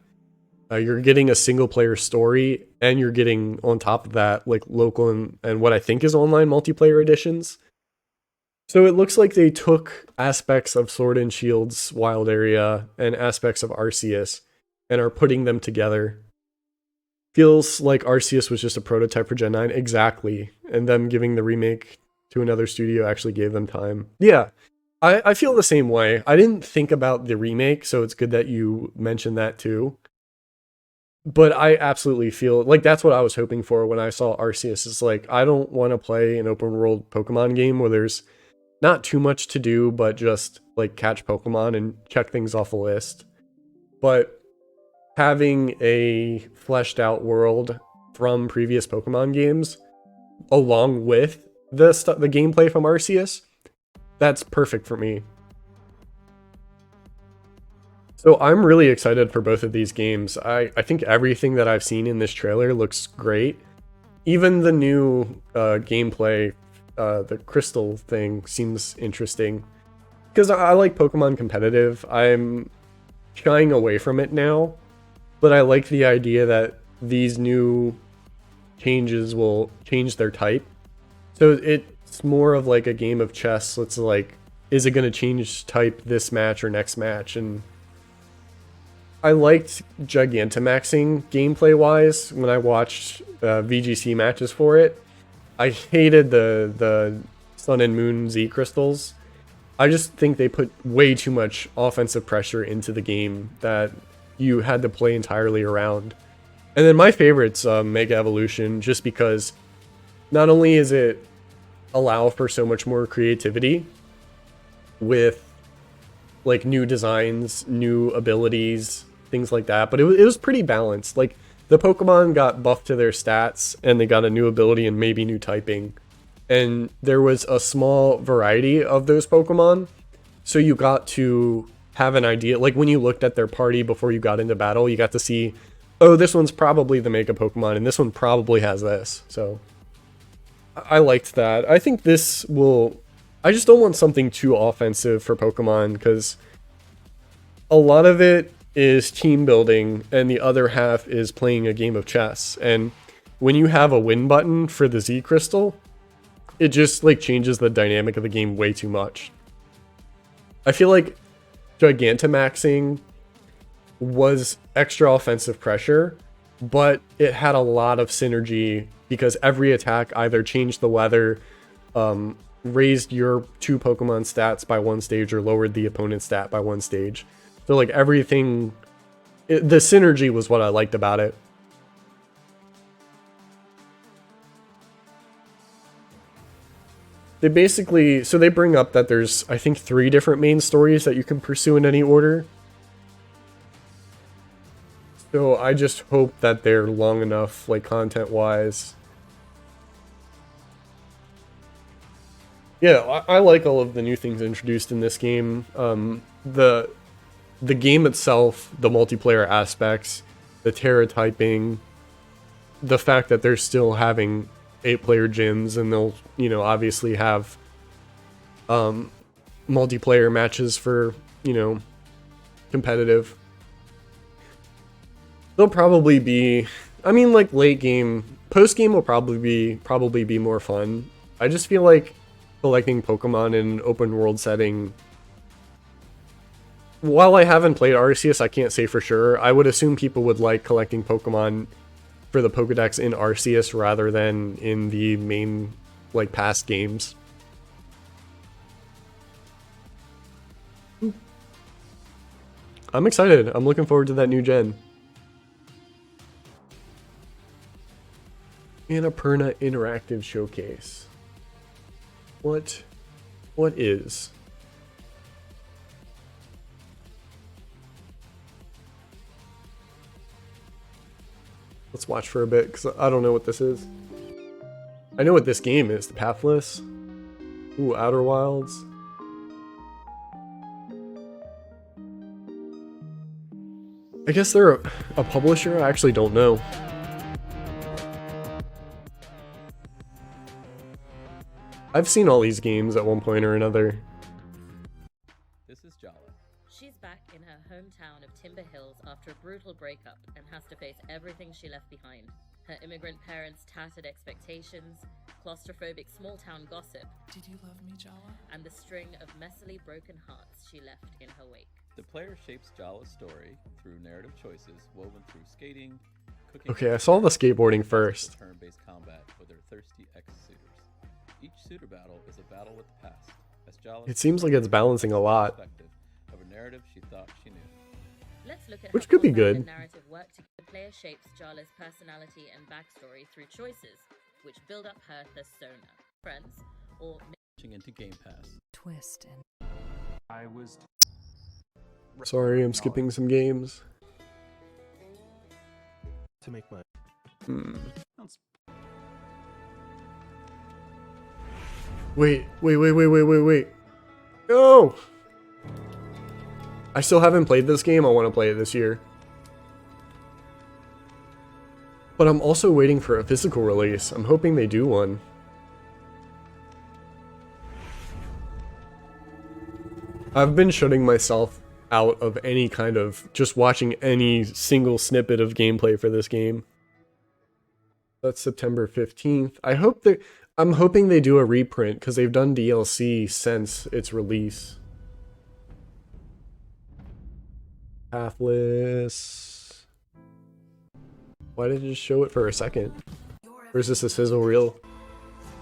Speaker 1: You're getting a single player story, and you're getting on top of that like local and what I think is online multiplayer editions. So it looks like they took aspects of Sword and Shield's wild area and aspects of Arceus and are putting them together. Feels like Arceus was just a prototype for Gen 9. Exactly. And them giving the remake to another studio actually gave them time. Yeah, I feel the same way. I didn't think about the remake, so it's good that you mentioned that too. But I absolutely feel like that's what I was hoping for when I saw Arceus. It's like, I don't want to play an open world Pokemon game where there's not too much to do, but just like catch Pokemon and check things off a list. But having a fleshed out world from previous Pokemon games, along with the gameplay from Arceus, that's perfect for me. So I'm really excited for both of these games. I think everything that I've seen in this trailer looks great. Even the new gameplay, the crystal thing seems interesting. Because I like Pokemon competitive. I'm shying away from it now. But I like the idea that these new changes will change their type. So it's more of like a game of chess. It's like, is it going to change type this match or next match? And I liked Gigantamaxing gameplay wise when I watched VGC matches for it. I hated the Sun and Moon Z crystals. I just think they put way too much offensive pressure into the game that you had to play entirely around. And then my favorite's Mega Evolution, just because not only is it allow for so much more creativity with like new designs, new abilities, things like that, but it was pretty balanced. Like the Pokemon got buffed to their stats and they got a new ability and maybe new typing. And there was a small variety of those Pokemon, so you got to have an idea. Like when you looked at their party before you got into battle, you got to see, oh, this one's probably the Mega Pokemon, and this one probably has this. So I liked that. I think this will... I just don't want something too offensive for Pokemon, because a lot of it is team building, and the other half is playing a game of chess. And when you have a win button for the Z Crystal, it just like changes the dynamic of the game way too much. I feel like Gigantamaxing was extra offensive pressure, but it had a lot of synergy because every attack either changed the weather, raised your two Pokemon stats by one stage, or lowered the opponent's stat by one stage. So like everything, the synergy was what I liked about it. They basically, so they bring up that there's, I think, 3 different main stories that you can pursue in any order. So I just hope that they're long enough, like content-wise. Yeah, I like all of the new things introduced in this game. The game itself, the multiplayer aspects, the Terra typing, the fact that they're still having 8-player gyms, and they'll, you know, obviously have multiplayer matches for, you know, competitive. They'll probably be, I mean, like late game, post game will probably be more fun. I just feel like collecting Pokemon in an open world setting, while I haven't played Arceus, I can't say for sure. I would assume people would like collecting Pokemon for the Pokedex in Arceus rather than in the main, like, past games. I'm excited. I'm looking forward to that new gen. Annapurna Interactive Showcase. What is? Let's watch for a bit, because I don't know what this is. I know what this game is, the Pathless. Ooh, Outer Wilds. I guess they're a publisher? I actually don't know. I've seen all these games at one point or another.
Speaker 4: This is Jala.
Speaker 5: She's back in her hometown of Timber Hills after a brutal breakup and has to face everything she left behind. Her immigrant parents' tattered expectations, claustrophobic small-town gossip,
Speaker 3: Did you love me, Jala?
Speaker 5: and the string of messily broken hearts she left in her wake.
Speaker 4: The player shapes Jala's story through narrative choices woven through skating, cooking...
Speaker 1: Okay, I saw the skateboarding first.
Speaker 4: ...turn-based combat with her thirsty ex-suitors. Each suitor battle is a battle with the past, as Jala...
Speaker 1: It seems like it's balancing a lot.
Speaker 4: ...of a narrative she thought she knew.
Speaker 5: Let's look at
Speaker 1: Which
Speaker 5: how
Speaker 1: could be
Speaker 5: full-rounded
Speaker 1: good.
Speaker 5: narrative work together. The player shapes Jala's personality and backstory through choices, which build up her persona, friends, or
Speaker 4: Into Game Pass.
Speaker 6: Twist and
Speaker 3: I was
Speaker 1: Sorry, I'm skipping some games.
Speaker 3: to make my
Speaker 1: Wait. No! I still haven't played this game. I want to play it this year. But I'm also waiting for a physical release. I'm hoping they do one. I've been shutting myself out of any kind of just watching any single snippet of gameplay for this game. That's September 15th. I'm hoping they do a reprint because they've done DLC since its release. Pathless. Why did it just show it for a second? Or is this a sizzle reel?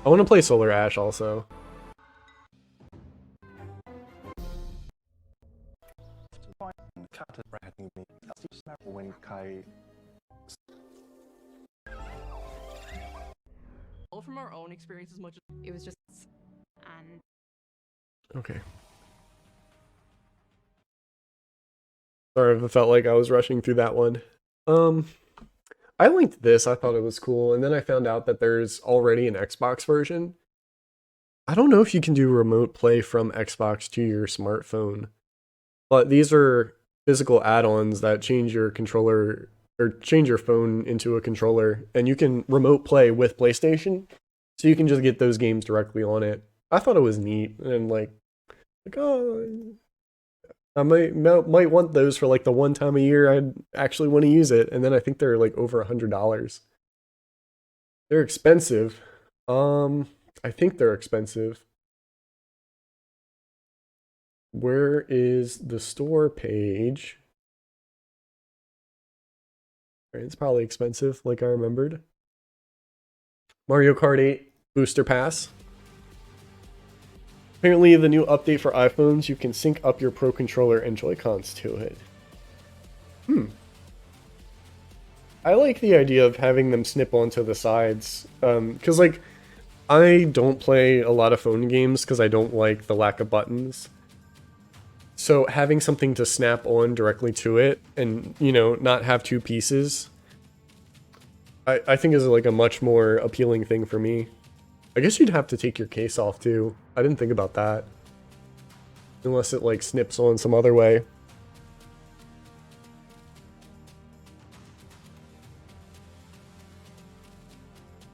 Speaker 1: I want to play Solar Ash also.
Speaker 6: From our own experience as much as it was just and
Speaker 1: Okay. Sorry if it felt like I was rushing through that one. I linked this, I thought it was cool, and then I found out that there's already an Xbox version. I don't know if you can do remote play from Xbox to your smartphone, but these are physical add-ons that change your controller or change your phone into a controller, and you can remote play with PlayStation, so you can just get those games directly on it. I thought it was neat, and like oh, I might want those for like the one time a year I'd actually want to use it, and then I think they're like over $100. They're expensive. I think they're expensive. Where is the store page? It's probably expensive, like I remembered. Mario Kart 8 Booster Pass. Apparently, the new update for iPhones, you can sync up your Pro Controller and Joy-Cons to it. I like the idea of having them snip onto the sides. Because, like, I don't play a lot of phone games because I don't like the lack of buttons. So having something to snap on directly to it and, you know, not have two pieces, I think is like a much more appealing thing for me. I guess you'd have to take your case off too. I didn't think about that. Unless it like snips on some other way.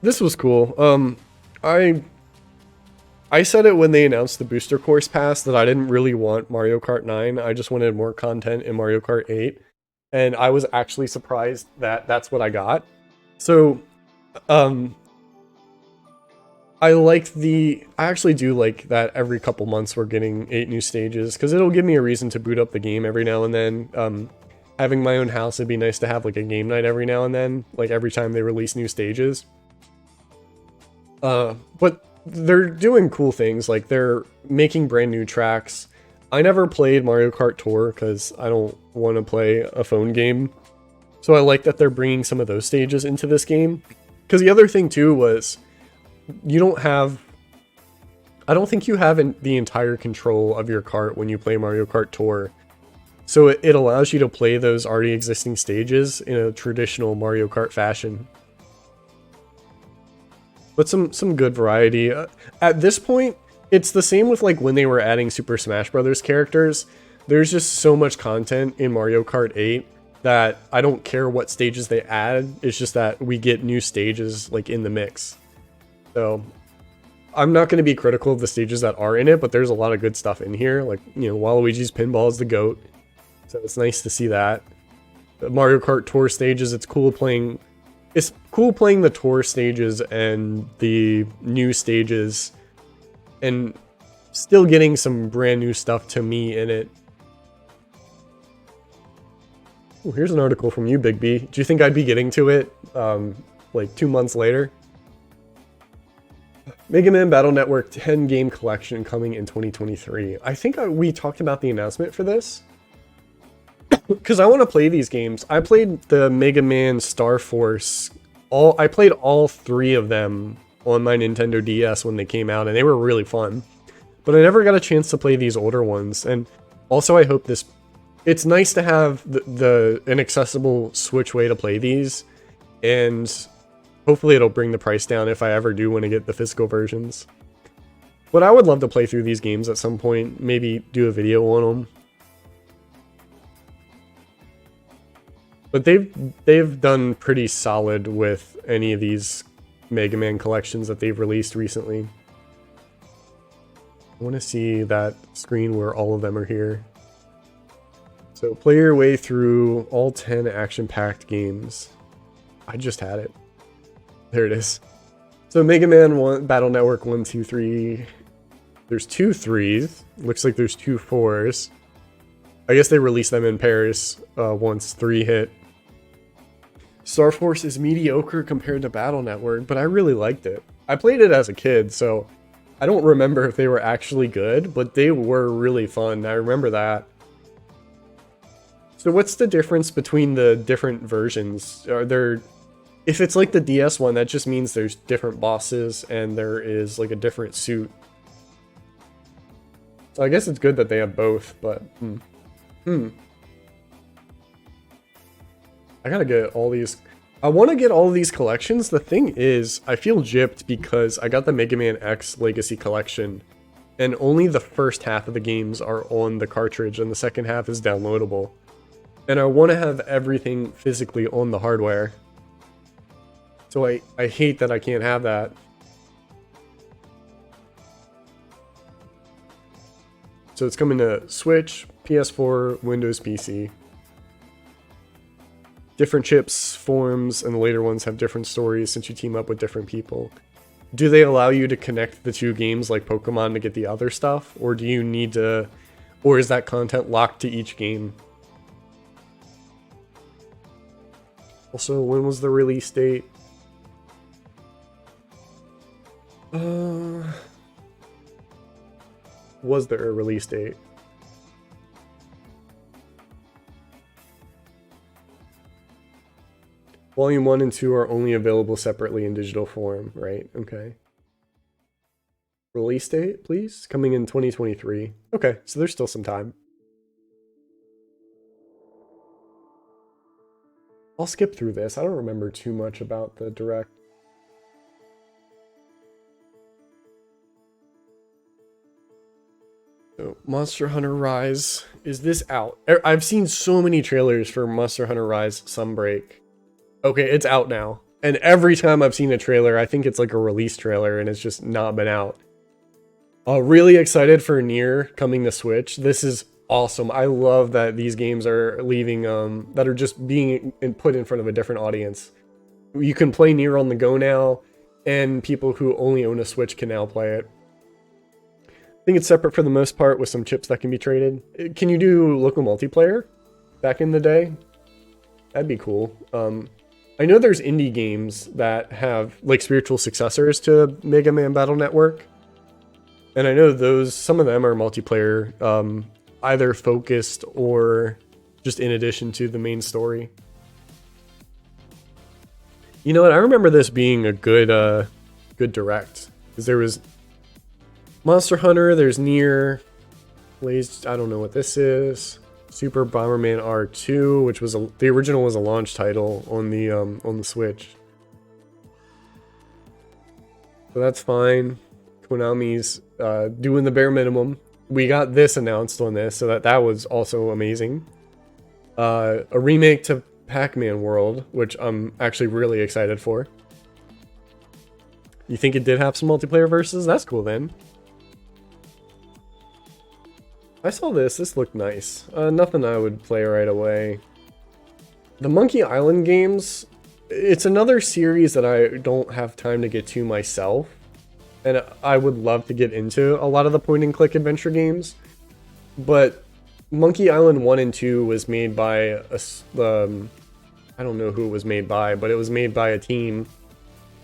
Speaker 1: This was cool. I said it when they announced the Booster Course Pass that I didn't really want Mario Kart 9. I just wanted more content in Mario Kart 8. And I was actually surprised that that's what I got. So, I actually do like that every couple months we're getting 8 new stages, because it'll give me a reason to boot up the game every now and then. Having my own house, it'd be nice to have like a game night every now and then, like every time they release new stages. But they're doing cool things, like they're making brand new tracks. I never played Mario Kart Tour because I don't want to play a phone game. So I like that they're bringing some of those stages into this game. Because the other thing too was, I don't think you have the entire control of your kart when you play Mario Kart Tour. So it allows you to play those already existing stages in a traditional Mario Kart fashion. But some good variety. At this point, it's the same with like when they were adding Super Smash Bros. Characters. There's just so much content in Mario Kart 8 that I don't care what stages they add. It's just that we get new stages like in the mix. So I'm not going to be critical of the stages that are in it, but there's a lot of good stuff in here. Like, you know, Waluigi's Pinball is the GOAT. So it's nice to see that. The Mario Kart Tour stages, it's cool playing the tour stages and the new stages and still getting some brand new stuff to me in it. Ooh, here's an article from you, Big B. Do you think I'd be getting to it like 2 months later? Mega Man Battle Network 10 game collection coming in 2023. I think we talked about the announcement for this. Because I want to play these games. I played the Mega Man Star Force. I played all 3 of them on my Nintendo DS when they came out, and they were really fun. But I never got a chance to play these older ones. And also I hope it's nice to have an accessible Switch way to play these. And hopefully it'll bring the price down if I ever do want to get the physical versions. But I would love to play through these games at some point. Maybe do a video on them. But they've done pretty solid with any of these Mega Man collections that they've released recently. I want to see that screen where all of them are here. So play your way through all 10 action-packed games. I just had it. There it is. So Mega Man 1, Battle Network 1, 2, 3. There's 2 3s. Looks like there's 2 4s. I guess they released them in pairs once 3 hit. Star Force is mediocre compared to Battle Network, but I really liked it. I played it as a kid, so I don't remember if they were actually good, but they were really fun. I remember that. So what's the difference between the different versions? Are there... If it's like the DS one, that just means there's different bosses and there is like a different suit. So I guess it's good that they have both, but... I gotta get all these... I want to get all of these collections. The thing is, I feel gypped because I got the Mega Man X Legacy Collection, and only the first half of the games are on the cartridge, and the second half is downloadable. And I want to have everything physically on the hardware. So I hate that I can't have that. So it's coming to Switch, PS4, Windows PC. Different chips, forms, and the later ones have different stories since you team up with different people. Do they allow you to connect the 2 games like Pokemon to get the other stuff? Or do you need to... Or is that content locked to each game? Also, when was the release date? Was there a release date? Volume 1 and 2 are only available separately in digital form, right? Okay. Release date, please? Coming in 2023. Okay, so there's still some time. I'll skip through this. I don't remember too much about the Direct. So, Monster Hunter Rise. Is this out? I've seen so many trailers for Monster Hunter Rise Sunbreak. Okay, it's out now. And every time I've seen a trailer, I think it's like a release trailer and it's just not been out. Really excited for Nier coming to Switch. This is awesome. I love that these games are leaving, that are just being put in front of a different audience. You can play Nier on the go now, and people who only own a Switch can now play it. I think it's separate for the most part with some chips that can be traded. Can you do local multiplayer back in the day? That'd be cool. I know there's indie games that have like spiritual successors to Mega Man Battle Network. And I know those, some of them are multiplayer, either focused or just in addition to the main story. You know what? I remember this being a good, good Direct, because there was Monster Hunter, there's Nier, Blaze. I don't know what this is. Super Bomberman R2, which was the original was a launch title on the Switch. So that's fine. Konami's doing the bare minimum. We got this announced on this, so that was also amazing. A remake to Pac-Man World, which I'm actually really excited for. You think it did have some multiplayer versus? That's cool then. I saw this. This looked nice. Nothing I would play right away. The Monkey Island games, it's another series that I don't have time to get to myself. And I would love to get into a lot of the point-and-click adventure games. But Monkey Island 1 and 2 was made by I don't know who it was made by, but it was made by a team.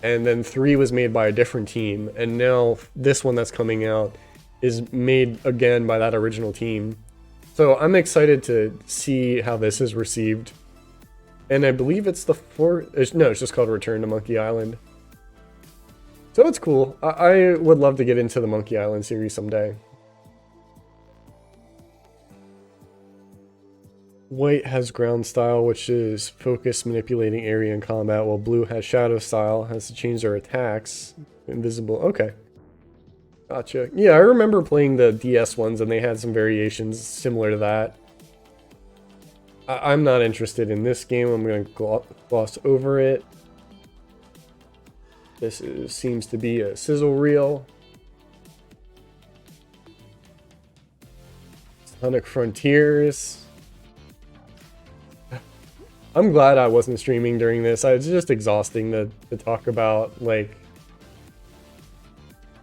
Speaker 1: And then 3 was made by a different team. And now this one that's coming out is made again by that original team. So I'm excited to see how this is received. And I believe it's the fourth... No, it's just called Return to Monkey Island. So it's cool. I would love to get into the Monkey Island series someday. White has ground style, which is focus, manipulating area and combat, while blue has shadow style, has to change their attacks. Invisible. Okay. Gotcha. Yeah, I remember playing the DS ones and they had some variations similar to that. I'm not interested in this game. I'm going to gloss over it. This seems to be a sizzle reel. Sonic Frontiers. I'm glad I wasn't streaming during this. It's just exhausting to talk about, like...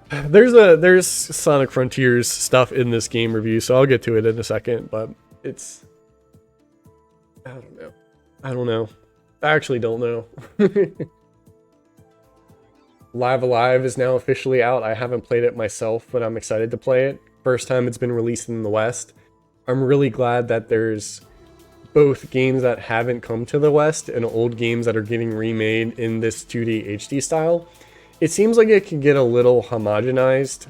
Speaker 1: There's Sonic Frontiers stuff in this game review, so I'll get to it in a second, but it's... I don't know. I actually don't know. Live Alive is now officially out. I haven't played it myself, but I'm excited to play it. First time it's been released in the West. I'm really glad that there's both games that haven't come to the West and old games that are getting remade in this 2D HD style. It seems like it can get a little homogenized,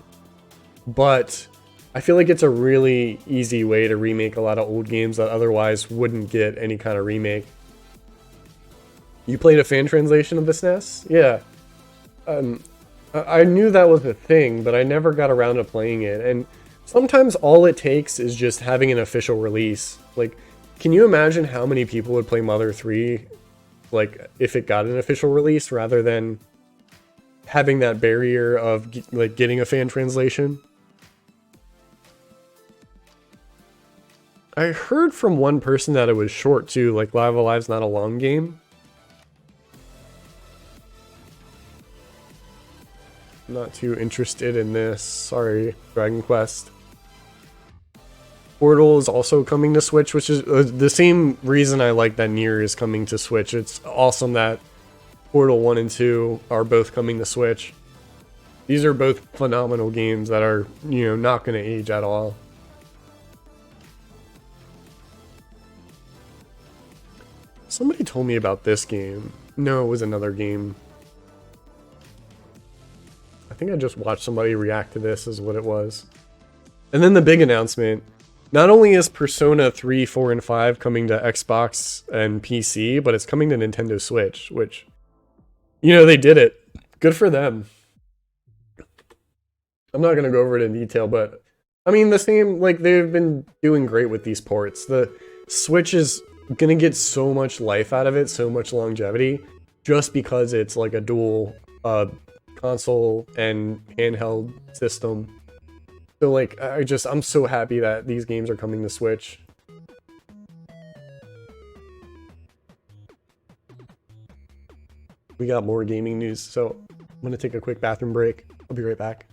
Speaker 1: but I feel like it's a really easy way to remake a lot of old games that otherwise wouldn't get any kind of remake. You played a fan translation of the SNES? Yeah. I knew that was a thing, but I never got around to playing it. And sometimes all it takes is just having an official release. Like, can you imagine how many people would play Mother 3, like, if it got an official release rather than having that barrier of, like, getting a fan translation? I heard from one person that it was short, too. Like, Live Alive's not a long game. Not too interested in this. Sorry, Dragon Quest. Portal is also coming to Switch, which is the same reason I like that Nier is coming to Switch. It's awesome that Portal 1 and 2 are both coming to Switch. These are both phenomenal games that are, you know, not going to age at all. Somebody told me about this game. No, it was another game. I think I just watched somebody react to this is what it was. And then the big announcement. Not only is Persona 3, 4, and 5 coming to Xbox and PC, but it's coming to Nintendo Switch, which, you know, they did it. Good for them. I'm not going to go over it in detail, but I mean, the same, like, they've been doing great with these ports. The Switch is going to get so much life out of it, so much longevity, just because it's like a dual console and handheld system. So like, I'm so happy that these games are coming to Switch. We got more gaming news, so I'm gonna take a quick bathroom break. I'll be right back.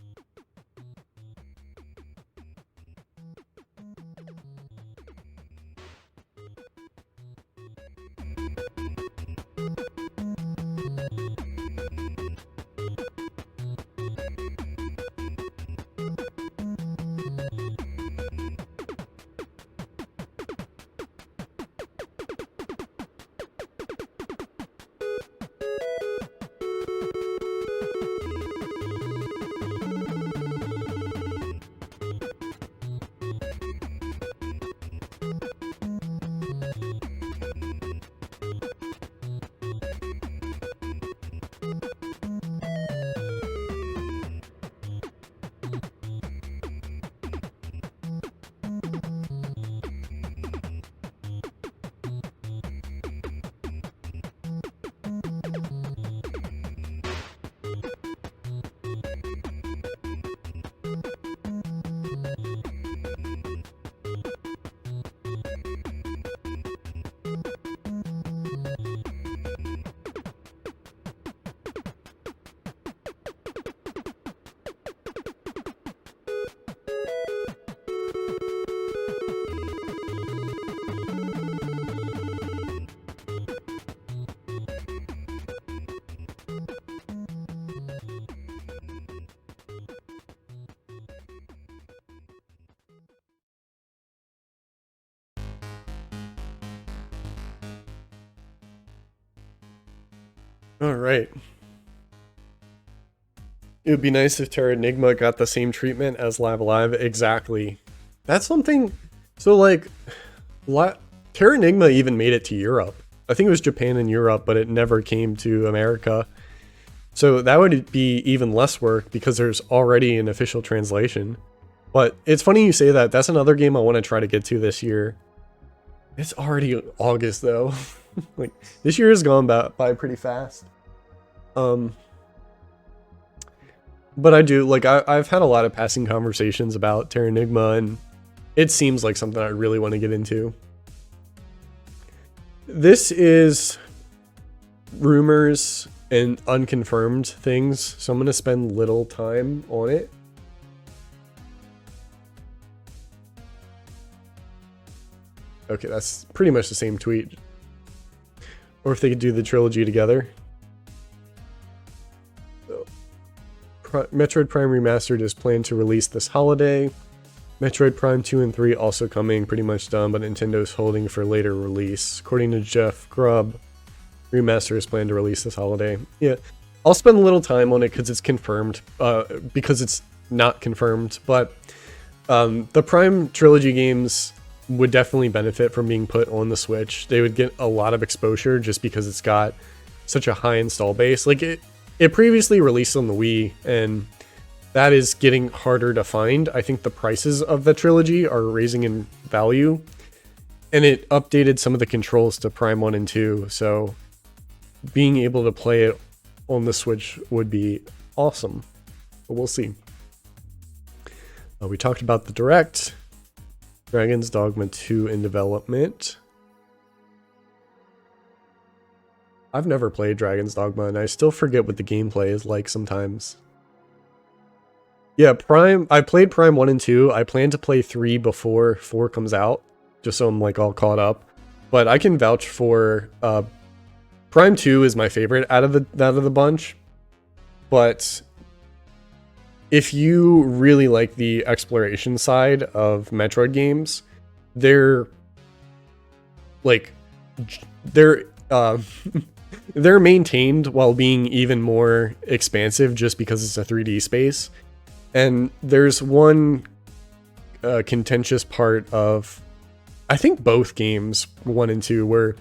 Speaker 1: Alright. It would be nice if Terra Enigma got the same treatment as Live Alive. Exactly. That's something... So, like... Terra Enigma even made it to Europe. I think it was Japan and Europe, but it never came to America. So that would be even less work because there's already an official translation. But it's funny you say that. That's another game I want to try to get to this year. It's already August, though. Like, this year has gone by pretty fast. But I do, like, I've had a lot of passing conversations about Terra Enigma, and it seems like something I really want to get into. This is rumors and unconfirmed things, so I'm going to spend little time on it. Okay, that's pretty much the same tweet. Or if they could do the trilogy together. So, Metroid Prime Remastered is planned to release this holiday. Metroid Prime 2 and 3 also coming, pretty much done, but Nintendo's holding for later release. According to Jeff Grubb, Remaster is planned to release this holiday. Yeah, I'll spend a little time on it because it's confirmed, because it's not confirmed, but the Prime Trilogy games would definitely benefit from being put on the Switch. They would get a lot of exposure just because it's got such a high install base. Like it previously released on the Wii, and that is getting harder to find. I think the prices of the trilogy are raising in value, and it updated some of the controls to Prime 1 and 2, so being able to play it on the Switch would be awesome. But we'll see. We talked about the Direct. Dragon's Dogma 2 in development. I've never played Dragon's Dogma, and I still forget what the gameplay is like sometimes. Yeah, Prime. I played Prime 1 and 2. I plan to play 3 before 4 comes out, just so I'm like all caught up. But I can vouch for Prime 2 is my favorite out of the bunch. But if you really like the exploration side of Metroid games, they're they're maintained while being even more expansive just because it's a 3D space. And there's one contentious part of, I think, both games, 1 and 2, where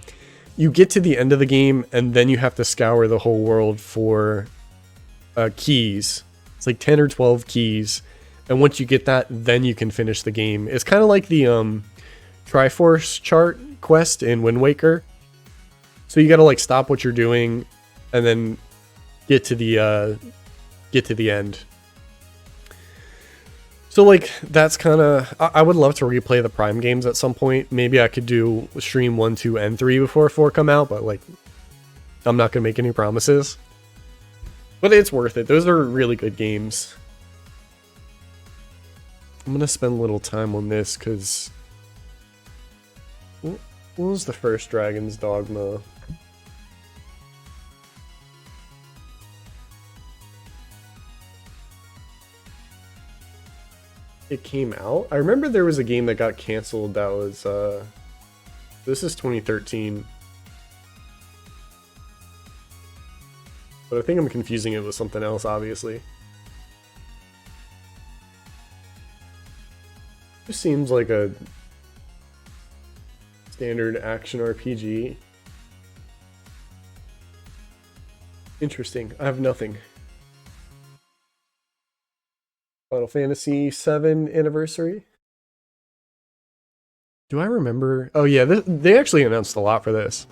Speaker 1: you get to the end of the game and then you have to scour the whole world for keys. It's like 10 or 12 keys, and once you get that, then you can finish the game. It's kind of like the Triforce chart quest in Wind Waker. So you got to like stop what you're doing and then get to the end. So like that's kind of, I would love to replay the Prime games at some point. Maybe I could do stream 1, 2, and 3 before 4 come out, but like I'm not gonna make any promises. But it's worth it. Those are really good games. I'm going to spend a little time on this because... What was the first Dragon's Dogma? It came out? I remember there was a game that got canceled that was... This is 2013. But I think I'm confusing it with something else, obviously. Just seems like a standard action RPG. Interesting. I have nothing. Final Fantasy VII Anniversary. Do I remember? Oh yeah, they actually announced a lot for this.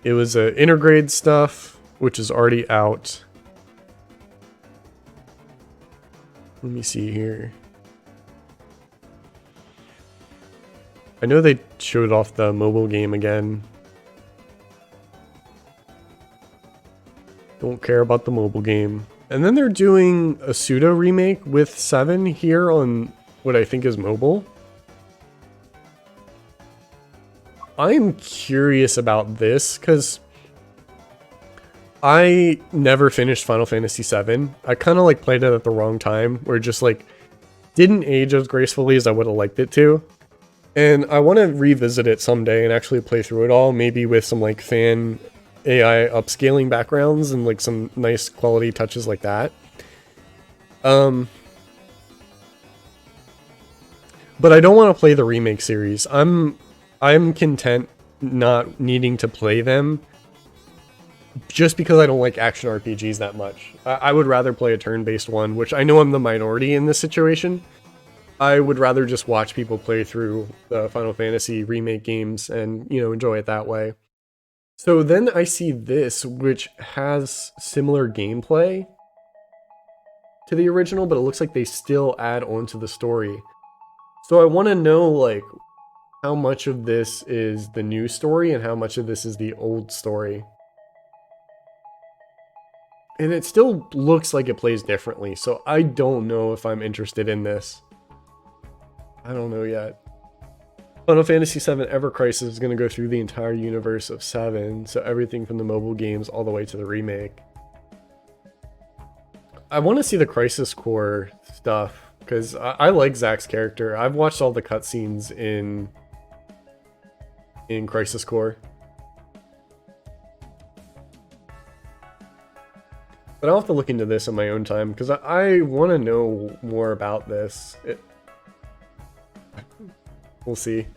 Speaker 1: It was intergrade stuff, which is already out. Let me see here. I know they showed off the mobile game again. Don't care about the mobile game. And then they're doing a pseudo remake with 7 here on what I think is mobile. I'm curious about this because I never finished Final Fantasy VII. I kind of like played it at the wrong time, where it just like didn't age as gracefully as I would have liked it to. And I want to revisit it someday and actually play through it all, maybe with some like fan AI upscaling backgrounds and like some nice quality touches like that. But I don't want to play the remake series. I'm content not needing to play them just because I don't like action RPGs that much. I would rather play a turn-based one, which I know I'm the minority in this situation. I would rather just watch people play through the Final Fantasy remake games and, you know, enjoy it that way. So then I see this, which has similar gameplay to the original, but it looks like they still add on to the story. So I want to know, like, how much of this is the new story and how much of this is the old story. And it still looks like it plays differently, so I don't know if I'm interested in this. I don't know yet. Final Fantasy VII Ever Crisis is going to go through the entire universe of 7, so everything from the mobile games all the way to the remake. I want to see the Crisis Core stuff, because I like Zack's character. I've watched all the cutscenes in Crisis Core. But I'll have to look into this in my own time, because I want to know more about this. We'll see.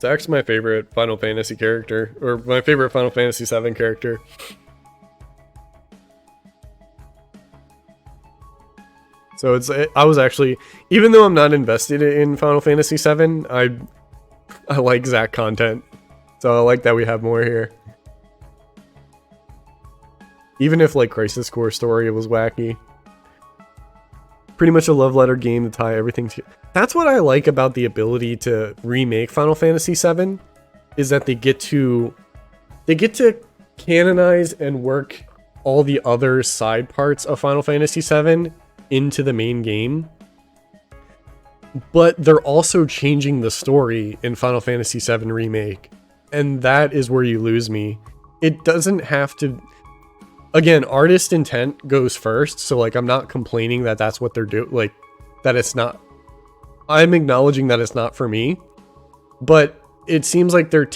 Speaker 1: Zack's my favorite Final Fantasy character, or my favorite Final Fantasy VII character. So I was actually, even though I'm not invested in Final Fantasy VII, I like Zack content. So I like that we have more here. Even if like Crisis Core story was wacky. Pretty much a love letter game to tie everything together. That's what I like about the ability to remake Final Fantasy VII, is that they get to canonize and work all the other side parts of Final Fantasy VII into the main game. But they're also changing the story in Final Fantasy VII Remake. And that is where you lose me. It doesn't have to... Again, artist intent goes first, so like I'm not complaining that that's what they're doing, like that it's not. I'm acknowledging that it's not for me, but it seems like they're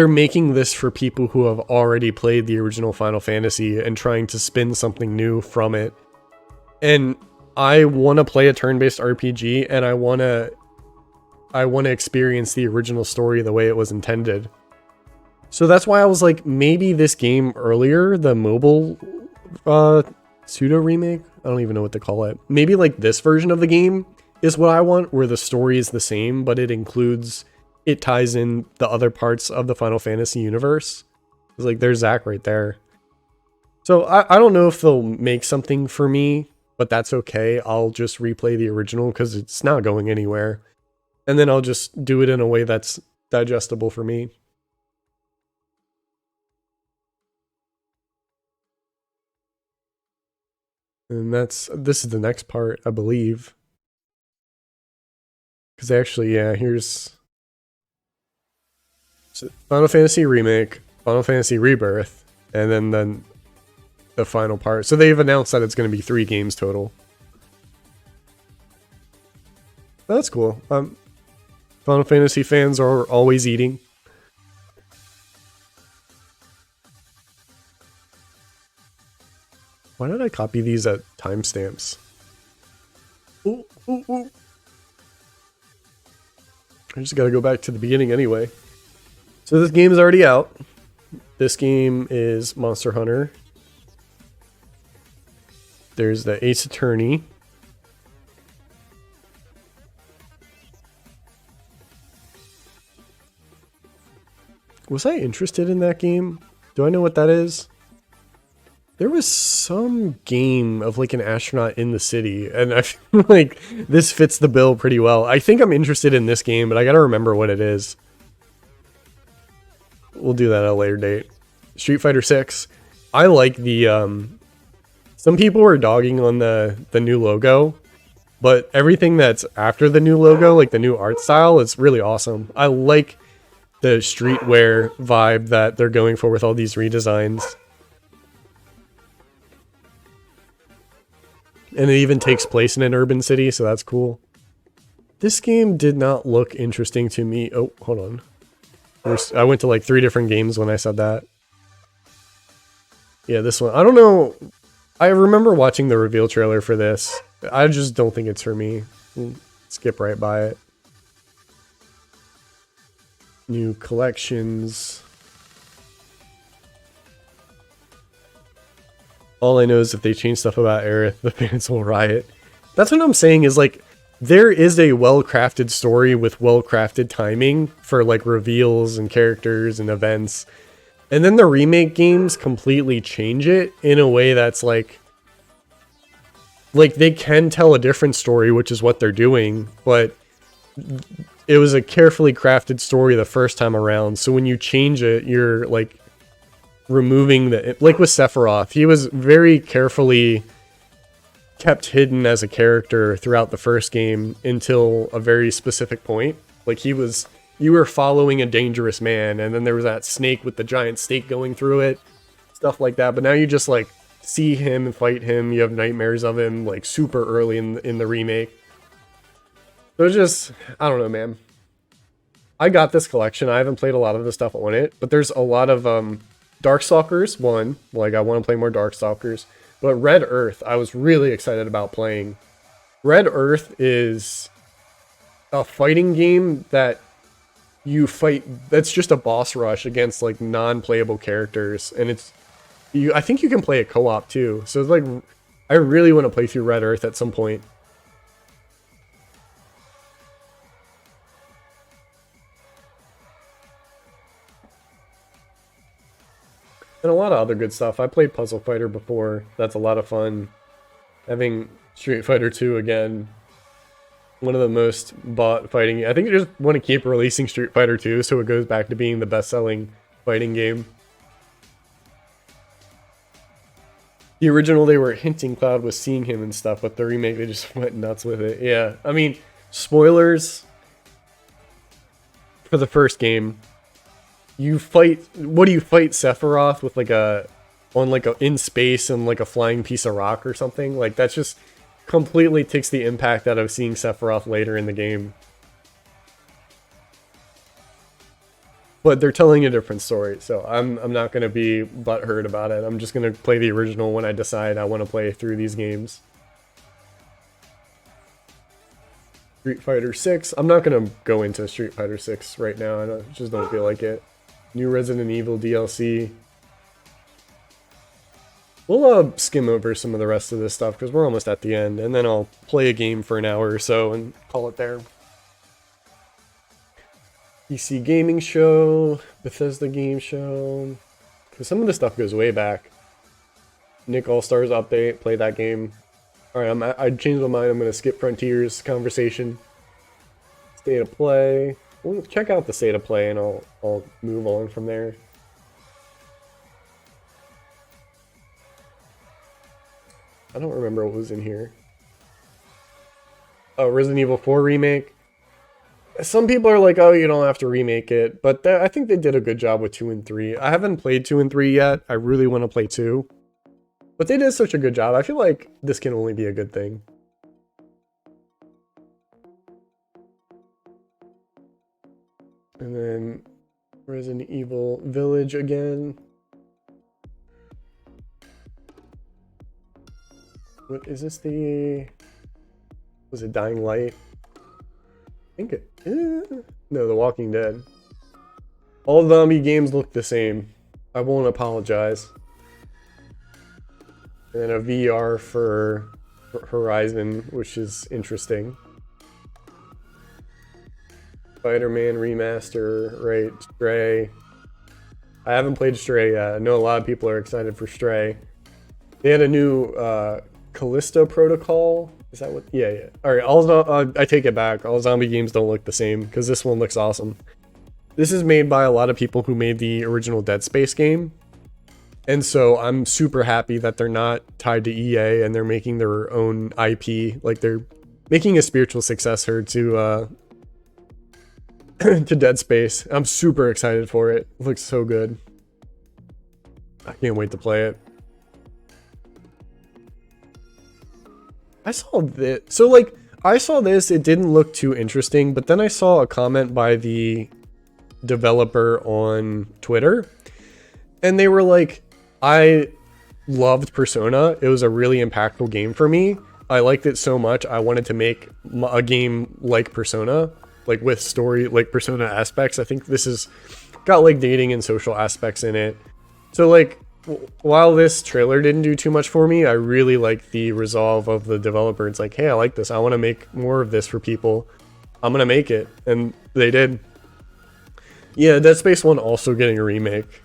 Speaker 1: making this for people who have already played the original Final Fantasy and trying to spin something new from it. And I want to play a turn-based RPG, and I want to experience the original story the way it was intended. So that's why I was like, maybe this game earlier, the mobile pseudo remake, I don't even know what to call it. Maybe like this version of the game is what I want, where the story is the same, but it ties in the other parts of the Final Fantasy universe. It's like, there's Zack right there. So I don't know if they'll make something for me, but that's okay. I'll just replay the original because it's not going anywhere. And then I'll just do it in a way that's digestible for me. And this is the next part, I believe. Because actually, yeah, here's Final Fantasy Remake, Final Fantasy Rebirth, and then the final part. So they've announced that it's going to be 3 games total. That's cool. Final Fantasy fans are always eating. Why did I copy these at timestamps? Ooh, ooh, ooh. I just gotta go back to the beginning anyway. So this game is already out. This game is Monster Hunter. There's the Ace Attorney. Was I interested in that game? Do I know what that is? There was some game of like an astronaut in the city, and I feel like this fits the bill pretty well. I think I'm interested in this game, but I gotta remember what it is. We'll do that at a later date. Street Fighter 6. I like the some people were dogging on the new logo, but everything that's after the new logo, like the new art style, is really awesome. I like the streetwear vibe that they're going for with all these redesigns. And it even takes place in an urban city, so that's cool. This game did not look interesting to me. Oh, hold on. I went to like 3 different games when I said that. Yeah, this one. I don't know. I remember watching the reveal trailer for this. I just don't think it's for me. Skip right by it. New collections. All I know is if they change stuff about Aerith, the fans will riot. That's what I'm saying is like, there is a well-crafted story with well-crafted timing for like reveals and characters and events. And then the remake games completely change it in a way that's like they can tell a different story, which is what they're doing, but it was a carefully crafted story the first time around. So when you change it, you're like removing the, like with Sephiroth, he was very carefully kept hidden as a character throughout the first game until a very specific point. Like you were following a dangerous man, and then there was that snake with the giant stake going through it, stuff like that. But now you just like see him and fight him. You have nightmares of him like super early in the remake. So it's just, I don't know, man. I got this collection. I haven't played a lot of the stuff on it, but there's a lot of Darkstalkers 1. Like I want to play more Darkstalkers. But Red Earth, I was really excited about playing. Red Earth is a fighting game that you fight, that's just a boss rush against like non-playable characters, and I think you can play a co-op too. So it's like, I really want to play through Red Earth at some point. And a lot of other good stuff. I played Puzzle Fighter before. That's a lot of fun. Having Street Fighter 2 again. One of the most bought fighting. I think they just want to keep releasing Street Fighter 2 so it goes back to being the best-selling fighting game. The original, they were hinting Cloud was seeing him and stuff, but the remake, they just went nuts with it. Yeah, I mean, spoilers for the first game. You fight, what do you fight Sephiroth with like in space and like a flying piece of rock or something? Like that's just completely takes the impact out of seeing Sephiroth later in the game. But they're telling a different story, so I'm not going to be butthurt about it. I'm just going to play the original when I decide I want to play through these games. Street Fighter 6. I'm not going to go into Street Fighter 6 right now. I just don't feel like it. New Resident Evil DLC. We'll skim over some of the rest of this stuff because we're almost at the end, and then I'll play a game for an hour or so and call it there. PC Gaming Show, Bethesda Game Show, because some of the stuff goes way back. Nick All-Stars update, play that game. Alright, I changed my mind, I'm going to skip Frontiers conversation. State of Play. We'll check out the state of play and I'll move on from there. I don't remember what was in here. Oh, Resident Evil 4 remake. Some people are like, oh, you don't have to remake it, but I think they did a good job with 2 and 3. I haven't played 2 and 3 yet. I really want to play 2. But they did such a good job. I feel like this can only be a good thing. And then Resident Evil Village again. What is this, was it Dying Light? I think it, no, The Walking Dead. All zombie games look the same. I won't apologize. And then a VR for Horizon, which is interesting. Spider-Man remaster, right? Stray. I haven't played Stray yet. I know a lot of people are excited for Stray. They had a new Callisto Protocol. Is that what? Yeah, yeah. All right, I take it back. All zombie games don't look the same because this one looks awesome. This is made by a lot of people who made the original Dead Space game. And so I'm super happy that they're not tied to EA and they're making their own IP. Like they're making a spiritual successor to to Dead Space. I'm super excited for it. It looks so good. I can't wait to play it. I saw this. So like, I saw this, it didn't look too interesting, but then I saw a comment by the developer on Twitter, and they were like, I loved Persona. It was a really impactful game for me. I liked it so much, I wanted to make a game like Persona, like with story, like Persona aspects. I think this has got like dating and social aspects in it. So like, while this trailer didn't do too much for me, I really like the resolve of the developer. It's like, hey, I like this. I want to make more of this for people. I'm going to make it. And they did. Yeah, Dead Space 1 also getting a remake.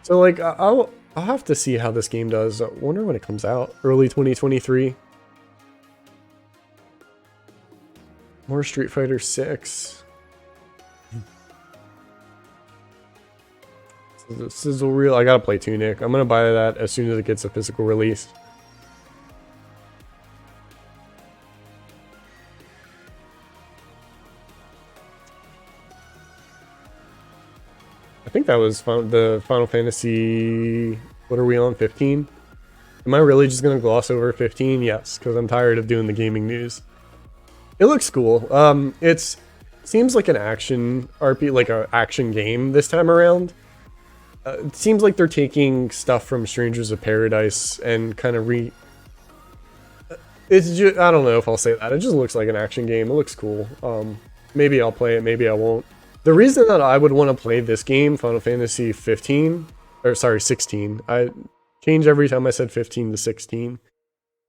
Speaker 1: So like I'll have to see how this game does. I wonder when it comes out. Early 2023. More Street Fighter 6. Sizzle reel. I gotta play Tunic. I'm gonna buy that as soon as it gets a physical release. I think that was the Final Fantasy. What are we on? 15? Am I really just gonna gloss over 15? Yes, because I'm tired of doing the gaming news. It looks cool. It's seems like an action RP, like an action game this time around. It seems like they're taking stuff from Strangers of Paradise and kind of it's just, I don't know if I'll say that. It just looks like an action game. It looks cool. Maybe I'll play it, maybe I won't. The reason that I would want to play this game, Final Fantasy 15, or sorry, 16. I change every time I said 15 to 16.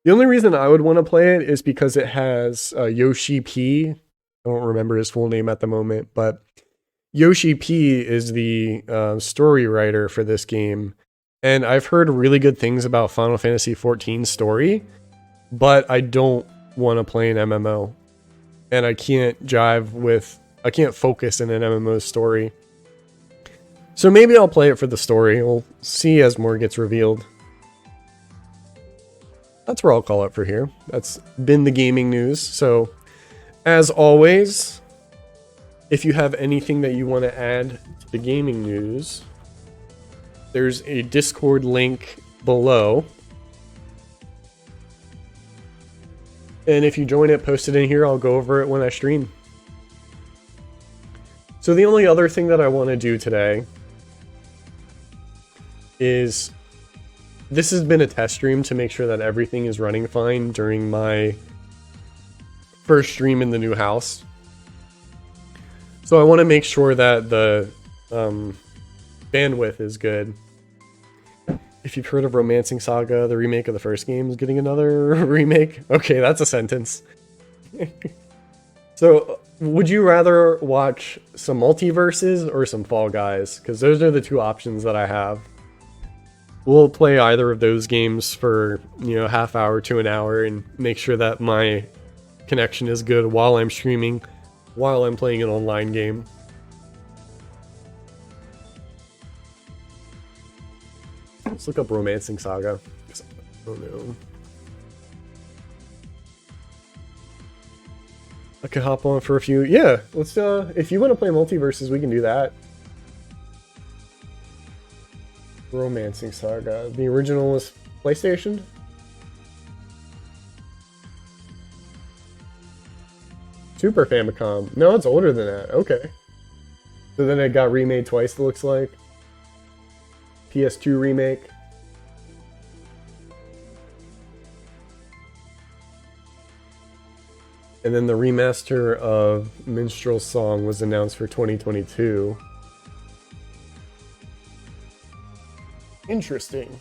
Speaker 1: The only reason I would want to play it is because it has Yoshi P. I don't remember his full name at the moment, but Yoshi P is the story writer for this game. And I've heard really good things about Final Fantasy 14's story, but I don't want to play an MMO. And I can't I can't focus in an MMO story. So maybe I'll play it for the story. We'll see as more gets revealed. That's where I'll call it for here. That's been the gaming news. So, as always, if you have anything that you want to add to the gaming news, there's a Discord link below. And if you join it, post it in here. I'll go over it when I stream. So the only other thing that I want to do today is, this has been a test stream to make sure that everything is running fine during my first stream in the new house. So I want to make sure that the bandwidth is good. If you've heard of Romancing Saga, the remake of the first game is getting another remake. Okay, that's a sentence. So, would you rather watch some Multiverses or some Fall Guys? Because those are the two options that I have. We'll play either of those games for, half hour to an hour and make sure that my connection is good while I'm streaming, while I'm playing an online game. Let's look up Romancing Saga. I don't know. I could hop on for a few. Yeah, let's if you want to play Multiverses, we can do that. Romancing Saga. The original was PlayStation? Super Famicom. No, it's older than that. Okay. So then it got remade twice, it looks like. PS2 remake. And then the remaster of Minstrel Song was announced for 2022. Interesting.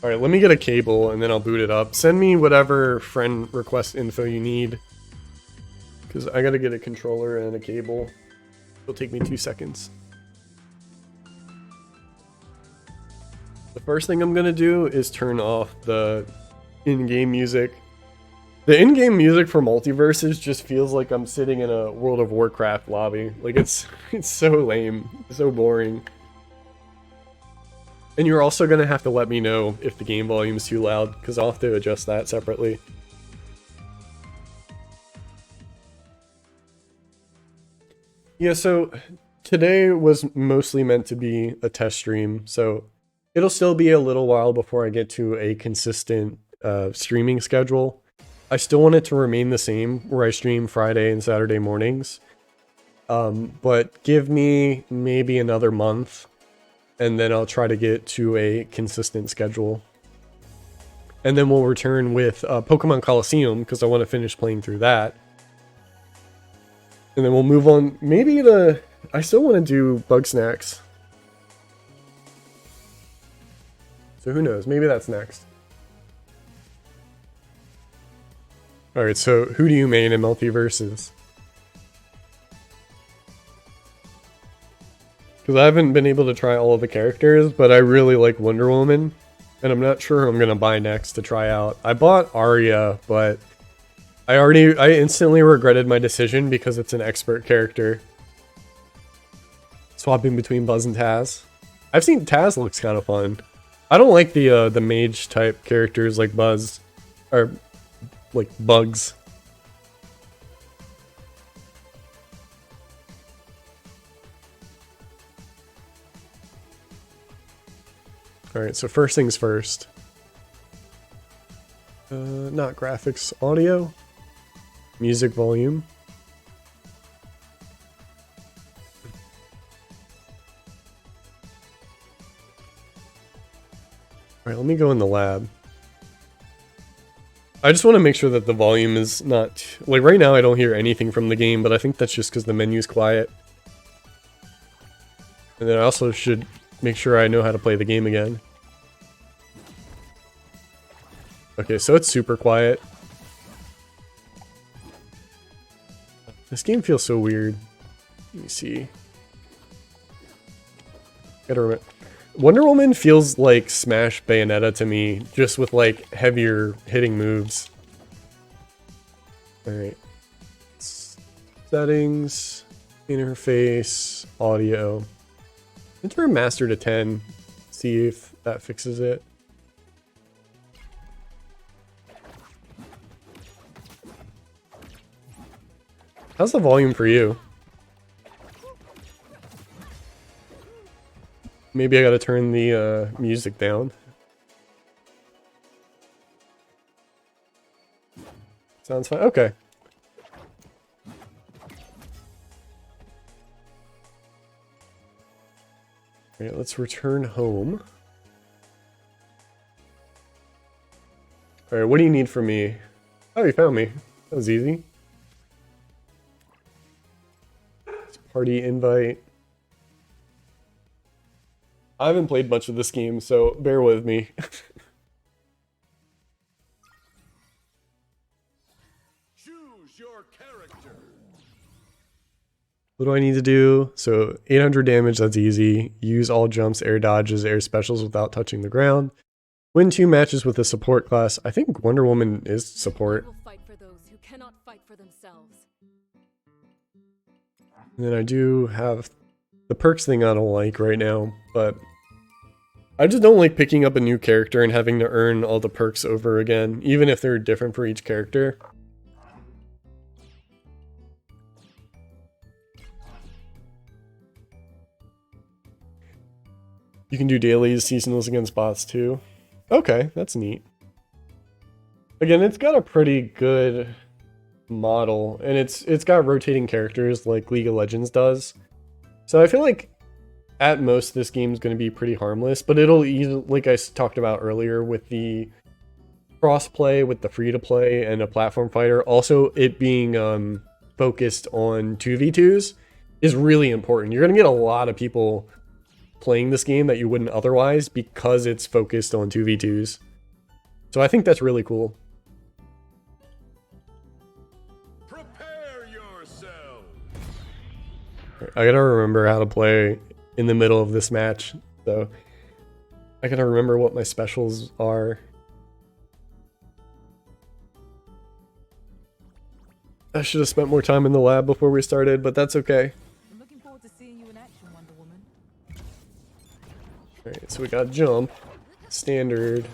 Speaker 1: Alright, let me get a cable and then I'll boot it up. Send me whatever friend request info you need, because I gotta get a controller and a cable. It'll take me 2 seconds. The first thing I'm gonna do is turn off the in-game music. The in-game music for Multiverses just feels like I'm sitting in a World of Warcraft lobby. Like, it's so lame, so boring. And you're also gonna have to let me know if the game volume is too loud, because I'll have to adjust that separately. Yeah, so today was mostly meant to be a test stream, so it'll still be a little while before I get to a consistent streaming schedule. I still want it to remain the same, where I stream Friday and Saturday mornings. But give me maybe another month, and then I'll try to get to a consistent schedule. And then we'll return with Pokemon Coliseum, because I want to finish playing through that. And then we'll move on, maybe to... I still want to do Bug Snacks. So who knows, maybe that's next. Alright, so who do you main in Multiverses? Because I haven't been able to try all of the characters, but I really like Wonder Woman. And I'm not sure who I'm going to buy next to try out. I bought Arya, but I instantly regretted my decision because it's an expert character. Swapping between Buzz and Taz. I've seen Taz looks kind of fun. I don't like the mage type characters like Buzz. Or, like, Bugs. Alright, so first things first. Not graphics, audio. Music volume. Alright, let me go in the lab. I just want to make sure that the volume is not... Like, right now I don't hear anything from the game, but I think that's just because the menu's quiet. And then I also should make sure I know how to play the game again. Okay, so it's super quiet. This game feels so weird. Let me see. Gotta remember. Wonder Woman feels like Smash Bayonetta to me, just with like heavier hitting moves. Alright. Settings, interface, audio. Enter master to 10. See if that fixes it. How's the volume for you? Maybe I gotta turn the music down. Sounds fine. Okay. Alright, let's return home. Alright, what do you need from me? Oh, you found me. That was easy. Party invite. I haven't played much of this game, so bear with me.
Speaker 7: Choose your character.
Speaker 1: What do I need to do? So 800 damage, that's easy. Use all jumps, air dodges, air specials without touching the ground. Win 2 matches with a support class. I think Wonder Woman is support.
Speaker 8: I will fight for those who cannot fight for themselves.
Speaker 1: And then I do have the perks thing I don't like right now, but I just don't like picking up a new character and having to earn all the perks over again, even if they're different for each character. You can do dailies, seasonals against bots too. Okay, that's neat. Again, it's got a pretty good model, and it's got rotating characters like League of Legends does. So I feel like at most this game's going to be pretty harmless, but it'll easily, like I talked about earlier with the cross-play with the free-to-play and a platform fighter, also it being focused on 2v2s is really important. You're going to get a lot of people playing this game that you wouldn't otherwise because it's focused on 2v2s. So I think that's really cool. I gotta remember how to play in the middle of this match, so I gotta remember what my specials are. I should have spent more time in the lab before we started, but that's okay.
Speaker 8: I'm looking forward to seeing you in action, Wonder Woman.
Speaker 1: Alright, so we got jump, standard.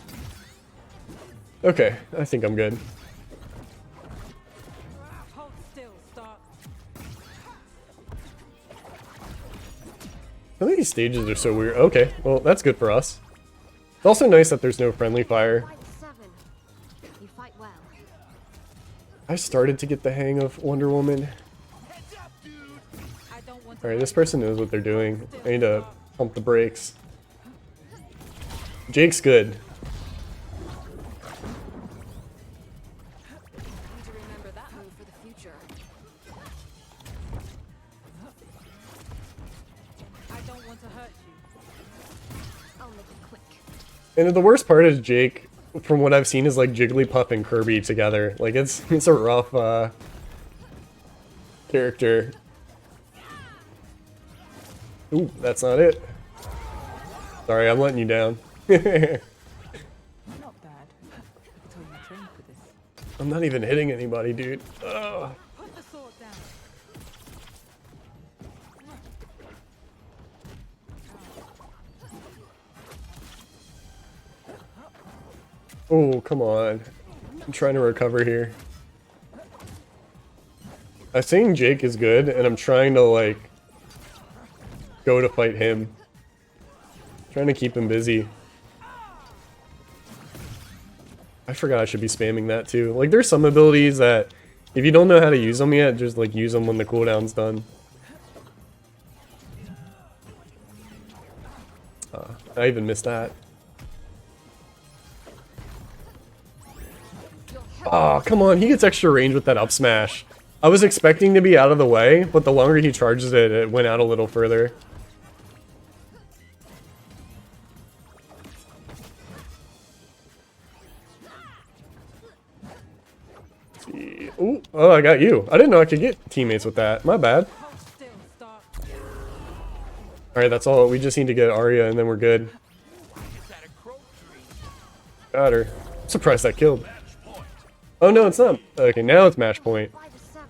Speaker 1: Okay, I think I'm good.
Speaker 8: Hold still, start.
Speaker 1: Some of these stages are so weird. Okay, well, that's good for us. It's also nice that there's no friendly fire.
Speaker 8: You fight well.
Speaker 1: I started to get the hang of Wonder Woman. Alright, this person knows what they're doing. I need to pump the brakes. Jake's good.
Speaker 8: Need to remember that move for the future. I don't want to hurt you. I'll make it quick.
Speaker 1: And the worst part is Jake, from what I've seen, is like Jigglypuff and Kirby together. Like it's a rough character. Ooh, that's not it. Sorry, I'm letting you down.
Speaker 6: Not bad. Until you trained for this.
Speaker 1: I'm not even hitting anybody, dude. Ugh.
Speaker 6: Put the sword down.
Speaker 1: Oh, come on. I'm trying to recover here. I think Jake is good, and I'm trying to, like, go to fight him. Trying to keep him busy. I forgot I should be spamming that too. Like, there's some abilities that, if you don't know how to use them yet, just, like, use them when the cooldown's done. I even missed that. Oh, come on. He gets extra range with that up smash. I was expecting to be out of the way, but the longer he charges it, it went out a little further. Let's see. Ooh, oh, I got you. I didn't know I could get teammates with that. My bad. Alright, that's all. We just need to get Arya and then we're good. Got her. I'm surprised that killed. Oh no, it's not. Okay, now it's match point.
Speaker 8: 5 to 7.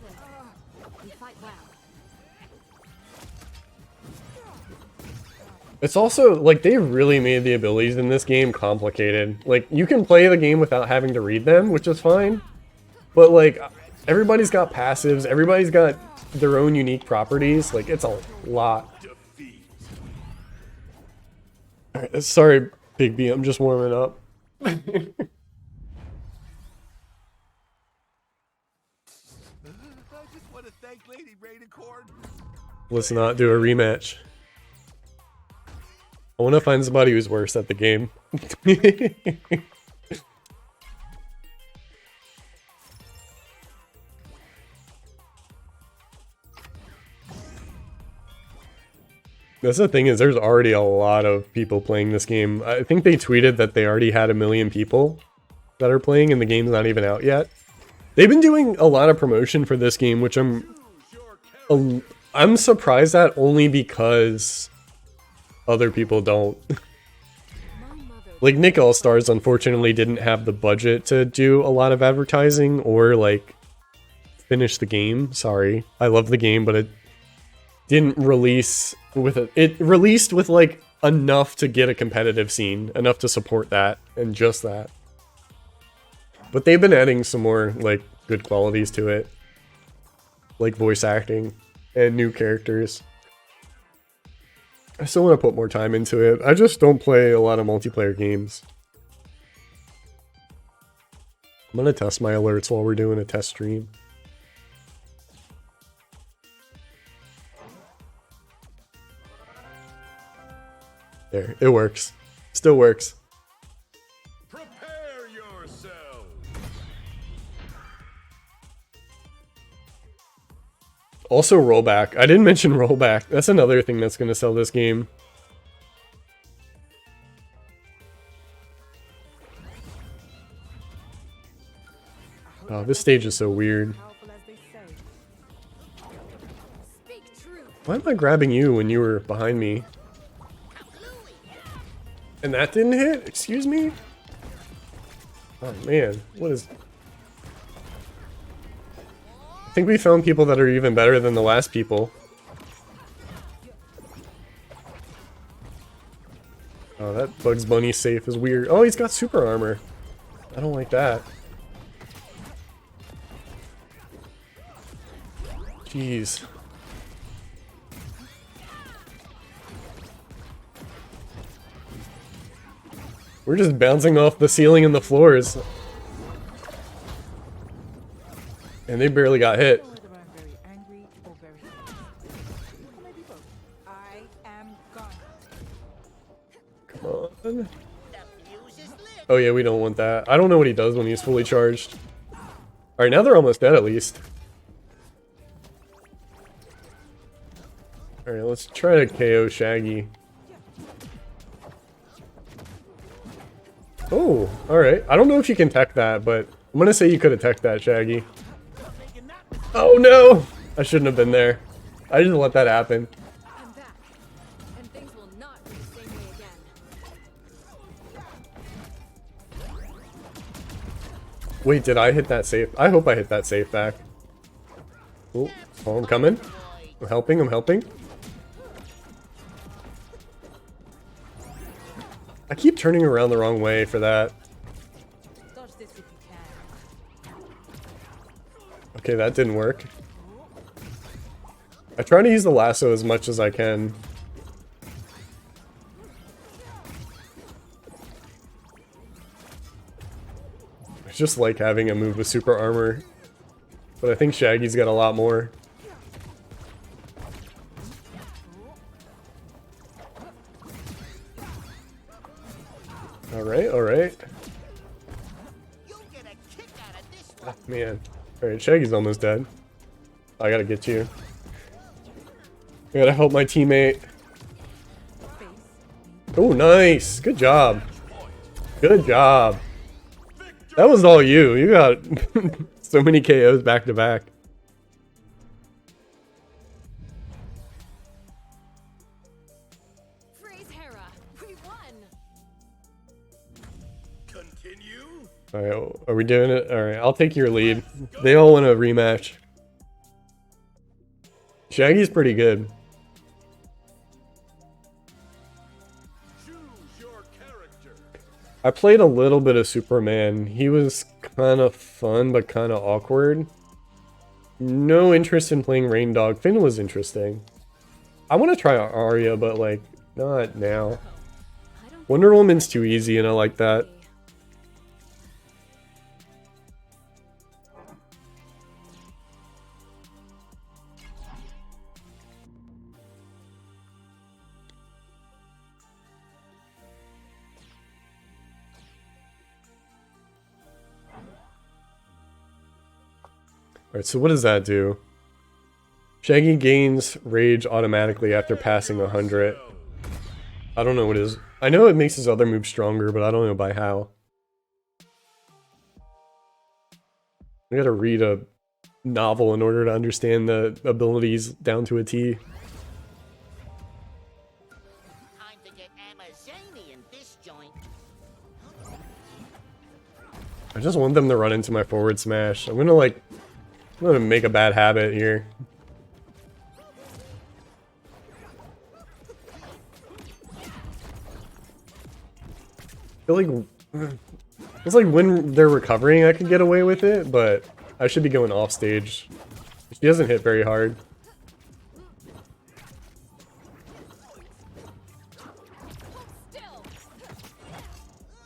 Speaker 8: You fight well.
Speaker 1: It's also, like, they really made the abilities in this game complicated. Like, you can play the game without having to read them, which is fine. But, like, everybody's got passives, everybody's got their own unique properties. Like, it's a lot. Alright, sorry, Big B, I'm just warming up. Let's not do a rematch. I want to find somebody who's worse at the game. That's the thing, is there's already a lot of people playing this game. I think they tweeted that they already had 1 million people that are playing and the game's not even out yet. They've been doing a lot of promotion for this game, which I'm surprised at, only because other people don't. Like, Nick All-Stars unfortunately didn't have the budget to do a lot of advertising or, like, finish the game. Sorry. I love the game, but it didn't release with it released with, like, enough to get a competitive scene, enough to support that, and just that. But they've been adding some more, like, good qualities to it. Like voice acting and new characters. I still want to put more time into it. I just don't play a lot of multiplayer games. I'm gonna test my alerts while we're doing a test stream. There, it works. Still works.
Speaker 7: Prepare yourself.
Speaker 1: Also rollback. I didn't mention rollback. That's another thing that's going to sell this game. Oh, this stage is so weird. Why am I grabbing you when you were behind me? And that didn't hit? Excuse me? Oh man, what is... I think we found people that are even better than the last people. Oh, that Bugs Bunny safe is weird. Oh, he's got super armor. I don't like that. Jeez. We're just bouncing off the ceiling and the floors. And they barely got hit. Come on. Oh yeah, we don't want that. I don't know what he does when he's fully charged. Alright, now they're almost dead at least. Alright, let's try to KO Shaggy. Oh, alright. I don't know if you can tech that, but I'm gonna say you could have teched that, Shaggy. Oh no! I shouldn't have been there. I didn't let that happen. Wait, did I hit that safe? I hope I hit that safe back. Oh, oh, I'm coming. I'm helping, I'm helping. I keep turning around the wrong way for that.
Speaker 8: Dodge this if you can.
Speaker 1: Okay, that didn't work. I try to use the lasso as much as I can. I just like having a move with super armor. But I think Shaggy's got a lot more. Alright, alright. Oh, man. Alright, Shaggy's almost dead. I gotta get you. I gotta help my teammate. Oh, nice! Good job. Good job. That was all you. You got so many KOs back to back.
Speaker 8: Freeze Hera. We won.
Speaker 7: Continue.
Speaker 1: Alright, are we doing it? Alright, I'll take your lead. They all want a rematch. Shaggy's pretty good.
Speaker 7: Choose your character.
Speaker 1: I played a little bit of Superman. He was kind of fun, but kind of awkward. No interest in playing Rain Dog. Finn was interesting. I want to try Arya, but like, not now. Wonder Woman's too easy, and I like that. Alright, so what does that do? Shaggy gains rage automatically after passing 100. I don't know what it is. I know it makes his other moves stronger, but I don't know by how. I gotta read a novel in order to understand the abilities down to a T.
Speaker 9: Time to get Amazoni in this joint.
Speaker 1: I just want them to run into my forward smash. I'm gonna make a bad habit here. I feel like it's like when they're recovering I can get away with it, but I should be going off stage. She doesn't hit very hard.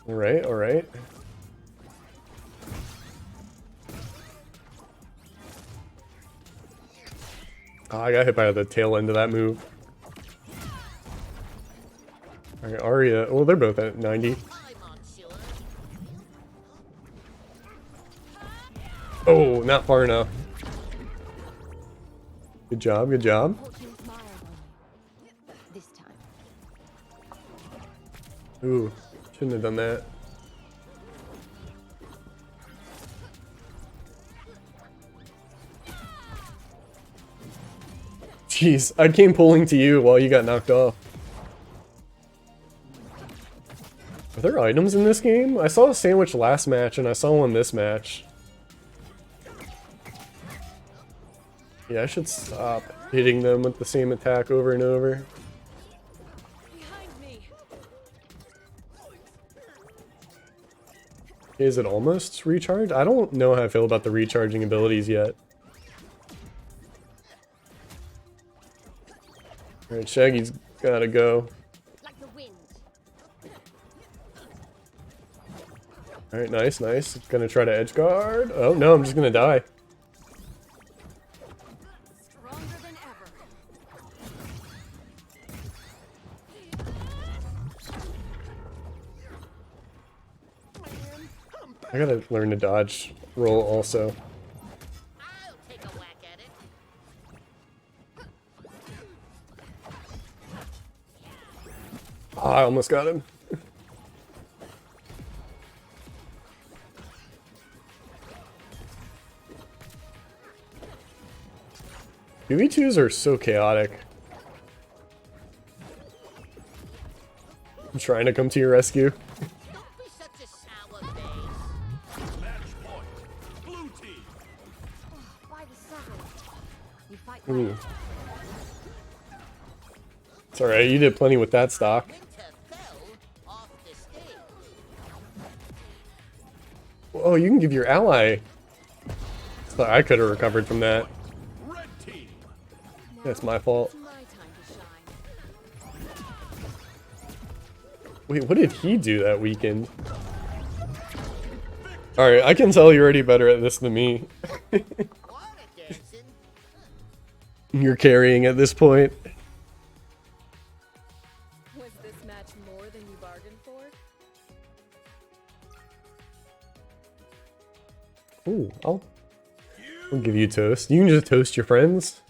Speaker 1: Alright, alright. Oh, I got hit by the tail end of that move. Alright, Arya. Well, they're both at 90. Oh, not far enough. Good job, good job.
Speaker 8: This time.
Speaker 1: Ooh, shouldn't have done that. Jeez, I came pulling to you while you got knocked off. Are there items in this game? I saw a sandwich last match and I saw one this match. Yeah, I should stop hitting them with the same attack over and over.
Speaker 8: Behind me.
Speaker 1: Is it almost recharged? I don't know how I feel about the recharging abilities yet. Alright, Shaggy's gotta go.
Speaker 8: Like the wind.
Speaker 1: Alright, nice, nice. Gonna try to edge guard. Oh no, I'm just gonna die.
Speaker 8: Stronger than ever.
Speaker 1: I gotta learn to dodge roll also.
Speaker 9: I'll take a whack at it.
Speaker 1: Ah, I almost got him. 2v2s are so chaotic. I'm trying to come to your rescue.
Speaker 9: Don't be such a sour face.
Speaker 7: Match point.
Speaker 8: by the suburbs. You fight
Speaker 1: Ooh. It's alright, you did plenty with that stock.
Speaker 9: Winter fell off the stage.
Speaker 1: Oh, you can give your ally. So I could have recovered from that.
Speaker 7: Red team.
Speaker 1: That's my fault.
Speaker 8: It's my time to shine.
Speaker 1: Wait, what did he do that weekend? Alright, I can tell you're already better at this than me.
Speaker 9: Water dancing.
Speaker 1: You're carrying at this point.
Speaker 8: Was this match more than you bargained for?
Speaker 1: Ooh, I'll give you toast. You can just toast your friends.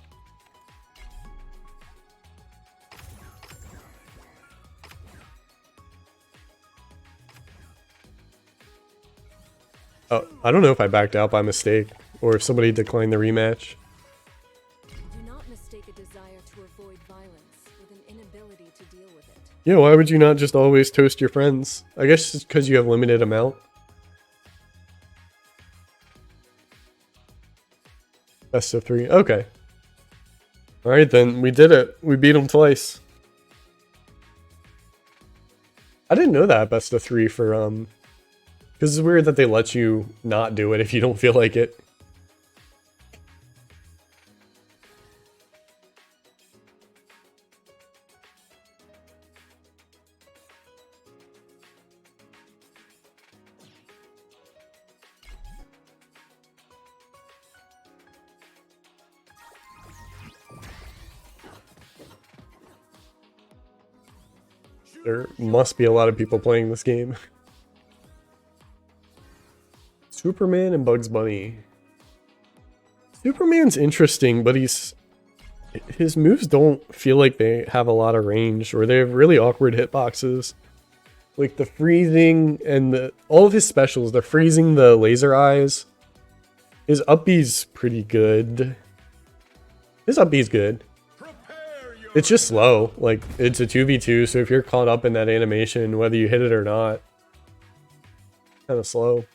Speaker 1: Oh, I don't know if I backed out by mistake or if somebody declined the rematch.
Speaker 8: Do not mistake a desire to avoid violence with an inability to deal with it.
Speaker 1: Yeah, why would you not just always toast your friends? I guess it's because you have limited amount. Best of 3. Okay. Alright then, we did it. We beat them twice. I didn't know that best of 3 for, because it's weird that they let you not do it if you don't feel like it. There must be a lot of people playing this game. Superman and Bugs Bunny. Superman's interesting, but his moves don't feel like they have a lot of range, or they have really awkward hitboxes. Like the freezing and all of his specials, the freezing, the laser eyes. His up B's pretty good. His up B's good. It's just slow. Like, it's a 2v2, so if you're caught up in that animation, whether you hit it or not, kind of slow.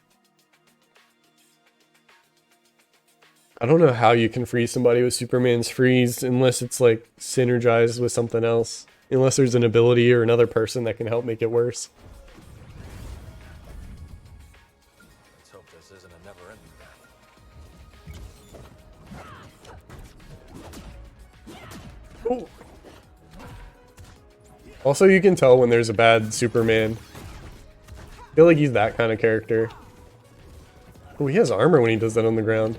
Speaker 1: I don't know how you can freeze somebody with Superman's freeze unless it's like synergized with something else. Unless there's an ability or another person that can help make it worse.
Speaker 7: Let's hope this isn't a never-ending battle.
Speaker 1: Ooh. Also, you can tell when there's a bad Superman. I feel like he's that kind of character. Oh, he has armor when he does that on the ground.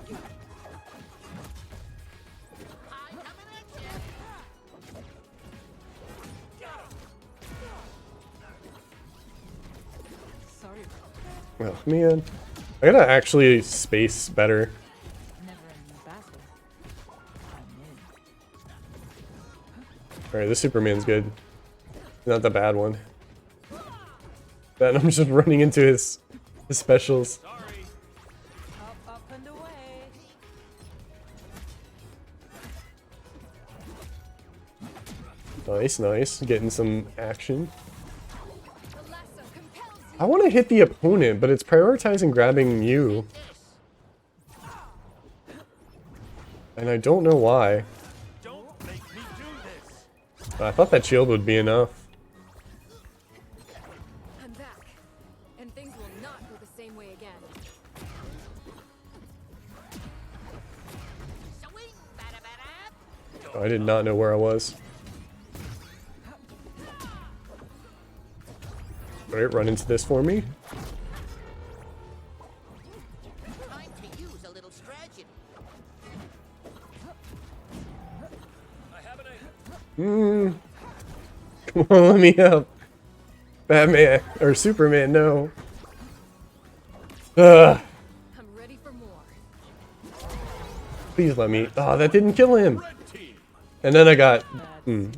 Speaker 6: Sorry.
Speaker 1: Oh, man. I gotta actually space better.
Speaker 6: Never in the battle. I'm in.
Speaker 1: Alright, this Superman's good. Not the bad one. Then I'm just running into his specials.
Speaker 7: Sorry.
Speaker 6: Up and away.
Speaker 1: Nice, nice. Getting some action.
Speaker 8: The lasso compels you.
Speaker 1: I want to hit the opponent, but it's prioritizing grabbing you. And I don't know why.
Speaker 7: Don't make me do this.
Speaker 1: I thought that shield would be enough.
Speaker 8: I'm back, and things will not go the same way again.
Speaker 9: Swing, bada-bada.
Speaker 1: Oh, I did not know where I was. Alright, run into this for me.
Speaker 9: Time to use a little strategy.
Speaker 7: I have an idea.
Speaker 1: Come on, let me up. Batman, or Superman, no. Ugh,
Speaker 8: I'm ready for more.
Speaker 1: please let me. Oh, that didn't kill him.
Speaker 7: Red team.
Speaker 1: And then I got. I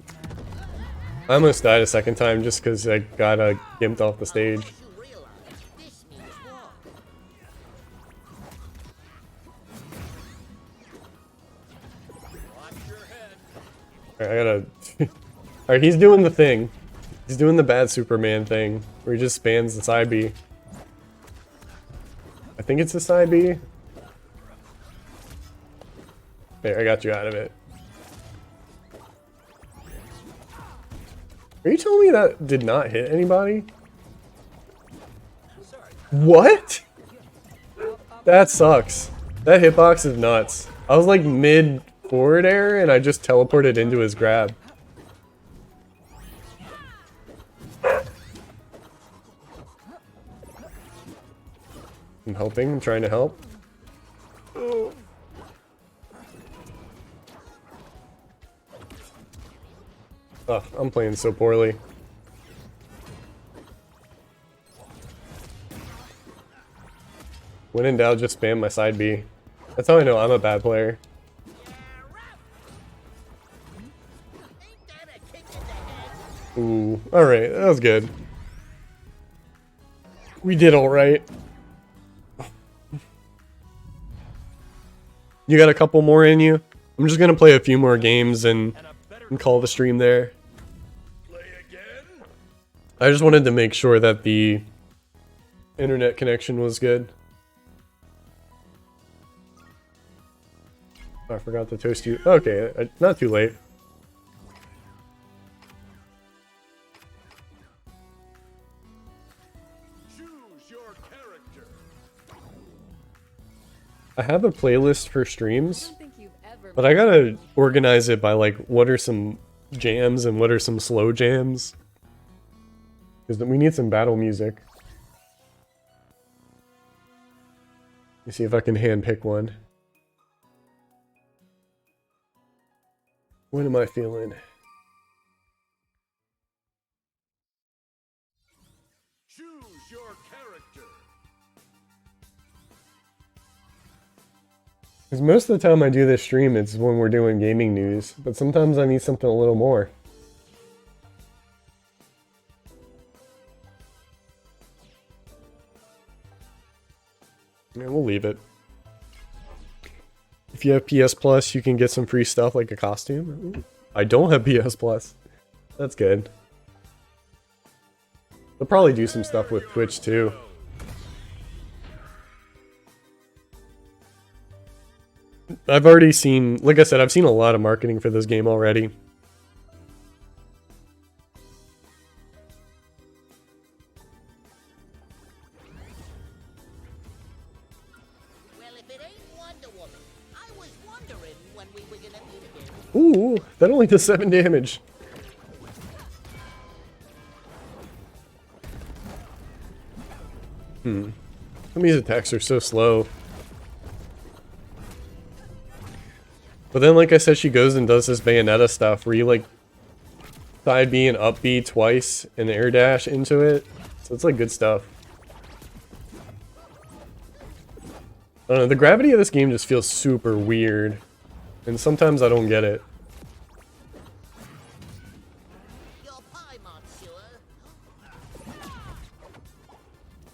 Speaker 1: almost died a second time just because I got gimped off the stage.
Speaker 9: You realize this means war.
Speaker 7: Watch your head.
Speaker 1: Alright, I gotta. Alright, he's doing the thing. He's doing the bad Superman thing where he just spans the side B. I think it's the side B. There, I got you out of it. Are you telling me that did not hit anybody? What? That sucks. That hitbox is nuts. I was like mid forward air and I just teleported into his grab. I'm helping, I'm trying to help. Oh. Ugh, I'm playing so poorly. When in doubt, just spam my side B. That's how I know I'm a bad player. Ooh, alright, that was good. We did alright. You got a couple more in you? I'm just gonna play a few more games and call the stream there. I just wanted to make sure that the internet connection was good. Oh, I forgot to toast you. Okay, not too late.
Speaker 7: Choose your character.
Speaker 1: I have a playlist for streams, but I gotta organize it by like what are some jams and what are some slow jams. Because we need some battle music. Let me see if I can hand pick one. What am I feeling?
Speaker 7: Choose your character.
Speaker 1: Because most of the time I do this stream, it's when we're doing gaming news, but sometimes I need something a little more. Yeah, we'll leave it. If you have PS Plus, you can get some free stuff like a costume. Ooh, I don't have PS Plus. That's good. They'll probably do some stuff with Twitch too. I've already seen, like I said, I've seen a lot of marketing for this game already. Ooh, that only does 7 damage. Some of these attacks are so slow. But then, like I said, she goes and does this Bayonetta stuff where you, like, side B and up B twice and air dash into it. So it's, like, good stuff. I don't know, the gravity of this game just feels super weird. And sometimes I don't get it.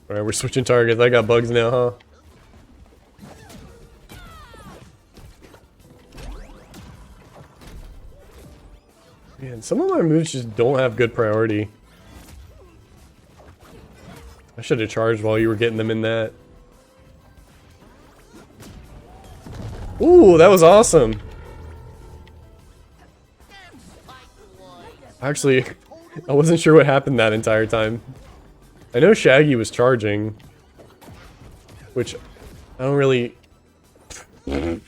Speaker 1: Alright, we're switching targets. I got bugs now, huh? Man, some of my moves just don't have good priority. I should have charged while you were getting them in that. Ooh, that was awesome. Actually, I wasn't sure what happened that entire time. I know Shaggy was charging, which I don't really... Alright,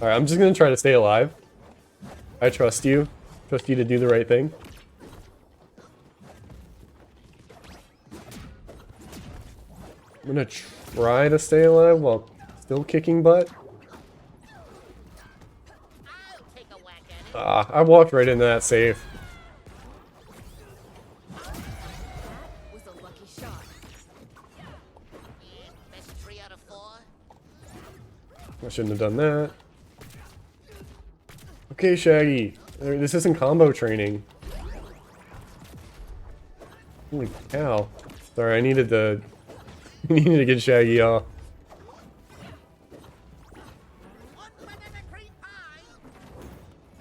Speaker 1: I'm just gonna try to stay alive. I trust you. Trust you to do the right thing. I'm gonna try to stay alive while still kicking butt. Ah, I walked right into that safe. I shouldn't have done that. Okay, Shaggy. This isn't combo training. Holy cow. Sorry, I needed to get Shaggy off.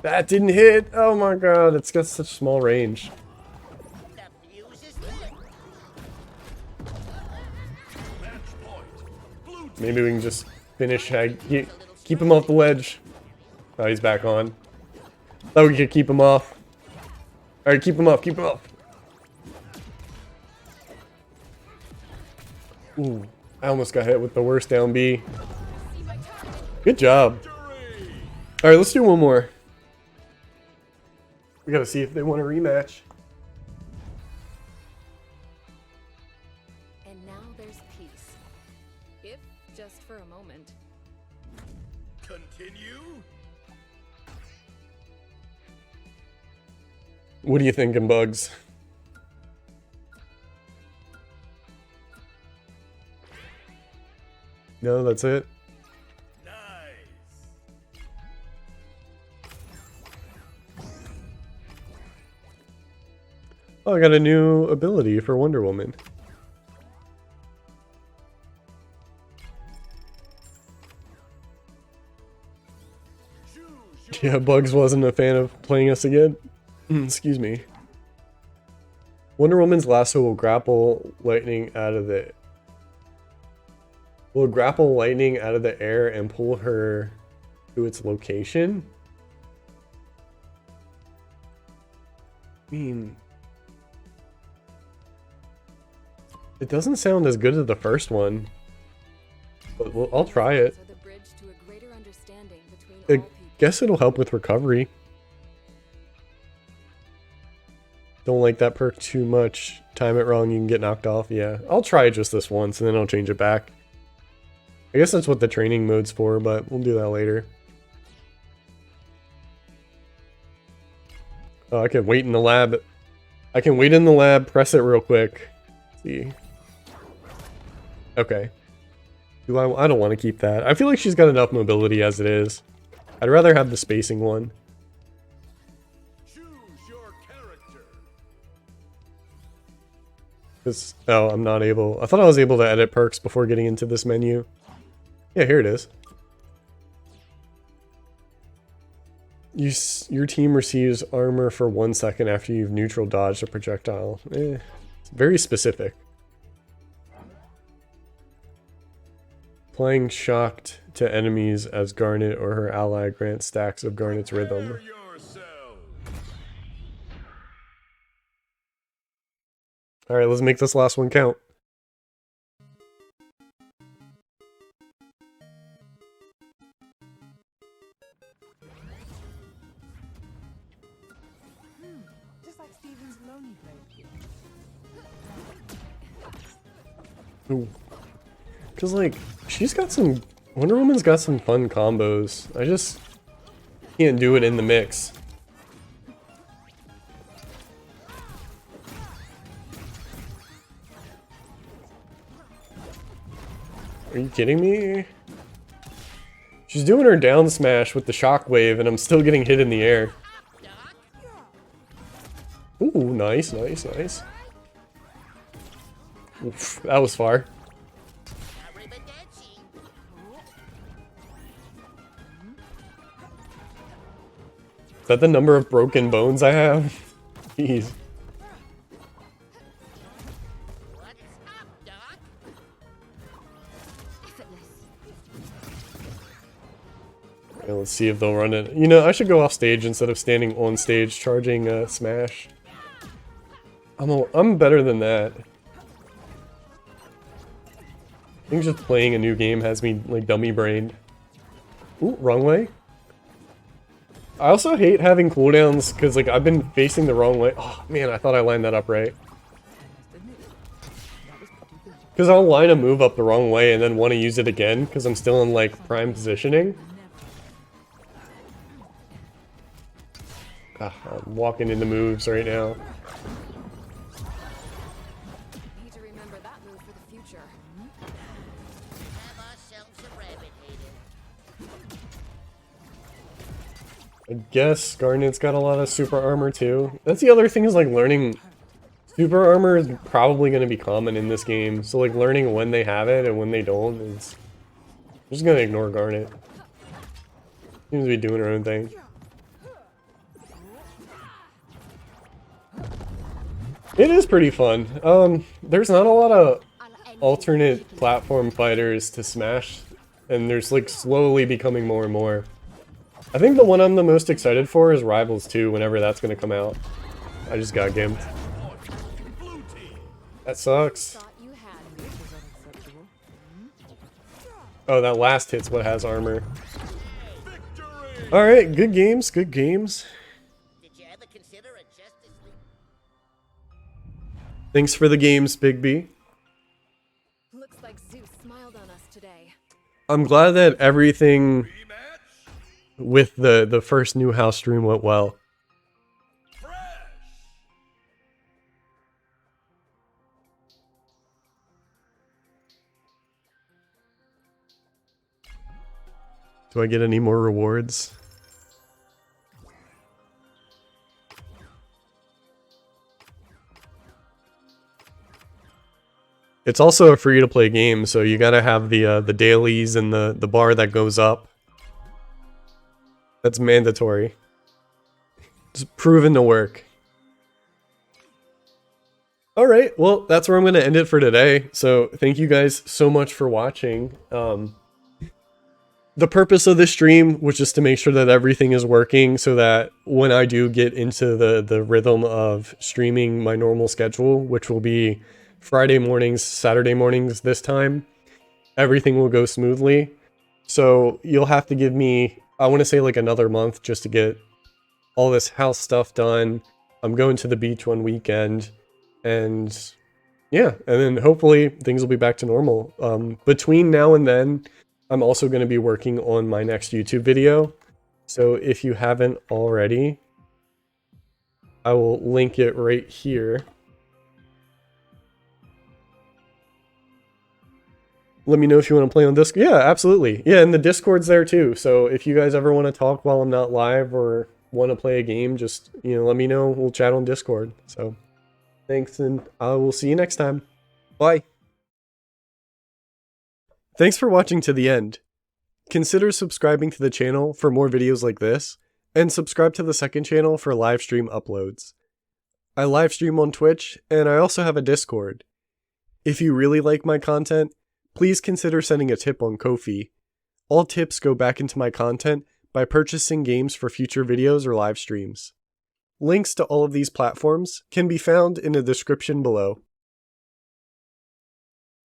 Speaker 1: That didn't hit! Oh my god, it's got such small range. Maybe we can just finish Shaggy. Keep him off the ledge. Oh, he's back on. Thought we could keep him off. Alright, keep him off, keep him off. Ooh, I almost got hit with the worst down B. Good job. Alright, let's do one more. We gotta see if they want a rematch.
Speaker 8: And now there's peace. If just for a moment.
Speaker 7: Continue.
Speaker 1: What are you thinking, Bugs? No, that's it. Oh, I got a new ability for Wonder Woman. Yeah, Bugs wasn't a fan of playing us again. Excuse me. Wonder Woman's lasso will grapple lightning out of the... Will grapple lightning out of the air and pull her to its location? I mean... It doesn't sound as good as the first one. But I'll try it. I guess it'll help with recovery. Don't like that perk too much. Time it wrong, you can get knocked off. Yeah, I'll try it just this once and then I'll change it back. I guess that's what the training mode's for, but we'll do that later. Oh, I can wait in the lab. I can wait in the lab, press it real quick. Let's see. Okay. I don't want to keep that. I feel like she's got enough mobility as it is. I'd rather have the spacing one.
Speaker 7: Choose your character.
Speaker 1: Oh, I'm not able. I thought I was able to edit perks before getting into this menu. Yeah, here it is. Your team receives armor for 1 second after you've neutral dodged a projectile. It's very specific. Applying shocked to enemies as Garnet or her ally grants stacks of Garnet's rhythm. Alright, let's make this last one count.
Speaker 6: Just like Steven's lonely place.
Speaker 1: Ooh. Cause like, she's got some... Wonder Woman's got some fun combos. I just can't do it in the mix. Are you kidding me? She's doing her down smash with the shockwave and I'm still getting hit in the air. Ooh, nice, nice, nice. Oof, that was far. Is that the number of broken bones I have? Jeez. Okay, let's see if they'll run it. You know, I should go off stage instead of standing on stage charging smash. I'm better than that. I think just playing a new game has me like dummy brained. Ooh, wrong way. I also hate having cooldowns because like I've been facing the wrong way. Oh man, I thought I lined that up right. Because I'll line a move up the wrong way and then want to use it again because I'm still in like prime positioning. Ah, I'm walking into moves right now.
Speaker 8: Need to remember that move for the future.
Speaker 9: Have ourselves a rabbit hater.
Speaker 1: I guess Garnet's got a lot of super armor too. That's the other thing is like learning super armor is probably going to be common in this game. So like learning when they have it and when they don't is... I'm just going to ignore Garnet. Seems to be doing her own thing. It is pretty fun. There's not a lot of alternate platform fighters to smash, and there's like slowly becoming more and more. I think the one I'm the most excited for is Rivals 2, whenever that's going to come out. I just got gimped. That sucks. Oh, that last hit's what has armor. Alright, good games, good games.
Speaker 9: Did you ever consider a Justice League?
Speaker 1: Thanks for the games, Big B.
Speaker 8: Looks like Zeus smiled on us today.
Speaker 1: I'm glad that everything with the first new house stream went well. Do I get any more rewards? It's also a free-to-play game, so you gotta have the dailies and the bar that goes up. That's mandatory. It's proven to work. Alright, well, that's where I'm gonna end it for today. So, thank you guys so much for watching. The purpose of this stream was just to make sure that everything is working so that when I do get into the rhythm of streaming my normal schedule, which will be Friday mornings, Saturday mornings this time, everything will go smoothly. So you'll have to give me, I want to say like another month just to get all this house stuff done. I'm going to the beach one weekend and yeah, and then hopefully things will be back to normal. Between now and then, I'm also going to be working on my next YouTube video. So if you haven't already, I will link it right here. Let me know if you want to play on Discord. Yeah, absolutely. Yeah, and the Discord's there too. So if you guys ever want to talk while I'm not live or want to play a game, just, you know, let me know. We'll chat on Discord. So thanks, and I will see you next time. Bye. Thanks for watching to the end. Consider subscribing to the channel for more videos like this, and subscribe to the second channel for live stream uploads. I live stream on Twitch, and I also have a Discord. If you really like my content, please consider sending a tip on Ko-fi. All tips go back into my content by purchasing games for future videos or live streams. Links to all of these platforms can be found in the description below.